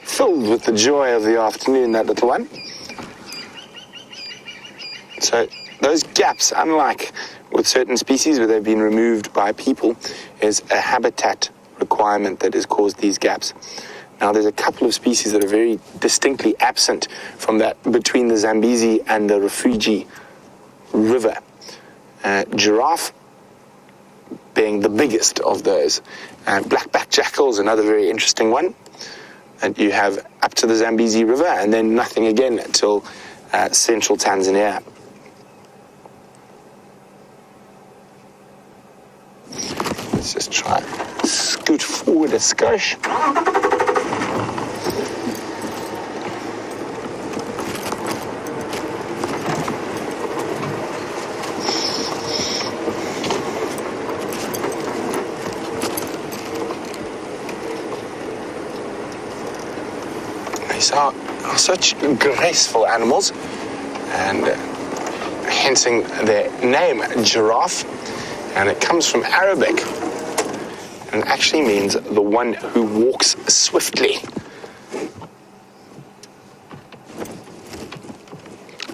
filled with the joy of the afternoon, that little one. So those gaps, unlike with certain species where they've been removed by people, is a habitat requirement that has caused these gaps. Now, there's a couple of species that are very distinctly absent from that between the Zambezi and the Rufiji River. Giraffe being the biggest of those. Black-backed jackal is another very interesting one. And you have up to the Zambezi River and then nothing again until central Tanzania. Let's just try and scoot forward a skosh. These are such graceful animals, and hensing their name, giraffe, and it comes from Arabic and actually means the one who walks swiftly.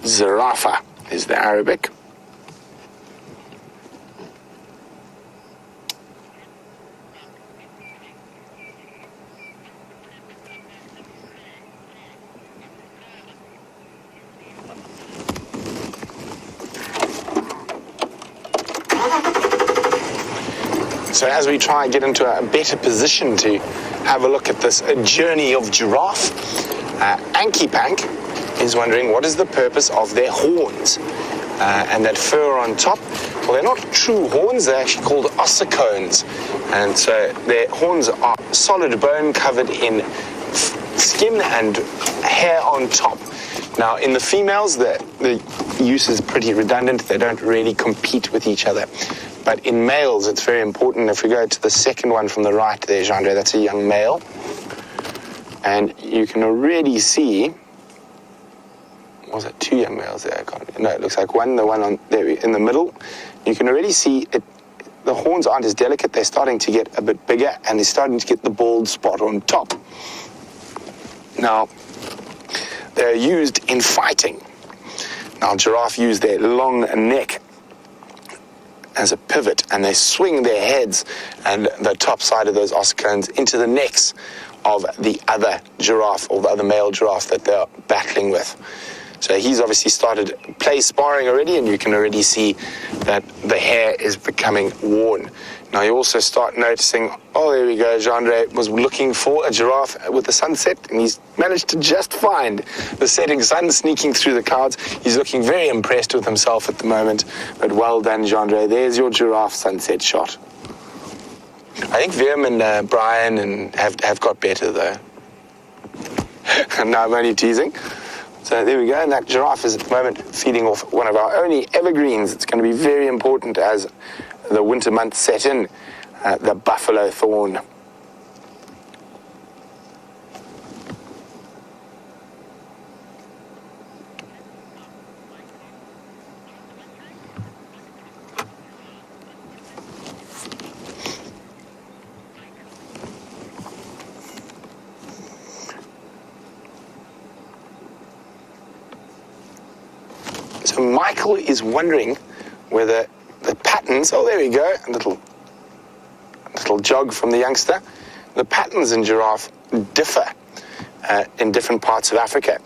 Zarafa is the Arabic. So as we try and get into a better position to have a look at this journey of giraffe, Anki Pank is wondering what is the purpose of their horns and that fur on top. Well, they're not true horns, they're actually called ossicones. And so their horns are solid bone covered in skin and hair on top. Now, in the females, the use is pretty redundant. They don't really compete with each other. But in males, it's very important. If we go to the second one from the right there, Jean-Andre, that's a young male. And you can already see, was it two young males there? No, it looks like one, the one on there in the middle. You can already see it. The horns aren't as delicate. They're starting to get a bit bigger, and they're starting to get the bald spot on top. Now, they're used in fighting. Now, giraffe use their long neck as a pivot, and they swing their heads and the top side of those ossicones into the necks of the other giraffe or the other male giraffe that they're battling with. So he's obviously started play sparring already, and you can already see that the hair is becoming worn. Now you also start noticing, oh, there we go, Jandre was looking for a giraffe with the sunset, and he's managed to just find the setting sun sneaking through the clouds. He's looking very impressed with himself at the moment, but well done, Jandre. There's your giraffe sunset shot. I think Virm and Brian have got better, though. And now I'm only teasing. So there we go, and that giraffe is at the moment feeding off one of our only evergreens. It's going to be very important as the winter months set in, the buffalo thorn. So Michael is wondering whether the patterns, oh, there we go, a little jog from the youngster. The patterns in giraffe differ in different parts of Africa.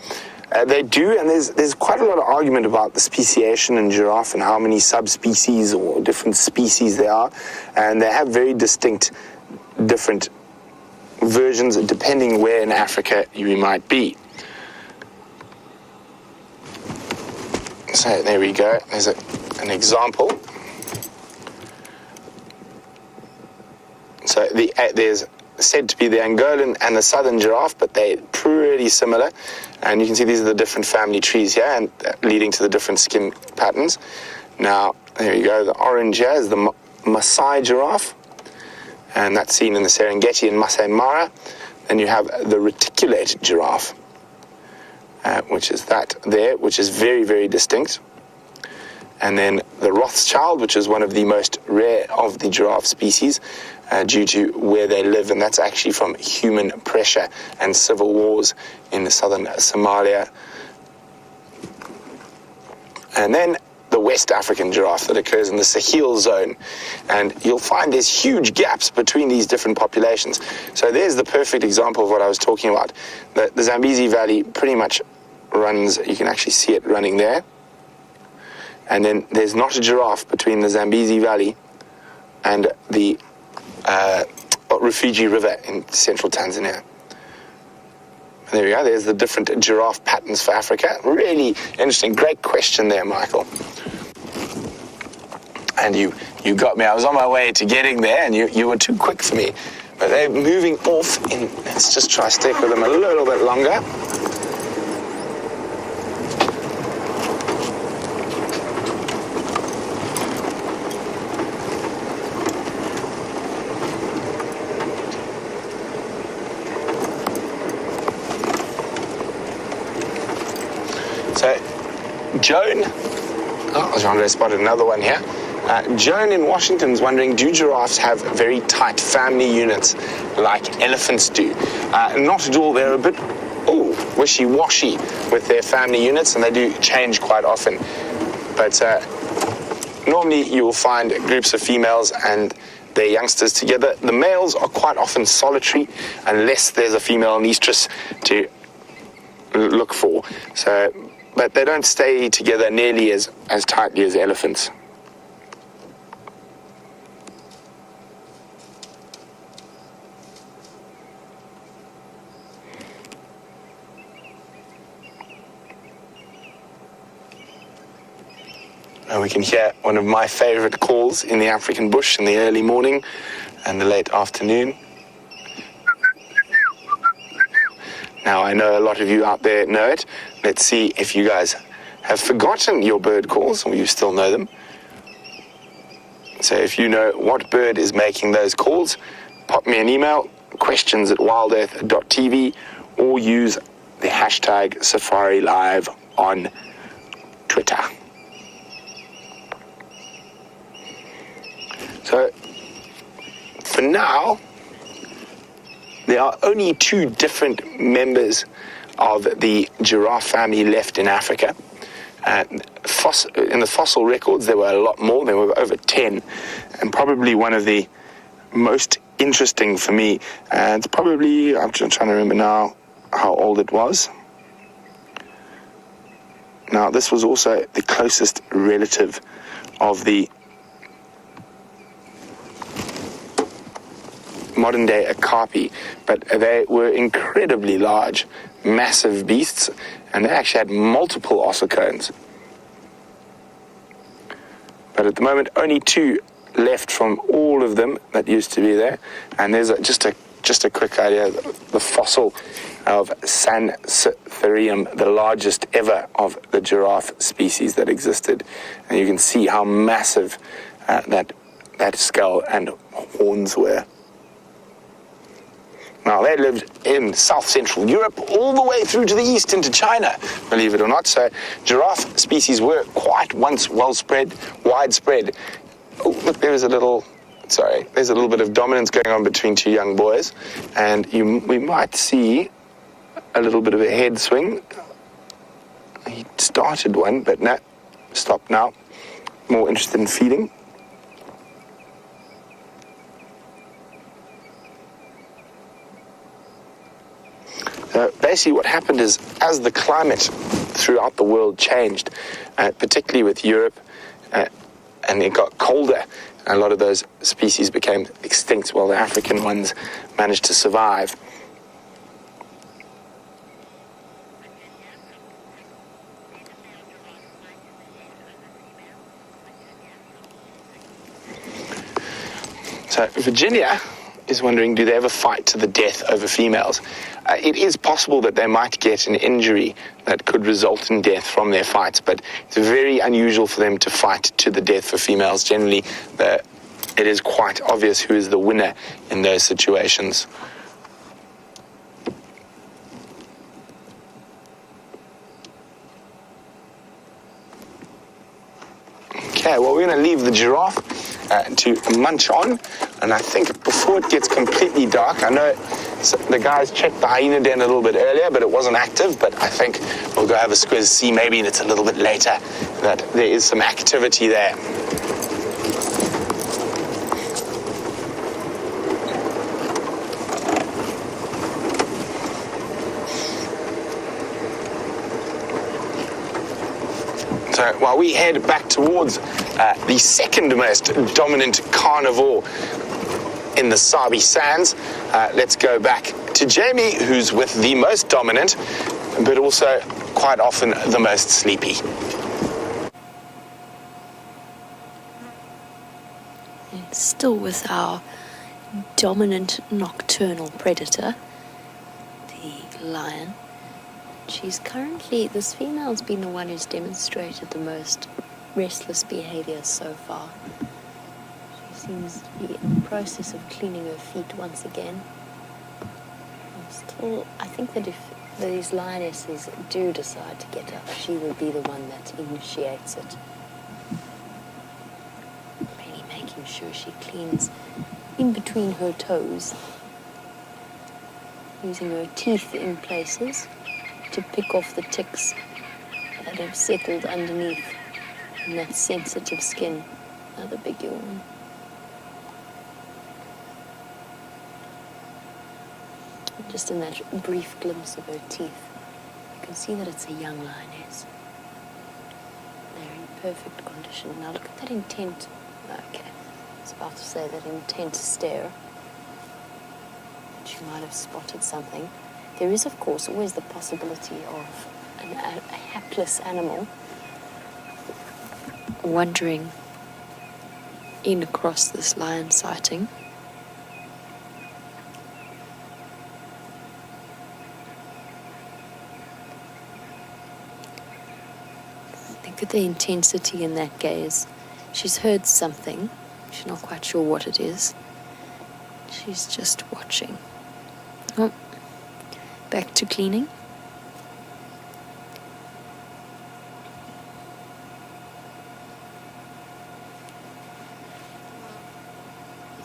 They do, and there's quite a lot of argument about the speciation in giraffe and how many subspecies or different species there are, and they have very distinct, different versions depending where in Africa you might be. So there we go, there's an example. So there's said to be the Angolan and the southern giraffe, but they're pretty similar. And you can see these are the different family trees here, and leading to the different skin patterns. Now, there you go, the orange here is the Maasai giraffe, and that's seen in the Serengeti and Masai Mara. Then you have the reticulated giraffe, which is that there, which is very, very distinct. And then the Rothschild, which is one of the most rare of the giraffe species due to where they live, and that's actually from human pressure and civil wars in the southern Somalia. And then the West African giraffe that occurs in the Sahel zone. And you'll find there's huge gaps between these different populations. So there's the perfect example of what I was talking about. The Zambezi Valley pretty much runs, you can actually see it running there. And then there's not a giraffe between the Zambezi Valley and the Rufiji River in central Tanzania. There we go, there's the different giraffe patterns for Africa. Really interesting, great question there, Michael. And you got me, I was on my way to getting there, and you were too quick for me. But they're moving off in, let's just try to stick with them a little bit longer. So, Joan, Jandre spotted another one here. Joan in Washington's wondering, do giraffes have very tight family units like elephants do? Not at all. They're a bit, wishy-washy with their family units, and they do change quite often. But normally you will find groups of females and their youngsters together. The males are quite often solitary unless there's a female estrus to look for. So, but they don't stay together nearly as tightly as elephants. And we can hear one of my favorite calls in the African bush in the early morning and the late afternoon. Now, I know a lot of you out there know it. Let's see if you guys have forgotten your bird calls or you still know them. So if you know what bird is making those calls, pop me an email, questions@wildearth.tv, or use the hashtag SafariLive on Twitter. So, for now, there are only two different members of the giraffe family left in Africa. In the fossil records, there were a lot more. There were over 10. And probably one of the most interesting for me, it's probably, I'm just trying to remember now how old it was. Now, this was also the closest relative of the modern-day okapi, but they were incredibly large, massive beasts, and they actually had multiple ossicones. But at the moment, only 2 left from all of them that used to be there. And there's just a quick idea, the fossil of Santherium, the largest ever of the giraffe species that existed. And you can see how massive that skull and horns were. Now, they lived in south-central Europe all the way through to the east into China, believe it or not. So giraffe species were quite once widespread. Oh, look, there's a little bit of dominance going on between 2 young boys. And we might see a little bit of a head swing. He started one, but no, stop now. More interested in feeding. Basically what happened is, as the climate throughout the world changed, particularly with Europe, and it got colder, a lot of those species became extinct while the African ones managed to survive. So Virginia is wondering, do they ever fight to the death over females? It is possible that they might get an injury that could result in death from their fights, but it's very unusual for them to fight to the death for females. Generally, it is quite obvious who is the winner in those situations. Okay, well, we're going to leave the giraffe to munch on, and I think before it gets completely dark, I know the guys checked the hyena den a little bit earlier, but it wasn't active, but I think we'll go have a squiz, see maybe it's a little bit later that there is some activity there. So while we head back towards the second most dominant carnivore in the Sabi Sands, let's go back to Jamie, who's with the most dominant, but also quite often the most sleepy. Still with our dominant nocturnal predator, the lion. This female's been the one who's demonstrated the most restless behavior so far. She seems to be in the process of cleaning her feet once again. I think that if these lionesses do decide to get up, she will be the one that initiates it. Really making sure she cleans in between her toes, using her teeth in places to pick off the ticks that have settled underneath in that sensitive skin. Another big yawn. Just in that brief glimpse of her teeth, you can see that it's a young lioness. They're in perfect condition. Now look at that intent. Okay, I was about to say that intent stare. She might have spotted something. There is, of course, always the possibility of a hapless animal wandering in across this lion sighting. Think of the intensity in that gaze. She's heard something. She's not quite sure what it is. She's just watching. Oh. Back to cleaning.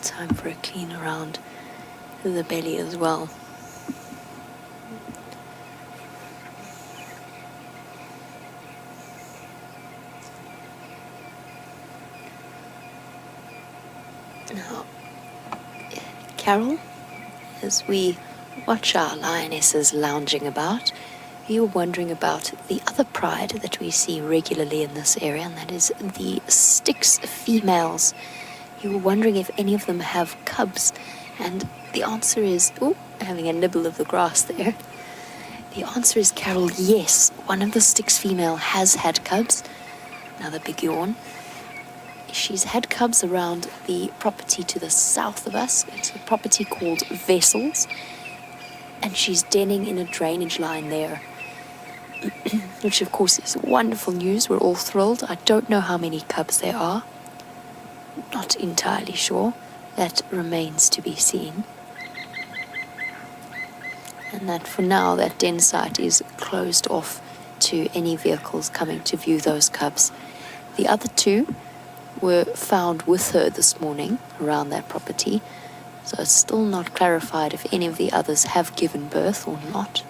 Time for a clean around the belly as well. Now, Carol, as we watch our lionesses lounging about, you were wondering about the other pride that we see regularly in this area, and that is the Styx females. You were wondering if any of them have cubs, and the answer is, having a nibble of the grass there. The answer is, Carol, yes. One of the Styx female has had cubs. Another big yawn. She's had cubs around the property to the south of us. It's a property called Vessels, and she's denning in a drainage line there. Which of course is wonderful news. We're all thrilled. I don't know how many cubs there are. Not entirely sure. That remains to be seen. And that for now, that den site is closed off to any vehicles coming to view those cubs. The other two were found with her this morning around that property. So it's still not clarified if any of the others have given birth or not.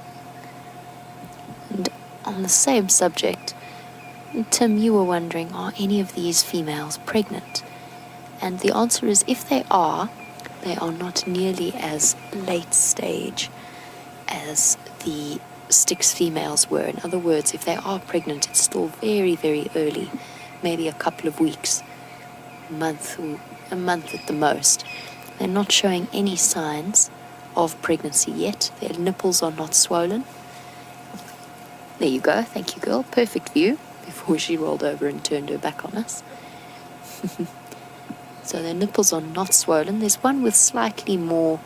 And on the same subject, Tim, you were wondering, are any of these females pregnant? And the answer is, if they are not nearly as late stage as the Styx females were. In other words, if they are pregnant, it's still very, very early, maybe a couple of weeks, a month at the most. They're not showing any signs of pregnancy yet. Their nipples are not swollen. There you go. Thank you, girl. Perfect view before she rolled over and turned her back on us. So their nipples are not swollen. There's one with slightly more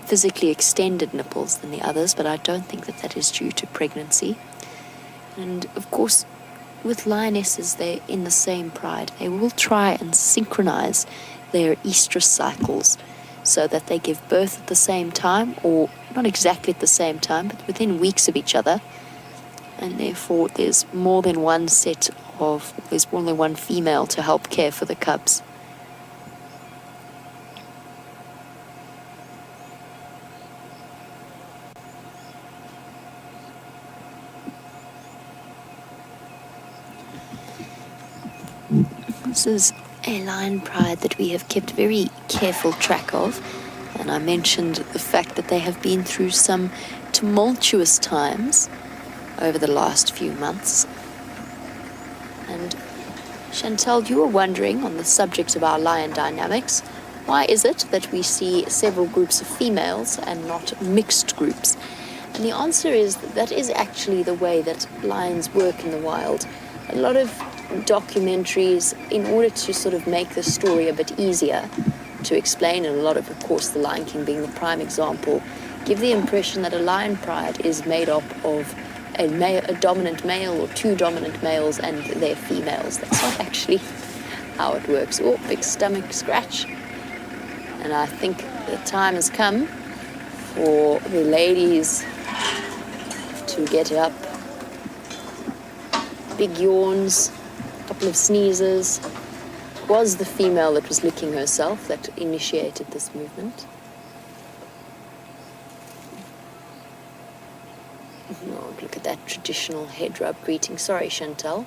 physically extended nipples than the others, but I don't think that is due to pregnancy. And of course, with lionesses, they're in the same pride. They will try and synchronize their estrus cycles so that they give birth at the same time, or not exactly at the same time, but within weeks of each other. And therefore, there's more than one female to help care for the cubs. This is a lion pride that we have kept very careful track of, and I mentioned the fact that they have been through some tumultuous times over the last few months. And Chantal, you were wondering on the subject of our lion dynamics, why is it that we see several groups of females and not mixed groups? And the answer is that is actually the way that lions work in the wild. A lot of documentaries, in order to sort of make the story a bit easier to explain, and a lot of course, The Lion King being the prime example, give the impression that a lion pride is made up of a dominant male or two dominant males and their females. That's not actually how it works. Oh, big stomach scratch. And I think the time has come for the ladies to get up. Big yawns, a couple of sneezes. It was the female that was licking herself that initiated this movement. Oh, look at that traditional head rub greeting. Sorry, Chantal.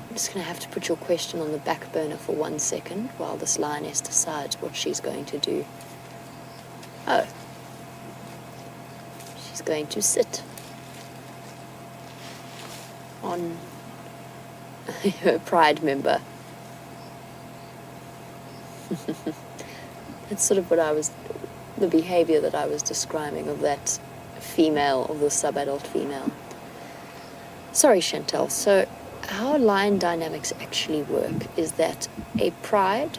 I'm just going to have to put your question on the back burner for 1 second while this lioness decides what she's going to do. Oh. She's going to sit on her pride member. That's sort of the behavior that I was describing of that female, of the subadult female. Sorry, Chantal. So how lion dynamics actually work is that a pride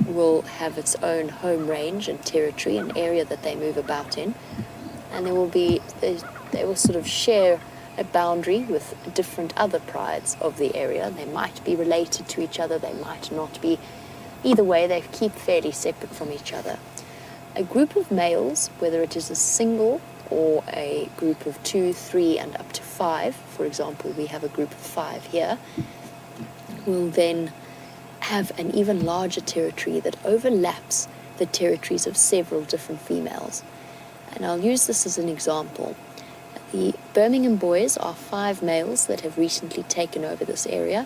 will have its own home range and territory, an area that they move about in, and they will sort of share a boundary with different other prides of the area. They might be related to each other, they might not be. Either way, they keep fairly separate from each other. A group of males, whether it is a single or a group of 2, 3, and up to 5, for example, we have a group of 5 here, will then have an even larger territory that overlaps the territories of several different females. And I'll use this as an example. The Birmingham boys are 5 males that have recently taken over this area.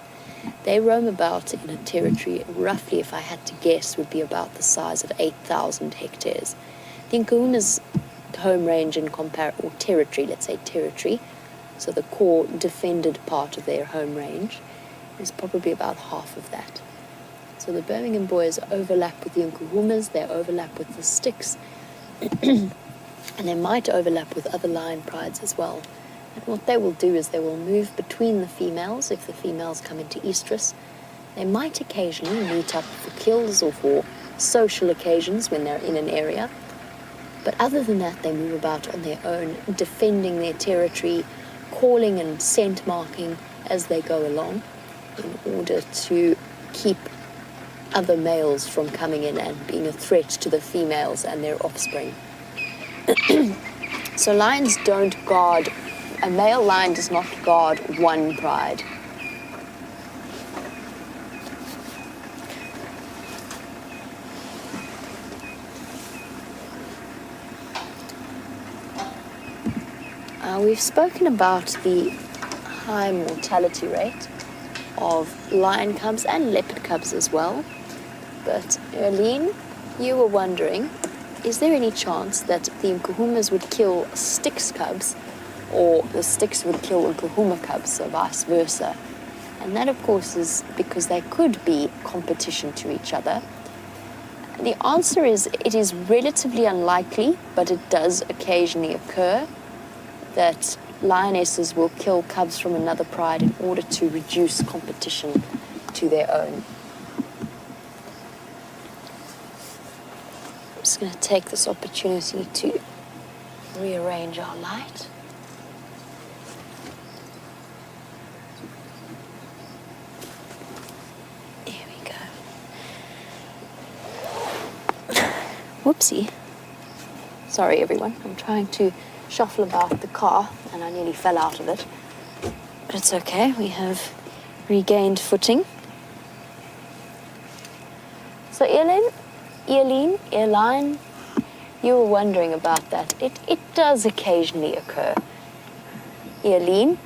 They roam about in a territory, roughly, if I had to guess, would be about the size of 8,000 hectares. The Nkuhumas home range or territory, let's say territory, so the core defended part of their home range, is probably about half of that. So the Birmingham boys overlap with the Nkuhumas, they overlap with the Sticks, and they might overlap with other lion prides as well. And what they will do is they will move between the females if the females come into estrus. They might occasionally meet up for kills or for social occasions when they're in an area. But other than that, they move about on their own, defending their territory, calling and scent marking as they go along in order to keep other males from coming in and being a threat to the females and their offspring. So lions don't guard, a male lion does not guard one pride. We've spoken about the high mortality rate of lion cubs and leopard cubs as well. But Erlene, you were wondering, is there any chance that the Nkuhumas would kill Sticks cubs or the Sticks would kill Nkuhuma cubs, so vice versa? And that, of course, is because they could be competition to each other. The answer is it is relatively unlikely, but it does occasionally occur that lionesses will kill cubs from another pride in order to reduce competition to their own. I'm just going to take this opportunity to rearrange our light. There we go. Whoopsie. Sorry everyone, I'm trying to shuffle about the car and I nearly fell out of it. But it's okay, we have regained footing. So Erline, you were wondering about that. It does occasionally occur. Erline.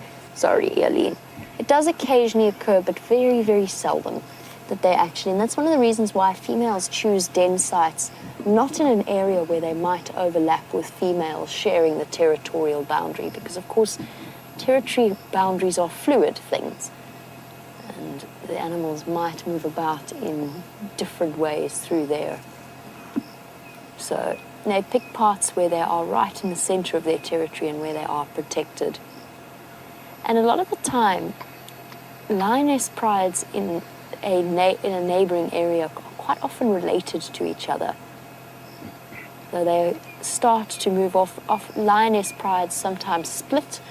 It does occasionally occur, but very, very seldom that they actually, and that's one of the reasons why females choose den sites, not in an area where they might overlap with females sharing the territorial boundary, because of course territory boundaries are fluid things and the animals might move about in different ways through there. So they pick parts where they are right in the center of their territory and where they are protected. And a lot of the time, lioness prides in a neighboring area are quite often related to each other. So they start to move off. Lioness prides sometimes split,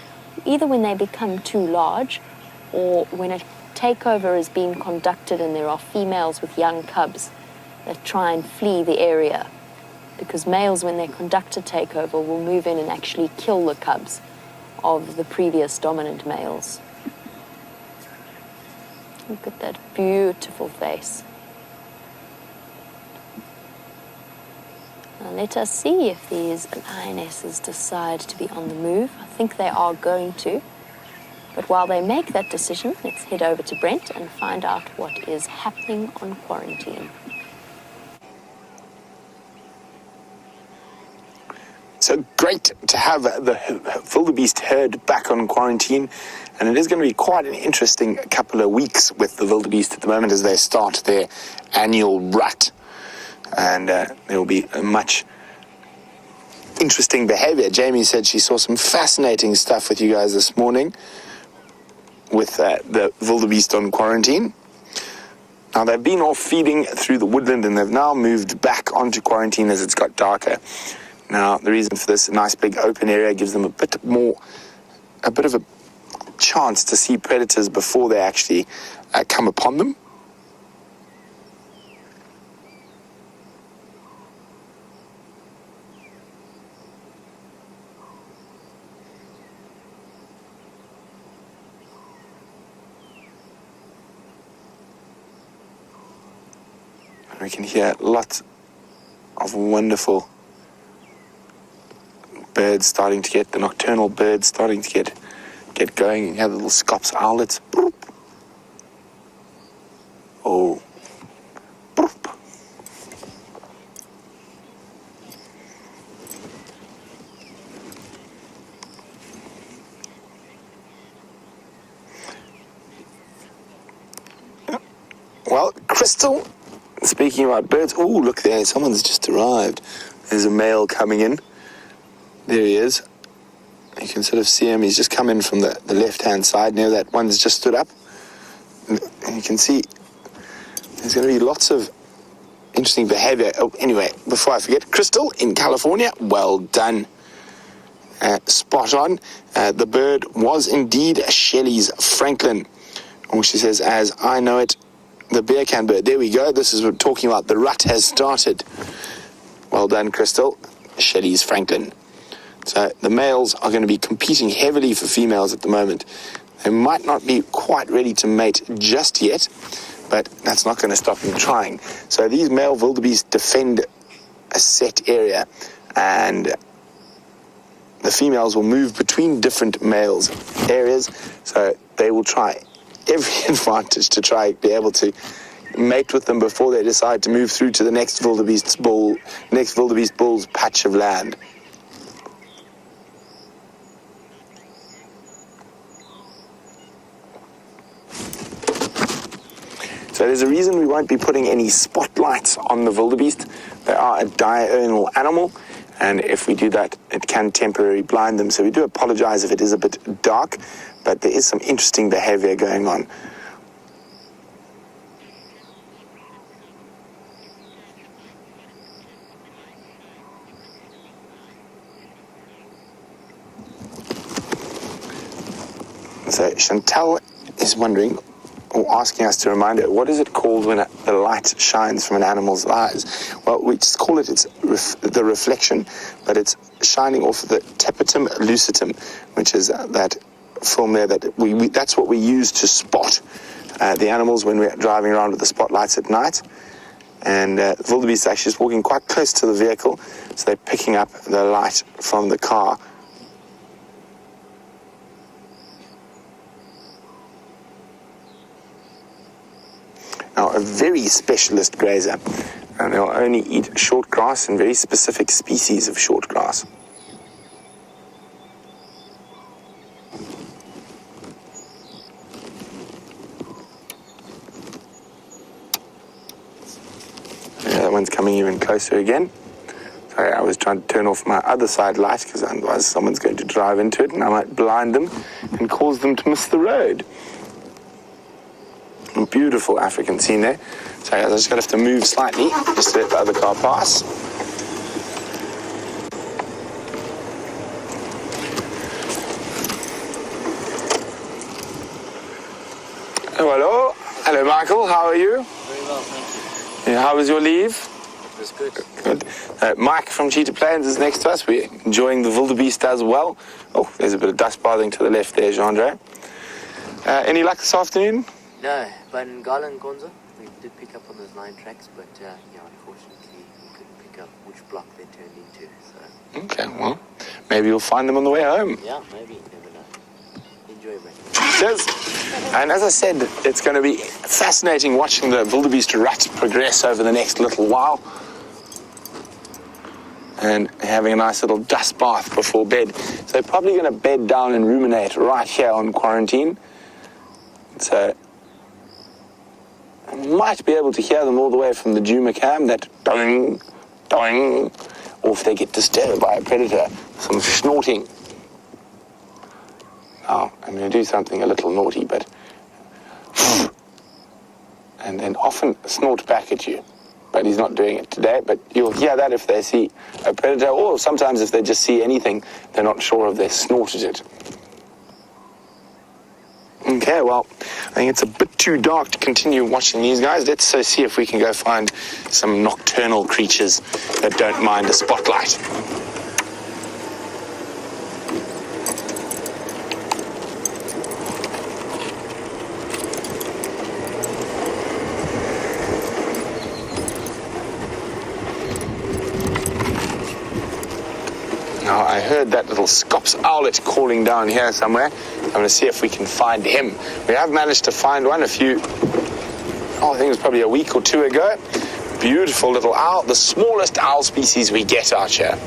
either when they become too large or when a takeover is being conducted and there are females with young cubs that try and flee the area. Because males, when they conduct a takeover, will move in and actually kill the cubs of the previous dominant males. Look at that beautiful face. Now let us see if these lionesses decide to be on the move. I think they are going to. But while they make that decision, let's head over to Brent and find out what is happening on quarantine. So great to have the wildebeest herd back on quarantine, and it is going to be quite an interesting couple of weeks with the wildebeest at the moment as they start their annual rut, and there will be much interesting behavior. Jamie said she saw some fascinating stuff with you guys this morning with the wildebeest on quarantine. Now they've been off feeding through the woodland and they've now moved back onto quarantine as it's got darker. Now, the reason for this nice big open area gives them a bit of a chance to see predators before they actually come upon them. And we can hear lots of wonderful birds starting to get, the nocturnal birds starting to get going. You have the little scops, owlets. Boop. Oh. Boop. Crystal, speaking about birds, oh, look there, someone's just arrived. There's a male coming in. There he is. You can sort of see him. He's just come in from the left-hand side. Near that one's just stood up. And you can see there's going to be lots of interesting behavior. Oh, anyway, before I forget, Crystal in California, well done. Spot on. The bird was indeed Shelley's Franklin. Or she says, as I know it, the beer can bird. There we go. This is what we're talking about. The rut has started. Well done, Crystal. Shelley's Franklin. So the males are going to be competing heavily for females at the moment. They might not be quite ready to mate just yet, but that's not going to stop them trying. So these male wildebeest defend a set area, and the females will move between different males' areas, so they will try every advantage to try be able to mate with them before they decide to move through to the next wildebeest bull's patch of land. So there's a reason we won't be putting any spotlights on the wildebeest. They are a diurnal animal, and if we do that, it can temporarily blind them. So we do apologize if it is a bit dark, but there is some interesting behavior going on. So Chantal is wondering, or asking us to remind her, what is it called when the light shines from an animal's eyes? Well, we just call it the reflection, but it's shining off the tapetum lucidum, which is that film there that that's what we use to spot the animals when we're driving around with the spotlights at night. And the wildebeest actually is walking quite close to the vehicle, so they're picking up the light from the car. Now, a very specialist grazer, and they'll only eat short grass and very specific species of short grass. Yeah, that one's coming even closer again. Sorry, I was trying to turn off my other side light because otherwise someone's going to drive into it and I might blind them and cause them to miss the road. Beautiful African scene there. So I just got to have to move slightly just to let the other car pass. Oh, hello. Hello, Michael. How are you? Very well, thank you. Yeah, how was your leave? It was good. Good. Mike from Cheetah Plains is next to us. We're enjoying the wildebeest as well. Oh, there's a bit of dust bathing to the left there, Jean-Andre. Any luck this afternoon? No, but in Gala and Gonza, we did pick up on those 9 tracks, but unfortunately we couldn't pick up which block they turned into. So. Okay, well, maybe you'll find them on the way home. Yeah, maybe. You never know. Enjoy, mate. Cheers. And as I said, it's going to be fascinating watching the wildebeest rut progress over the next little while. And having a nice little dust bath before bed. So they're probably going to bed down and ruminate right here on quarantine. So I might be able to hear them all the way from the Djuma cam, that doing, doing, or if they get disturbed by a predator, some snorting. Now, I'm going to do something a little naughty, but and then often snort back at you. But he's not doing it today, but you'll hear that if they see a predator, or sometimes if they just see anything, they're not sure if they snorted it. Okay, well, I think it's a bit too dark to continue watching these guys. Let's see if we can go find some nocturnal creatures that don't mind a spotlight. Now, I heard that little Scops owlet calling down here somewhere. I'm going to see if we can find him. We have managed to find one I think it was probably a week or 2 ago. Beautiful little owl, the smallest owl species we get out here.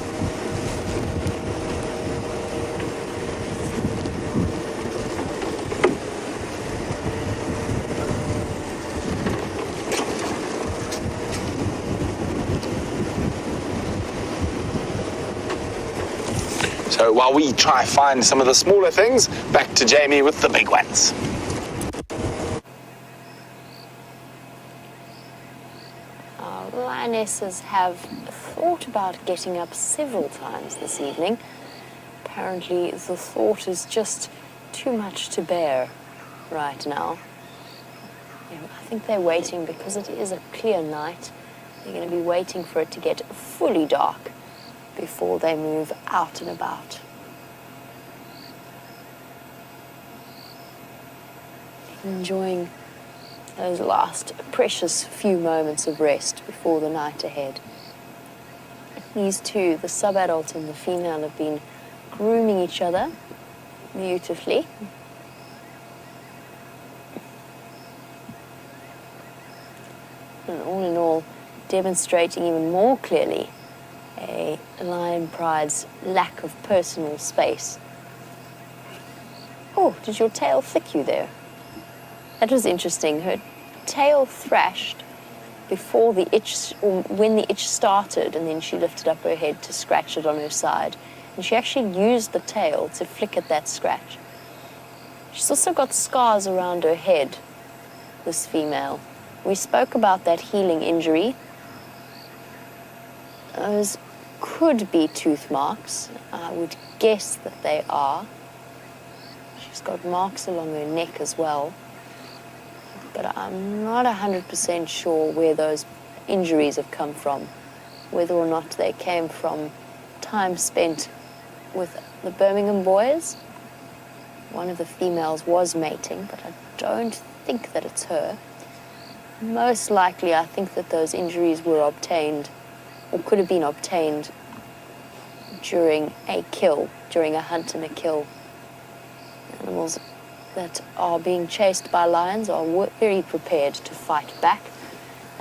So while we try find some of the smaller things, back to Jamie with the big ones. Our lionesses have thought about getting up several times this evening. Apparently the thought is just too much to bear right now. I think they're waiting because it is a clear night. They're going to be waiting for it to get fully dark before they move out and about. Enjoying those last precious few moments of rest before the night ahead. These two, the sub-adult and the female, have been grooming each other beautifully. And all in all, demonstrating even more clearly a lion pride's lack of personal space. Oh, did your tail flick you there? That was interesting. Her tail thrashed before the itch, or when the itch started, and then she lifted up her head to scratch it on her side. And she actually used the tail to flick at that scratch. She's also got scars around her head, this female. We spoke about that healing injury. Those could be tooth marks. I would guess that they are. She's got marks along her neck as well. But I'm not 100% sure where those injuries have come from, whether or not they came from time spent with the Birmingham boys. One of the females was mating, but I don't think that it's her. Most likely, I think that those injuries were obtained, or could have been obtained, during a kill, during a hunt and a kill. Animals that are being chased by lions are very prepared to fight back,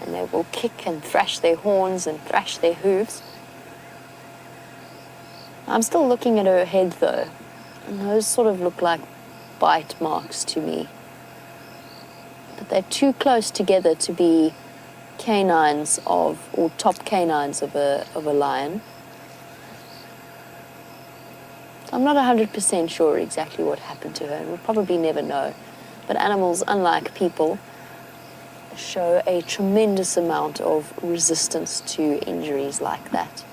and they will kick and thrash their horns and thrash their hooves. I'm still looking at her head though, and those sort of look like bite marks to me. But they're too close together to be canines of, or top canines of a lion. I'm not 100% sure exactly what happened to her, and we'll probably never know. But animals, unlike people, show a tremendous amount of resistance to injuries like that.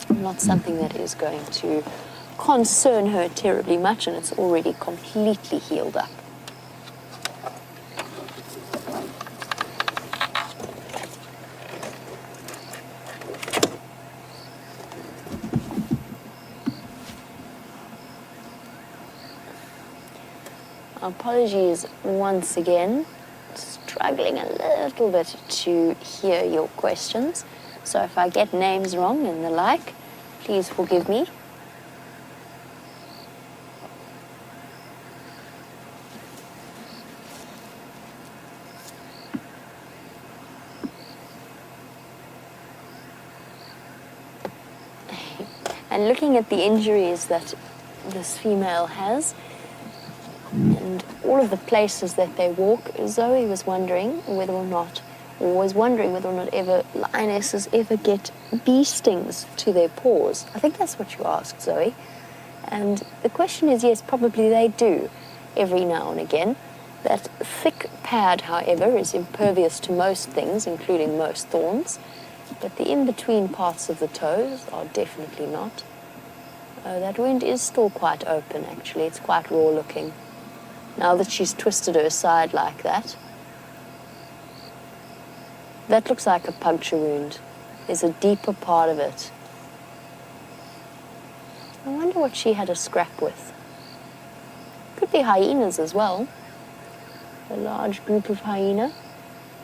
Not something that is going to concern her terribly much, and it's already completely healed up. Apologies once again, struggling a little bit to hear your questions. So if I get names wrong and the like, please forgive me. And looking at the injuries that this female has, and all of the places that they walk, Zoe was wondering whether or not ever lionesses ever get bee stings to their paws. I think that's what you asked, Zoe. And the question is, yes, probably they do every now and again. That thick pad, however, is impervious to most things, including most thorns. But the in-between parts of the toes are definitely not. That wound is still quite open, actually. It's quite raw looking. Now that she's twisted her side like that, that looks like a puncture wound. There's a deeper part of it. I wonder what she had a scrap with. Could be hyenas as well. A large group of hyena.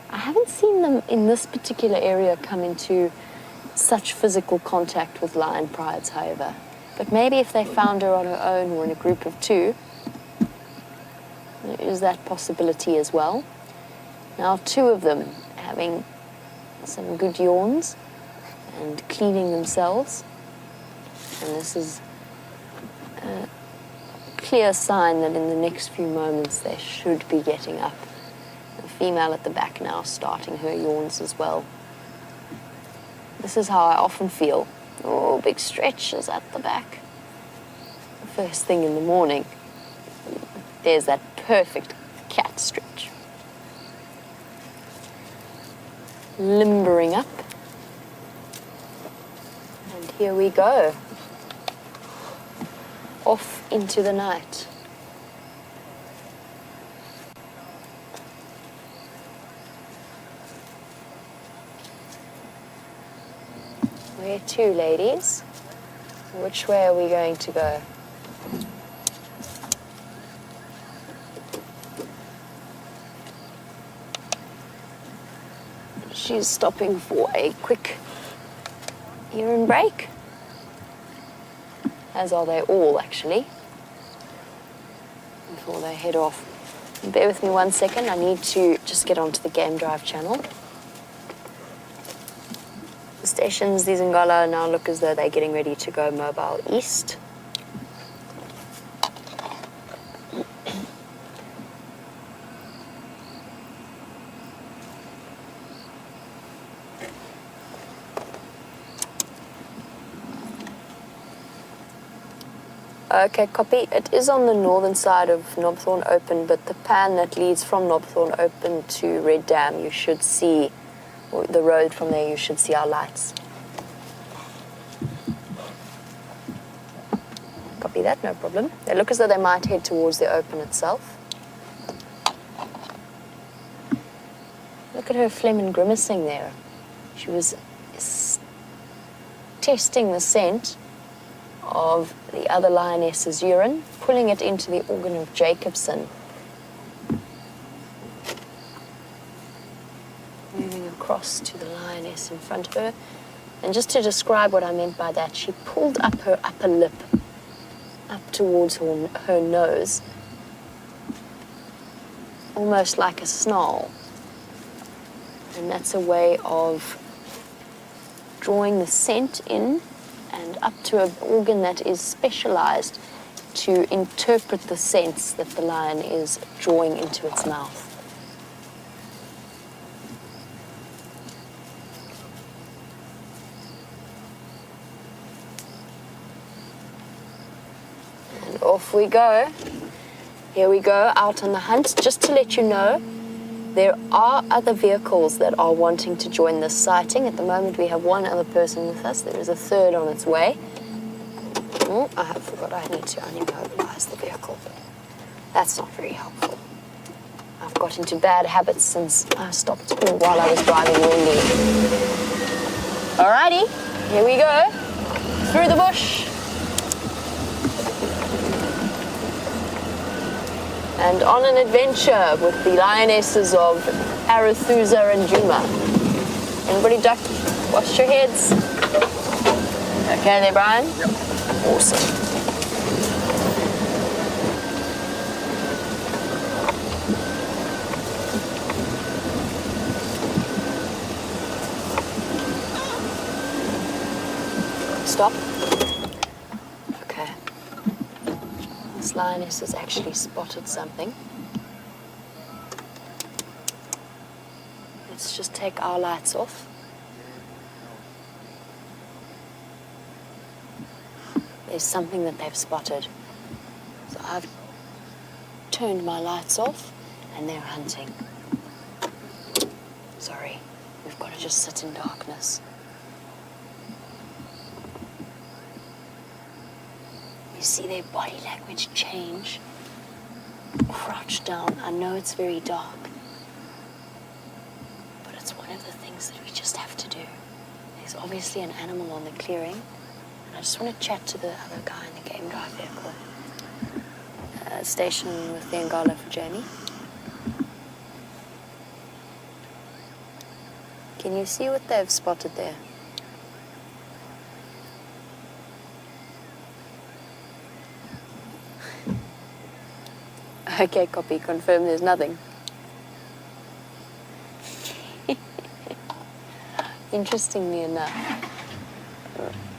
I haven't seen them in this particular area come into such physical contact with lion prides, however. But maybe if they found her on her own or in a group of two, there is that possibility as well. Now, two of them having some good yawns and cleaning themselves. And this is a clear sign that in the next few moments they should be getting up. The female at the back now starting her yawns as well. This is how I often feel Oh, big stretches at the back. First thing in the morning. There's that perfect cat stretch. Limbering up. And here we go. Off into the night. Where to, ladies? Which way are we going to go? She's stopping for a quick urine break. As are they all, actually, before they head off. Bear with me 1 second. I need to just get onto the Game Drive channel. The stations, these Ngala, now look as though they're getting ready to go mobile east. Okay, copy. It is on the northern side of Knobthorne Open, but the pan that leads from Knobthorne Open to Red Dam, you should see, or the road from there, you should see our lights. Copy that, no problem. They look as though they might head towards the Open itself. Look at her phlegm and grimacing there. She was testing the scent of the other lioness's urine, pulling it into the organ of Jacobson. Moving across to the lioness in front of her. And just to describe what I meant by that, she pulled up her upper lip, up towards her nose, almost like a snarl. And that's a way of drawing the scent in and up to an organ that is specialized to interpret the scents that the lion is drawing into its mouth. And off we go. Here we go, out on the hunt. Just to let you know, there are other vehicles that are wanting to join this sighting. At the moment, we have one other person with us. There is a third on its way. Oh, I forgot I need to unimmobilize the vehicle. That's not very helpful. I've got into bad habits since I stopped while I was driving Wendy. Alrighty, here we go. Through the bush. And on an adventure with the lionesses of Arathusa and Djuma. Everybody duck, wash your heads. Okay there, Brian? Yep. Awesome. Stop. Okay. This lioness has actually spotted something. Let's just take our lights off. There's something that they've spotted. So I've turned my lights off and they're hunting. Sorry, we've got to just sit in darkness. You see their body language change. Crouch down. I know it's very dark, but it's one of the things that we just have to do. There's obviously an animal on the clearing, and I just want to chat to the other guy in the Game Drive vehicle. Station with the Ngala for Jamie. Can you see what they've spotted there? Okay, copy. Confirm there's nothing. Interestingly enough,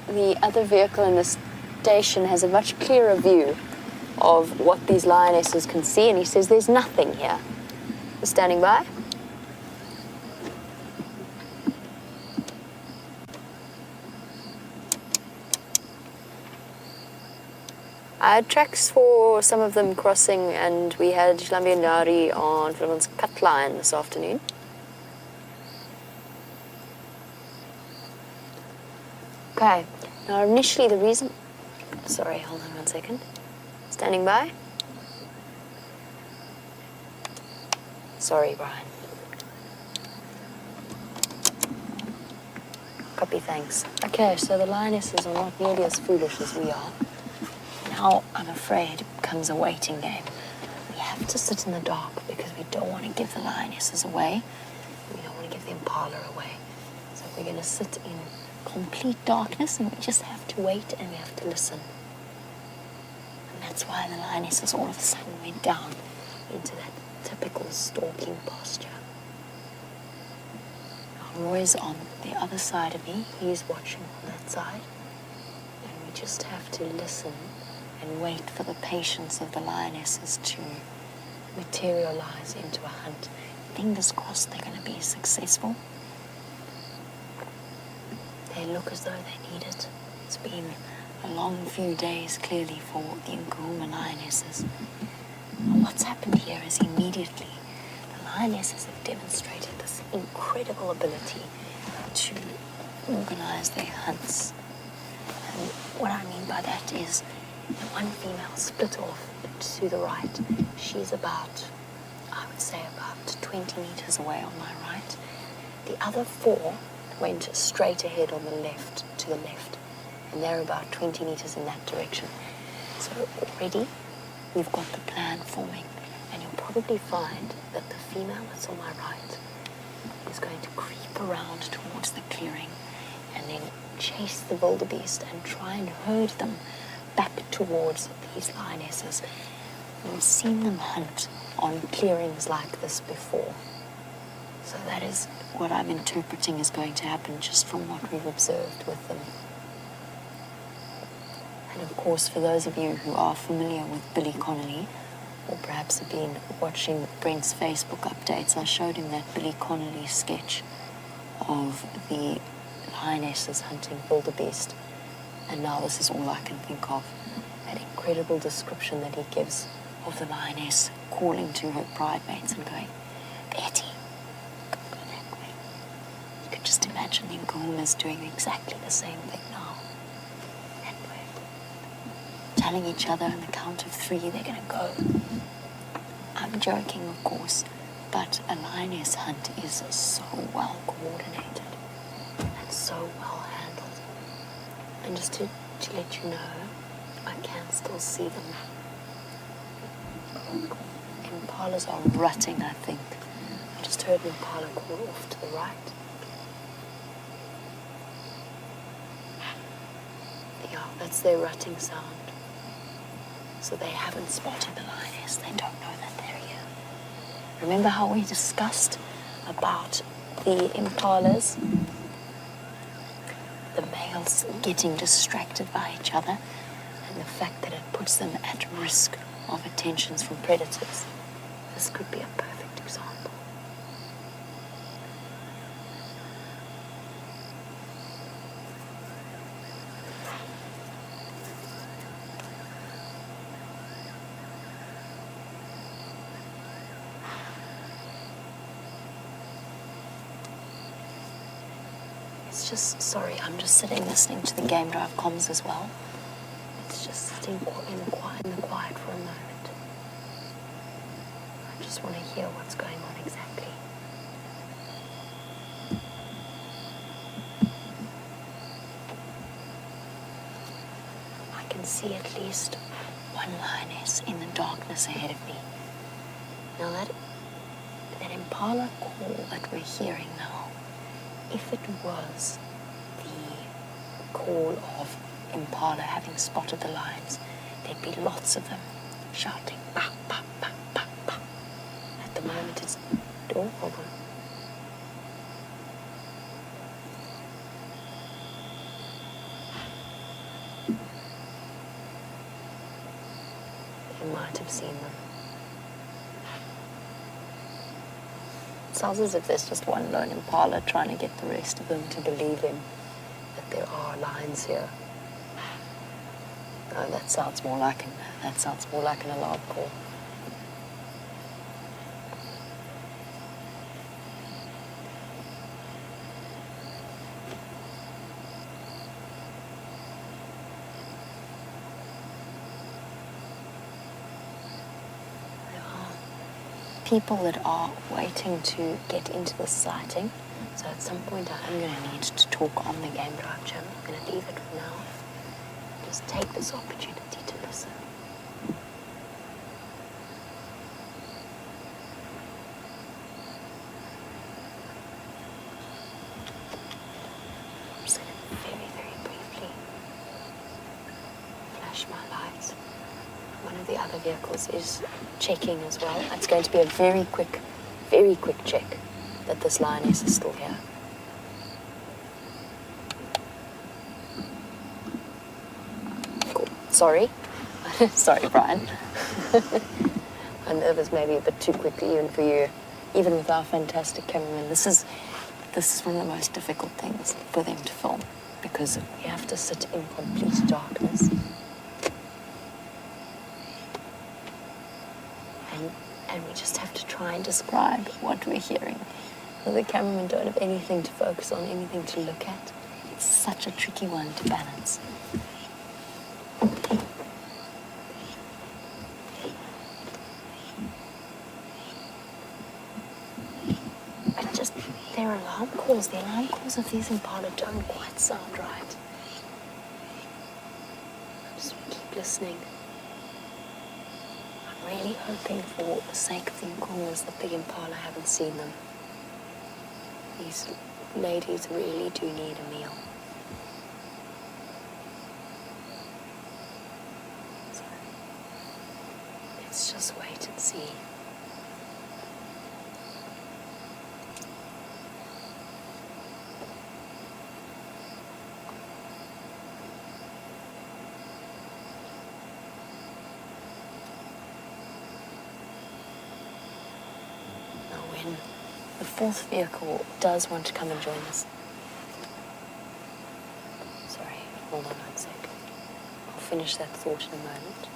the other vehicle in the station has a much clearer view of what these lionesses can see, and he says there's nothing here. We're standing by. I had tracks for some of them crossing, and we had Shlambi on Philip's cut line this afternoon. Okay, now initially the reason... Sorry, hold on 1 second. Standing by. Sorry, Brian. Copy, thanks. Okay, so the lionesses are not nearly as foolish as we are. Now, I'm afraid, it becomes a waiting game. We have to sit in the dark because we don't want to give the lionesses away. We don't want to give the impala away. So we're going to sit in complete darkness and we just have to wait and we have to listen. And that's why the lionesses all of a sudden went down into that typical stalking posture. Now, Roy's on the other side of me. He's watching on that side. And we just have to listen and wait for the patience of the lionesses to materialize into a hunt. Fingers crossed they're going to be successful. They look as though they need it. It's been a long few days, clearly, for the Nkuhumas lionesses. And what's happened here is immediately the lionesses have demonstrated this incredible ability to organize their hunts. And what I mean by that is the one female split off to the right. She's about, I would say, about 20 meters away on my right. The other 4 went straight ahead on the left, to the left. And they're about 20 meters in that direction. So already we've got the plan forming. And you'll probably find that the female that's on my right is going to creep around towards the clearing and then chase the wildebeest and try and herd them back towards these lionesses. We've seen them hunt on clearings like this before. So that is what I'm interpreting is going to happen just from what we've observed with them. And of course, for those of you who are familiar with Billy Connolly, or perhaps have been watching Brent's Facebook updates, I showed him that Billy Connolly sketch of the lionesses hunting wildebeest. And now this is all I can think of. That incredible description that he gives of the lioness calling to her pridemates and going, Betty, go that way. You could just imagine the Nkuhumas doing exactly the same thing now. That way. Telling each other on the count of 3 they're going to go. I'm joking, of course, but a lioness hunt is so well coordinated and so well handled. And just to let you know, I can still see them. Impalas are rutting, I think. I just heard an impala call off to the right. Yeah, that's their rutting sound. So they haven't spotted the lioness. They don't know that they're here. Remember how we discussed about the impalas? The males getting distracted by each other and the fact that it puts them at risk of attentions from predators. This could be a perfect example. It's just, sorry, I'm just sitting listening to the game drive comms as well. It's just sitting in the quiet for a moment. I just want to hear what's going on exactly. I can see at least one lioness in the darkness ahead of me. Now that impala call that we're hearing now, if it was the call of impala having spotted the lions, there'd be lots of them shouting, bah, bah, bah, bah, bah. At the moment it's, oh, hold on. You might have seen them. It sounds as if there's just one lone impala trying to get the rest of them to believe in that there are lions here. No, that sounds more like an alarm call. People that are waiting to get into the sighting. So at some point I'm going to need to talk on the Game Drive channel. I'm going to leave it for now. Just take this opportunity to listen. I'm just going to very, very briefly flash my lights. One of the other vehicles is checking as well. It's going to be a very quick check that this lioness is still here. Cool. Sorry. Sorry, Brian. I know this may be a bit too quickly even for you, even with our fantastic cameraman. This is one of the most difficult things for them to film because we have to sit in complete darkness. And we just have to try and describe what we're hearing. The cameramen don't have anything to focus on, anything to look at. It's such a tricky one to balance. But just their alarm calls, the alarm calls of these impala don't quite sound right. Just keep listening. I'm really hoping for the sake of the Nkuhumas that the impala haven't seen them. These ladies really do need a meal. So, let's just wait and see. The fourth vehicle does want to come and join us. Sorry, hold on 1 sec. I'll finish that thought in a moment.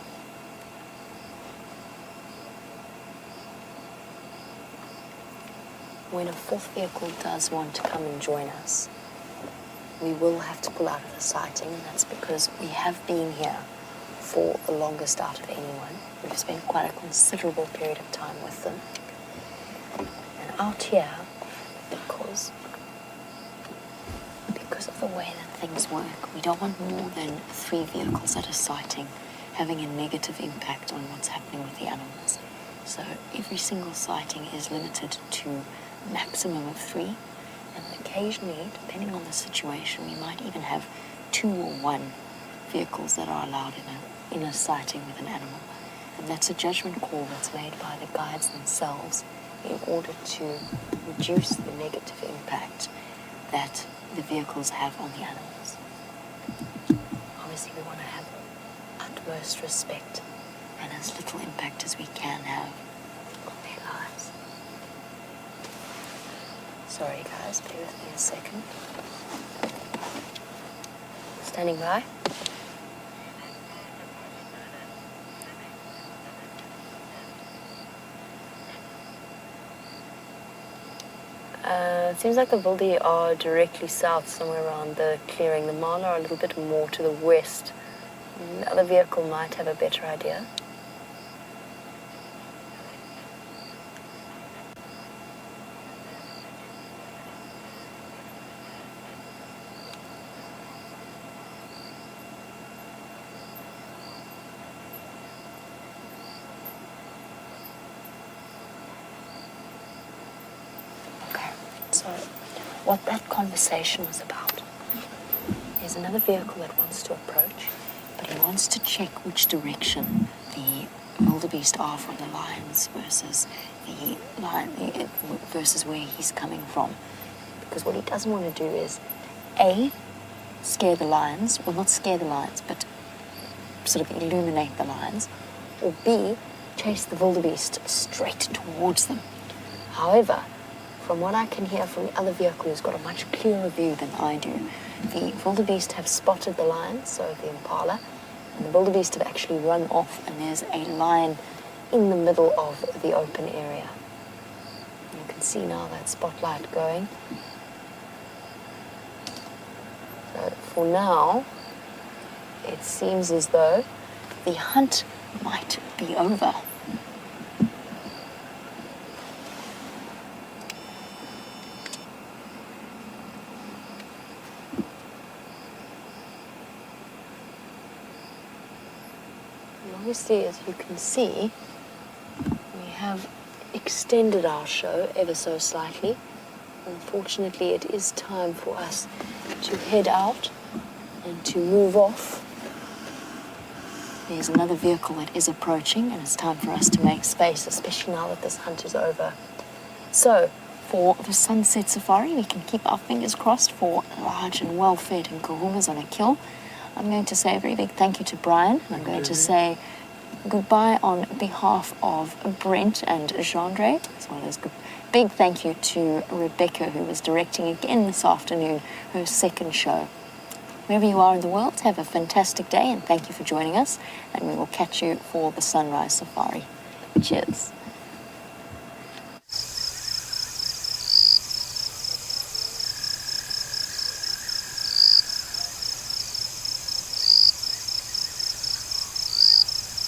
When a fourth vehicle does want to come and join us, we will have to pull out of the sighting, and that's because we have been here for the longest out of anyone. We've spent quite a considerable period of time with them. Out here, because of the way that things work, we don't want more than 3 vehicles at a sighting having a negative impact on what's happening with the animals. So every single sighting is limited to a maximum of 3, and occasionally, depending on the situation, we might even have 2 or 1 vehicles that are allowed in a sighting with an animal. And that's a judgment call that's made by the guides themselves in order to reduce the negative impact that the vehicles have on the animals. Obviously, we want to have utmost respect and as little impact as we can have on their lives. Sorry guys, bear with me a second. Standing by. It seems like the wilde are directly south, somewhere around the clearing. The marla are a little bit more to the west. The other vehicle might have a better idea. So, what that conversation was about is another vehicle that wants to approach, but he wants to check which direction the wildebeest are from the lions versus versus where he's coming from. Because what he doesn't want to do is, A, scare the lions, well, not scare the lions, but sort of illuminate the lions, or B, chase the wildebeest straight towards them. However, from what I can hear from the other vehicle who's got a much clearer view than I do, the wildebeest have spotted the lions, so the impala, And the wildebeest have actually run off, and there's a lion in the middle of the open area. You can see now that spotlight going. So for now, it seems as though the hunt might be over. And obviously, as you can see, we have extended our show ever so slightly. Unfortunately, it is time for us to head out and to move off. There's another vehicle that is approaching, and it's time for us to make space, especially now that this hunt is over. So, for the sunset safari, we can keep our fingers crossed for large and well-fed Nkuhumas on a kill. I'm going to say a very big thank you to Brian. I'm going to say goodbye on behalf of Brent and Jeandre, as well as big thank you to Rebecca, who was directing again this afternoon her second show. Wherever you are in the world, have a fantastic day, and thank you for joining us, and we will catch you for the sunrise safari. Cheers.